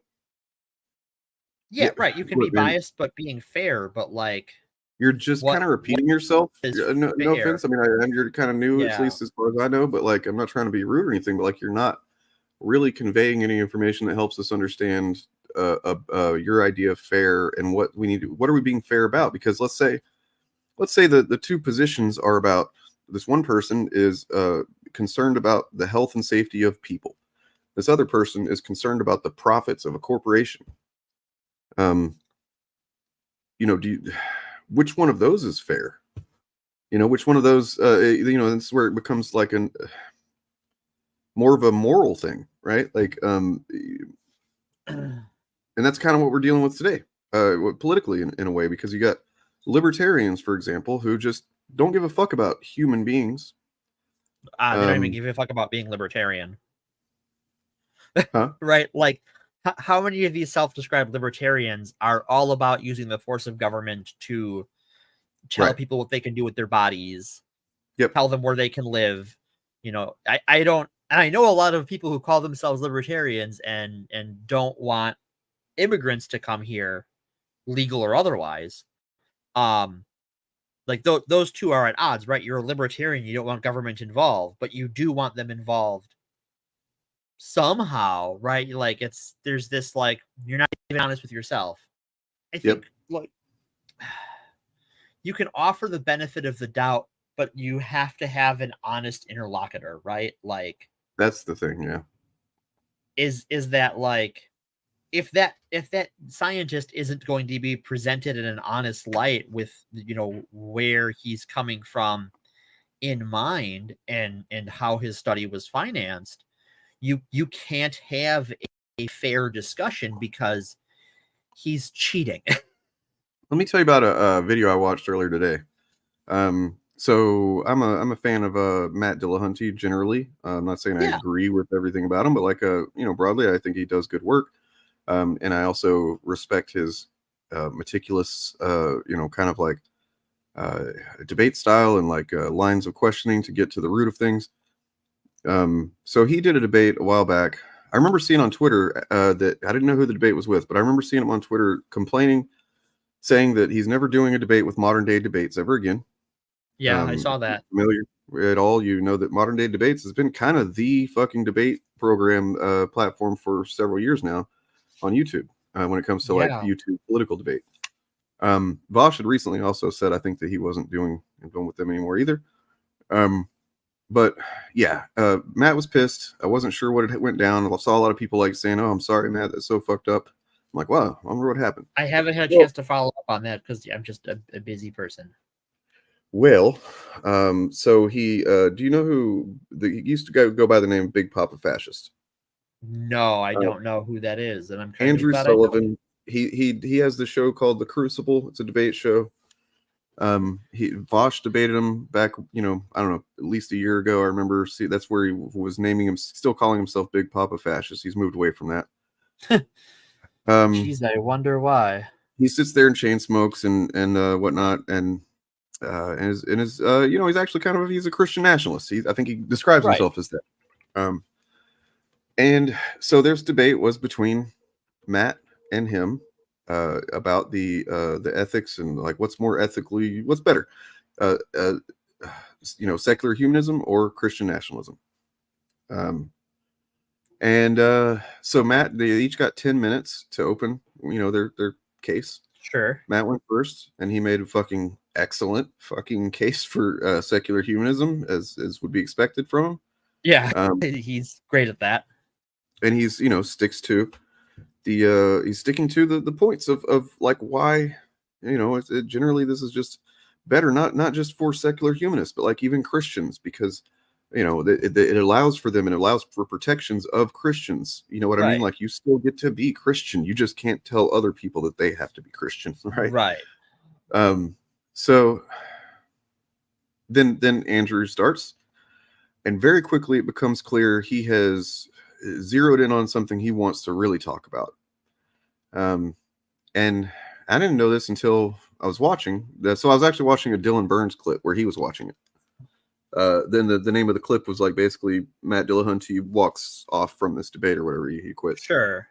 yeah, right. You can be biased, but being fair. But, like, you're just kind of repeating yourself. No offense. I mean, you're kind of new, at least as far as I know. But, like, I'm not trying to be rude or anything. But, like, you're not really conveying any information that helps us understand your idea of fair and what we need to, what are we being fair about? Because let's say the two positions are about, this one person is concerned about the health and safety of people. This other person is concerned about the profits of a corporation. You know, which one of those is fair? You know, which one of those, you know, that's where it becomes like more of a moral thing, right? Like, and that's kind of what we're dealing with today, politically in a way, because you got libertarians, for example, who just don't give a fuck about human beings. They don't even give a fuck about being libertarian. Huh? Right? Like, how many of these self-described libertarians are all about using the force of government to tell people what they can do with their bodies, tell them where they can live? You know, I don't, and I know a lot of people who call themselves libertarians and don't want immigrants to come here, legal or otherwise. Like, those two are at odds, right? You're a libertarian, you don't want government involved, but you do want them involved somehow, right? Like, there's this, like, you're not even honest with yourself. I think, like, you can offer the benefit of the doubt, but you have to have an honest interlocutor, right? Like, that's the thing, yeah. Is that, like, if that scientist isn't going to be presented in an honest light with, you know, where he's coming from in mind and how his study was financed, you can't have a fair discussion because he's cheating. Let me tell you about a video I watched earlier today. So I'm a fan of Matt Dillahunty generally. I'm not saying I agree with everything about him, but, like, you know, broadly, I think he does good work. And I also respect his meticulous, you know, kind of like debate style and, like, lines of questioning to get to the root of things. So he did a debate a while back. I remember seeing on Twitter that I didn't know who the debate was with, but I remember seeing him on Twitter complaining, saying that he's never doing a debate with Modern Day Debates ever again. Yeah, I saw that. Familiar at all? You know that Modern Day Debates has been kind of the fucking debate program platform for several years now on YouTube when it comes to like YouTube political debate. Vosh had recently also said, I think, that he wasn't doing with them anymore either. But yeah, Matt was pissed. I wasn't sure what it went down. I saw a lot of people like saying, "Oh, I'm sorry, Matt, that's so fucked up." I'm like, wow, I wonder what happened. I haven't had a chance to follow up on that because I'm just a busy person. Well, so he, do you know who he used to go by the name Big Papa Fascist? No, I don't know who that is, and I'm trying Andrew Sullivan. he has the show called The Crucible. It's a debate show. Vosh debated him back, I don't know, at least a year ago. I remember. See, that's where he was naming him, still calling himself Big Papa Fascist. He's moved away from that. Jeez, I wonder why. He sits there and chain smokes and whatnot, and is he's actually kind of, he's a Christian nationalist. I think he describes himself as that. And so there's debate was between Matt and him about the ethics and like what's better, secular humanism or Christian nationalism. So Matt, they each got 10 minutes to open, their case. Sure. Matt went first, and he made a fucking excellent fucking case for secular humanism, as would be expected from him. Yeah, he's great at that. And he's, sticks to he's sticking to the points of like why, generally this is just better, not just for secular humanists, but like even Christians, because it allows for them, and it allows for protections of Christians. You know what I mean? Like, you still get to be Christian. You just can't tell other people that they have to be Christian, right? Right. So then Andrew starts, and very quickly it becomes clear he has zeroed in on something he wants to really talk about. And I didn't know this until I was watching. So I was actually watching a Dylan Burns clip where he was watching it. Then the name of the clip was like basically Matt Dillahunty walks off from this debate or whatever, he quits. Sure.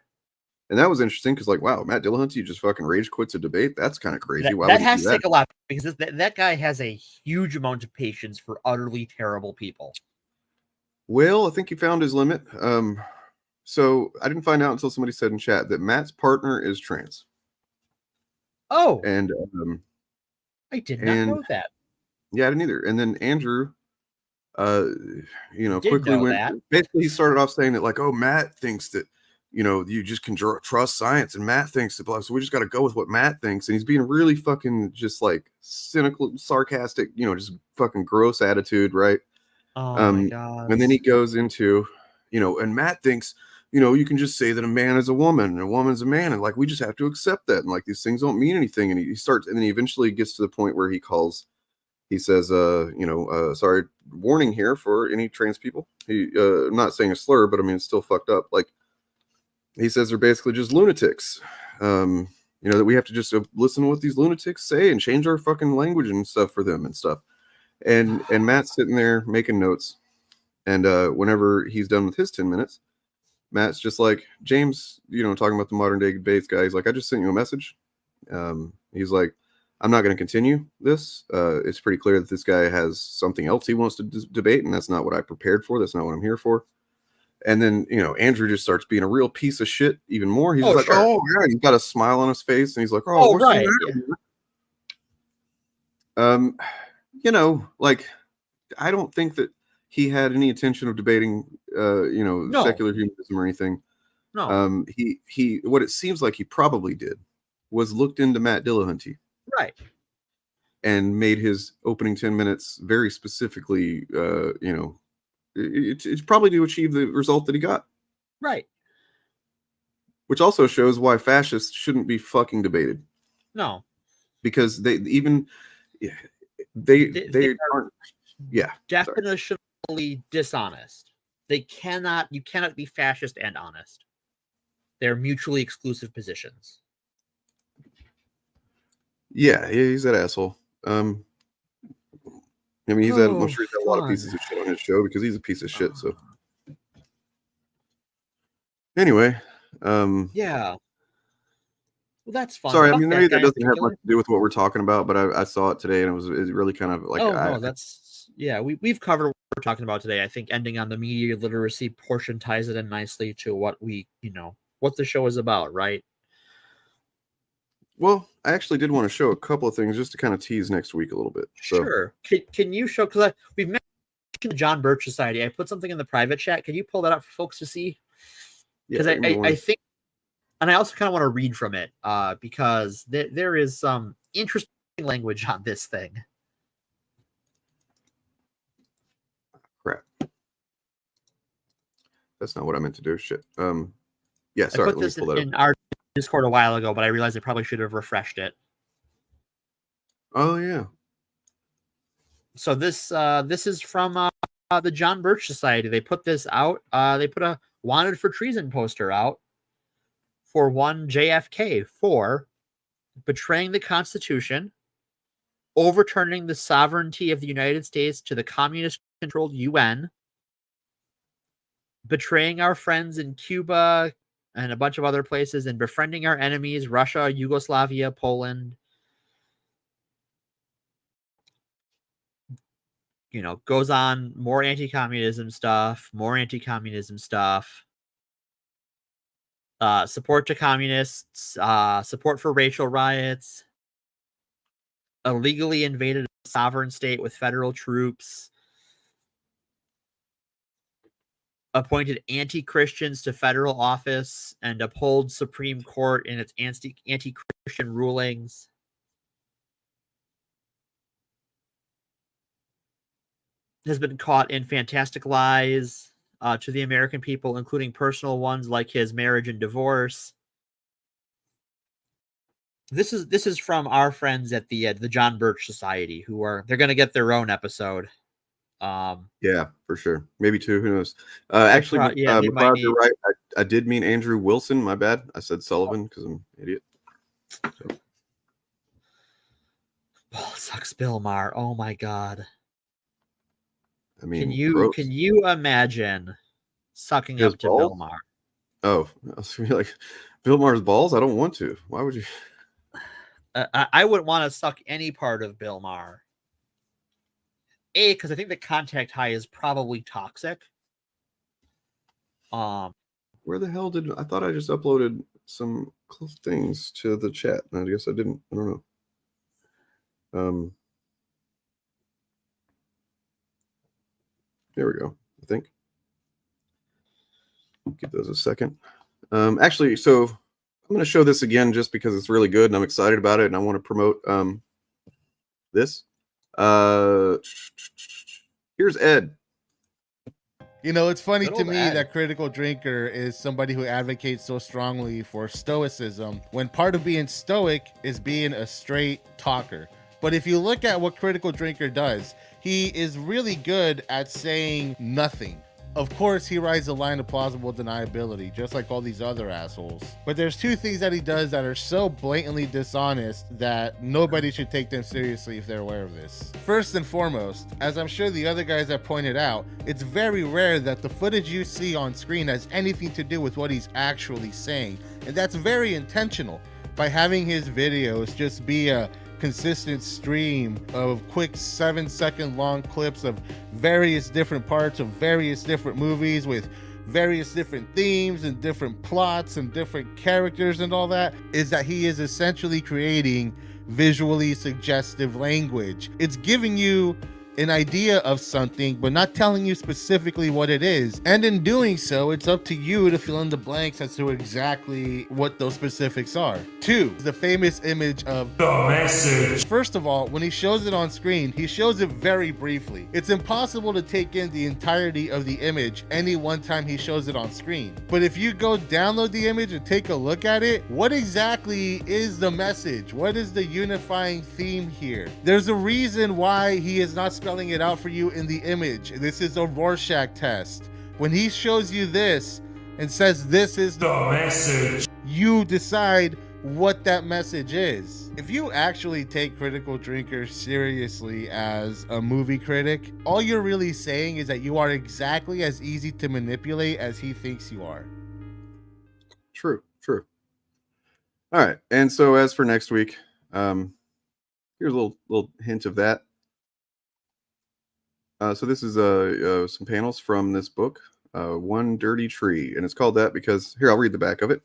And that was interesting because, like, wow, Matt Dillahunty just fucking rage quits a debate. That's kind of crazy. That has to take a lot, because that guy has a huge amount of patience for utterly terrible people. Well, I think he found his limit. So I didn't find out until somebody said in chat that Matt's partner is trans. Oh. And I did not know that. Yeah, I didn't either. And then Andrew quickly went that. Basically he started off saying that, like, oh, Matt thinks that you just can trust science, and Matt thinks that blah, so we just got to go with what Matt thinks. And he's being really fucking just like cynical, sarcastic, just fucking gross attitude, right? Oh my god. And then he goes into and Matt thinks you can just say that a man is a woman and a woman's a man, and like we just have to accept that, and like these things don't mean anything. And he starts, and then he eventually gets to the point where he says, sorry, warning here for any trans people. I'm not saying a slur, but I mean, it's still fucked up. Like, he says they're basically just lunatics. That we have to just listen to what these lunatics say and change our fucking language and stuff for them and stuff. And Matt's sitting there making notes. And whenever he's done with his 10 minutes, Matt's just like, James, talking about the modern day debates guy. He's like, I just sent you a message. He's like, I'm not going to continue this. It's pretty clear that this guy has something else he wants to debate, and that's not what I prepared for. That's not what I'm here for. And then, Andrew just starts being a real piece of shit even more. He's like, sure. Oh, yeah. He's got a smile on his face, and he's like, oh what's right. Like, I don't think that he had any intention of debating, secular humanism or anything. No. He what it seems like he probably did was looked into Matt Dillahunty. Right. And made his opening 10 minutes very specifically, it's probably to achieve the result that he got. Right. Which also shows why fascists shouldn't be fucking debated. No. Because they aren't. Yeah. Definitionally dishonest. You cannot be fascist and honest. They're mutually exclusive positions. Yeah, he's that asshole. I'm sure he's got a lot of pieces of shit on his show because he's a piece of shit. So anyway, yeah. Well, that's fun. Sorry, maybe that doesn't have much to do with what we're talking about, but I saw it today and it really kind of like. We've covered what we're talking about today. I think ending on the media literacy portion ties it in nicely to what what the show is about, right? Well, I actually did want to show a couple of things just to kind of tease next week a little bit. So. Sure. Can you show, because we've mentioned the John Birch Society. I put something in the private chat. Can you pull that up for folks to see? Because I think, and I also kind of want to read from it because there is some interesting language on this thing. Crap. That's not what I meant to do. Shit. Yeah, sorry. I put this in our Discord a while ago, but I realized I probably should have refreshed it. Oh yeah. So this is from the John Birch Society. They put this out. They put a wanted for treason poster out for one JFK for betraying the Constitution, overturning the sovereignty of the United States to the communist-controlled UN, betraying our friends in Cuba and a bunch of other places, and befriending our enemies, Russia, Yugoslavia, Poland. You know, goes on, more anti-communism stuff, support to communists, support for racial riots, illegally invaded a sovereign state with federal troops, appointed anti-Christians to federal office, and uphold Supreme Court in its anti-Christian rulings. Has been caught in fantastic lies to the American people, including personal ones like his marriage and divorce. This is from our friends at the John Birch Society, they're going to get their own episode. Yeah, for sure. Maybe two. Who knows? Actually, McLeod, you're right. I did mean Andrew Wilson. My bad. I said Sullivan because I'm an idiot. So. Ball sucks Bill Maher. Oh my God. I mean, can you imagine sucking up to Bill Maher? Oh, I was gonna be like, Bill Maher's balls? I don't want to. Why would you? I wouldn't want to suck any part of Bill Maher. Because I think the contact high is probably toxic. Where the hell I thought I just uploaded some things to the chat, and I guess I didn't. I don't know. There we go. I think. Give those a second. Actually, so I'm going to show this again just because it's really good and I'm excited about it, and I want to promote this. Here's Ed. You know, it's funny to me that Critical Drinker is somebody who advocates so strongly for stoicism when part of being stoic is being a straight talker. But if you look at what Critical Drinker does, he is really good at saying nothing. Of course, he rides the line of plausible deniability, just like all these other assholes. But there's two things that he does that are so blatantly dishonest that nobody should take them seriously if they're aware of this. First and foremost, as I'm sure the other guys have pointed out, it's very rare that the footage you see on screen has anything to do with what he's actually saying. And that's very intentional by having his videos just be a consistent stream of quick 7-second long clips of various different parts of various different movies with various different themes and different plots and different characters and all that, is that he is essentially creating visually suggestive language. It's giving you an idea of something, but not telling you specifically what it is. And in doing so, it's up to you to fill in the blanks as to exactly what those specifics are. 2, the famous image of the message. First of all, when he shows it on screen, he shows it very briefly. It's impossible to take in the entirety of the image any one time he shows it on screen. But if you go download the image and take a look at it, what exactly is the message? What is the unifying theme here? There's a reason why he is not spelling it out for you in the image. This is a Rorschach test. When he shows you this and says this is the message, you decide what that message is. If you actually take Critical Drinker seriously as a movie critic, all you're really saying is that you are exactly as easy to manipulate as he thinks you are. True. All right, and so as for next week, here's a little hint of that. So this is some panels from this book, One Dirty Tree, and it's called that because, here, I'll read the back of it.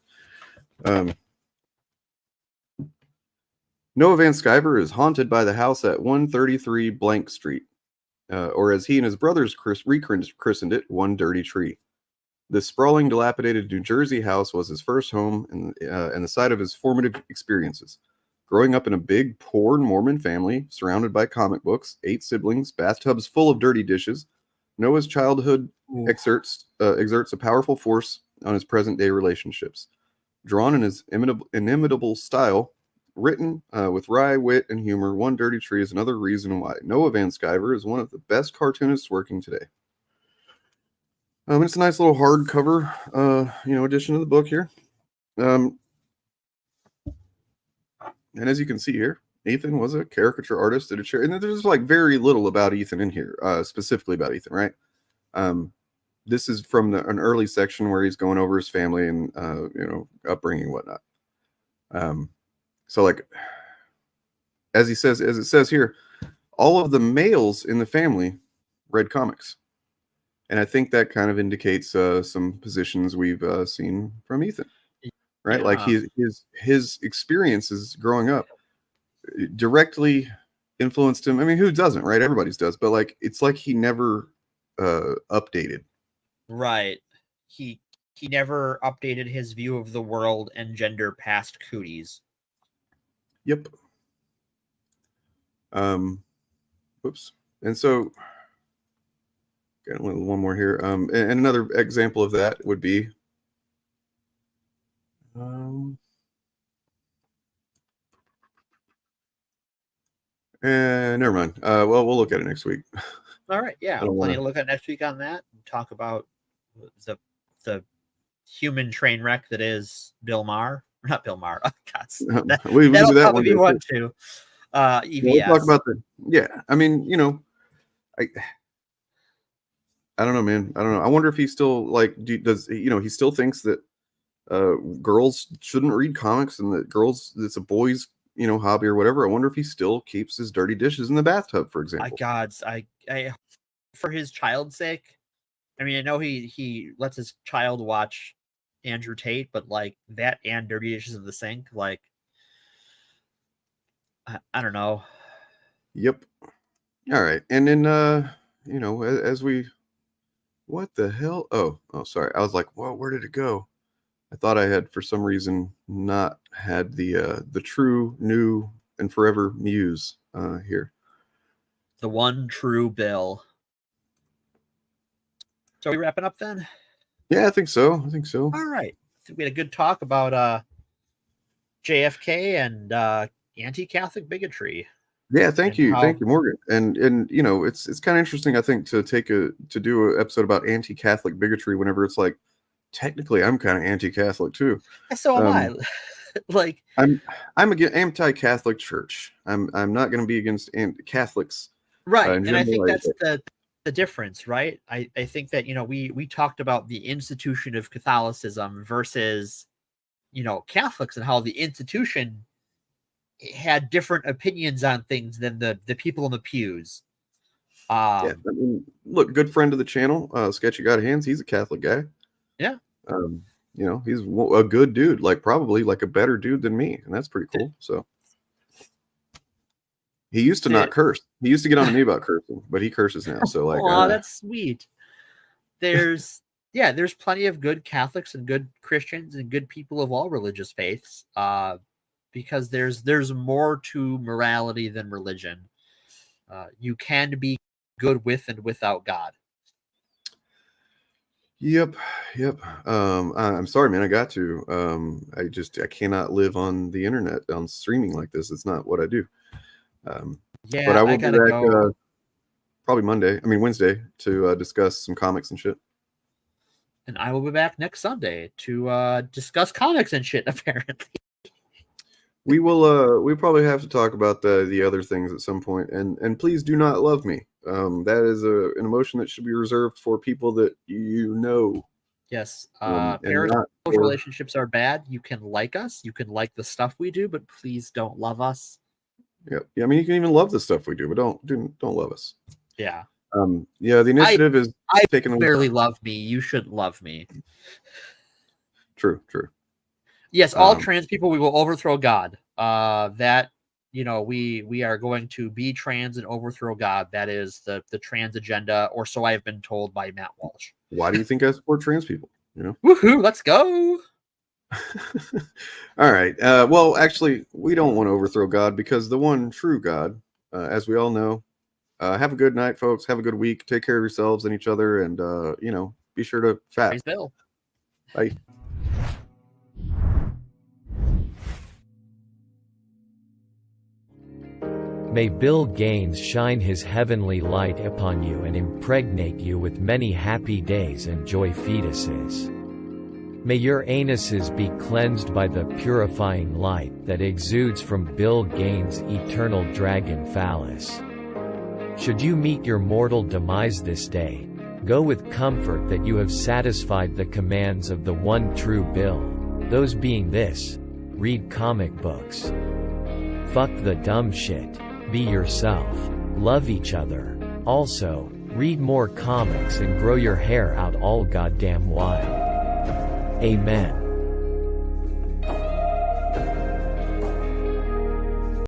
Noah Van Sciver is haunted by the house at 133 Blank Street, or as he and his brothers rechristened it, One Dirty Tree. This sprawling, dilapidated New Jersey house was his first home and the site of his formative experiences. Growing up in a big, poor Mormon family, surrounded by comic books, 8 siblings, bathtubs full of dirty dishes, Noah's childhood exerts a powerful force on his present-day relationships. drawn in his inimitable style, written with wry wit and humor. One Dirty Tree is another reason why Noah Van Sciver is one of the best cartoonists working today. It's a nice little hardcover, edition of the book here. And as you can see here, Ethan was a caricature artist, did a chair, and there's like very little about Ethan in here, specifically about Ethan, right? This is from an early section where he's going over his family and upbringing and whatnot. So like, as it says here, all of the males in the family read comics. And I think that kind of indicates some positions we've seen from Ethan, right? Yeah. Like his experiences growing up directly influenced him. I mean, who doesn't, right? Everybody's does, but like it's like he never updated. Right. He never updated his view of the world and gender past cooties. Yep. Whoops. And so got one more here. And another example of that would be never mind. Well, we'll look at it next week. All right. Yeah. Plenty to look at next week on that. Talk about the human train wreck that is Bill Maher. Not Bill Maher. Oh, God. That'll probably be one too. EVS. We'll talk about I mean, I don't know, man. I don't know. I wonder if he still he still thinks that girls shouldn't read comics and that it's a boys, hobby or whatever. I wonder if he still keeps his dirty dishes in the bathtub, for example. I for his child's sake. I mean, I know he lets his child watch Andrew Tate, but like that and Dirty Dishes in the Sink, like I don't know. Yep. All right. And then as we what the hell? Oh, sorry. I was like, whoa, where did it go? I thought I had for some reason not had the true, new, and forever muse here. The one true Bill. So are we wrapping up then? Yeah, I think so. All right. I think we had a good talk about JFK and anti-Catholic bigotry. Yeah, thank you, Morgan. And it's kind of interesting, I think, to do an episode about anti-Catholic bigotry whenever it's like, technically, I'm kind of anti-Catholic too. So am I. Like, I'm against anti-Catholic Church. I'm not going to be against Catholics, right? And I think that's the difference, right? I think that we talked about the institution of Catholicism versus Catholics and how the institution had different opinions on things than the people in the pews. Yeah, I mean, look, good friend of the channel, Sketchy Got Hands. He's a Catholic guy. Yeah. He's a good dude, like probably like a better dude than me, and that's pretty cool. So he used to not curse. He used to get on to me about cursing, but he curses now. So like, oh, that's sweet. There's plenty of good Catholics and good Christians and good people of all religious faiths. Because there's more to morality than religion. You can be good with and without God. Yep. I'm sorry, man. I got to. I cannot live on the internet on streaming like this. It's not what I do. But I will be back probably Wednesday to discuss some comics and shit. And I will be back next Sunday to discuss comics and shit. Apparently. We will. We probably have to talk about the other things at some point. And please do not love me. That is an emotion that should be reserved for people that you know. Yes. Parasocial relationships are bad. You can like us. You can like the stuff we do, but please don't love us. Yeah. I mean, you can even love the stuff we do, but don't love us. Yeah. The initiative is taking. Barely love me. You should love me. True. Yes, all trans people, we will overthrow God. We are going to be trans and overthrow God. That is the trans agenda, or so I have been told by Matt Walsh. Why do you think I support trans people? Woohoo! Let's go. All right. Well, actually, we don't want to overthrow God because the one true God, as we all know. Have a good night, folks. Have a good week. Take care of yourselves and each other, and be sure to fast. Praise Bill. Bye. May Bill Gaines shine his heavenly light upon you and impregnate you with many happy days and joy fetuses. May your anuses be cleansed by the purifying light that exudes from Bill Gaines' eternal dragon phallus. Should you meet your mortal demise this day, go with comfort that you have satisfied the commands of the one true Bill, those being this: read comic books. Fuck the dumb shit. Be yourself. Love each other. Also, read more comics and grow your hair out all goddamn while. Amen.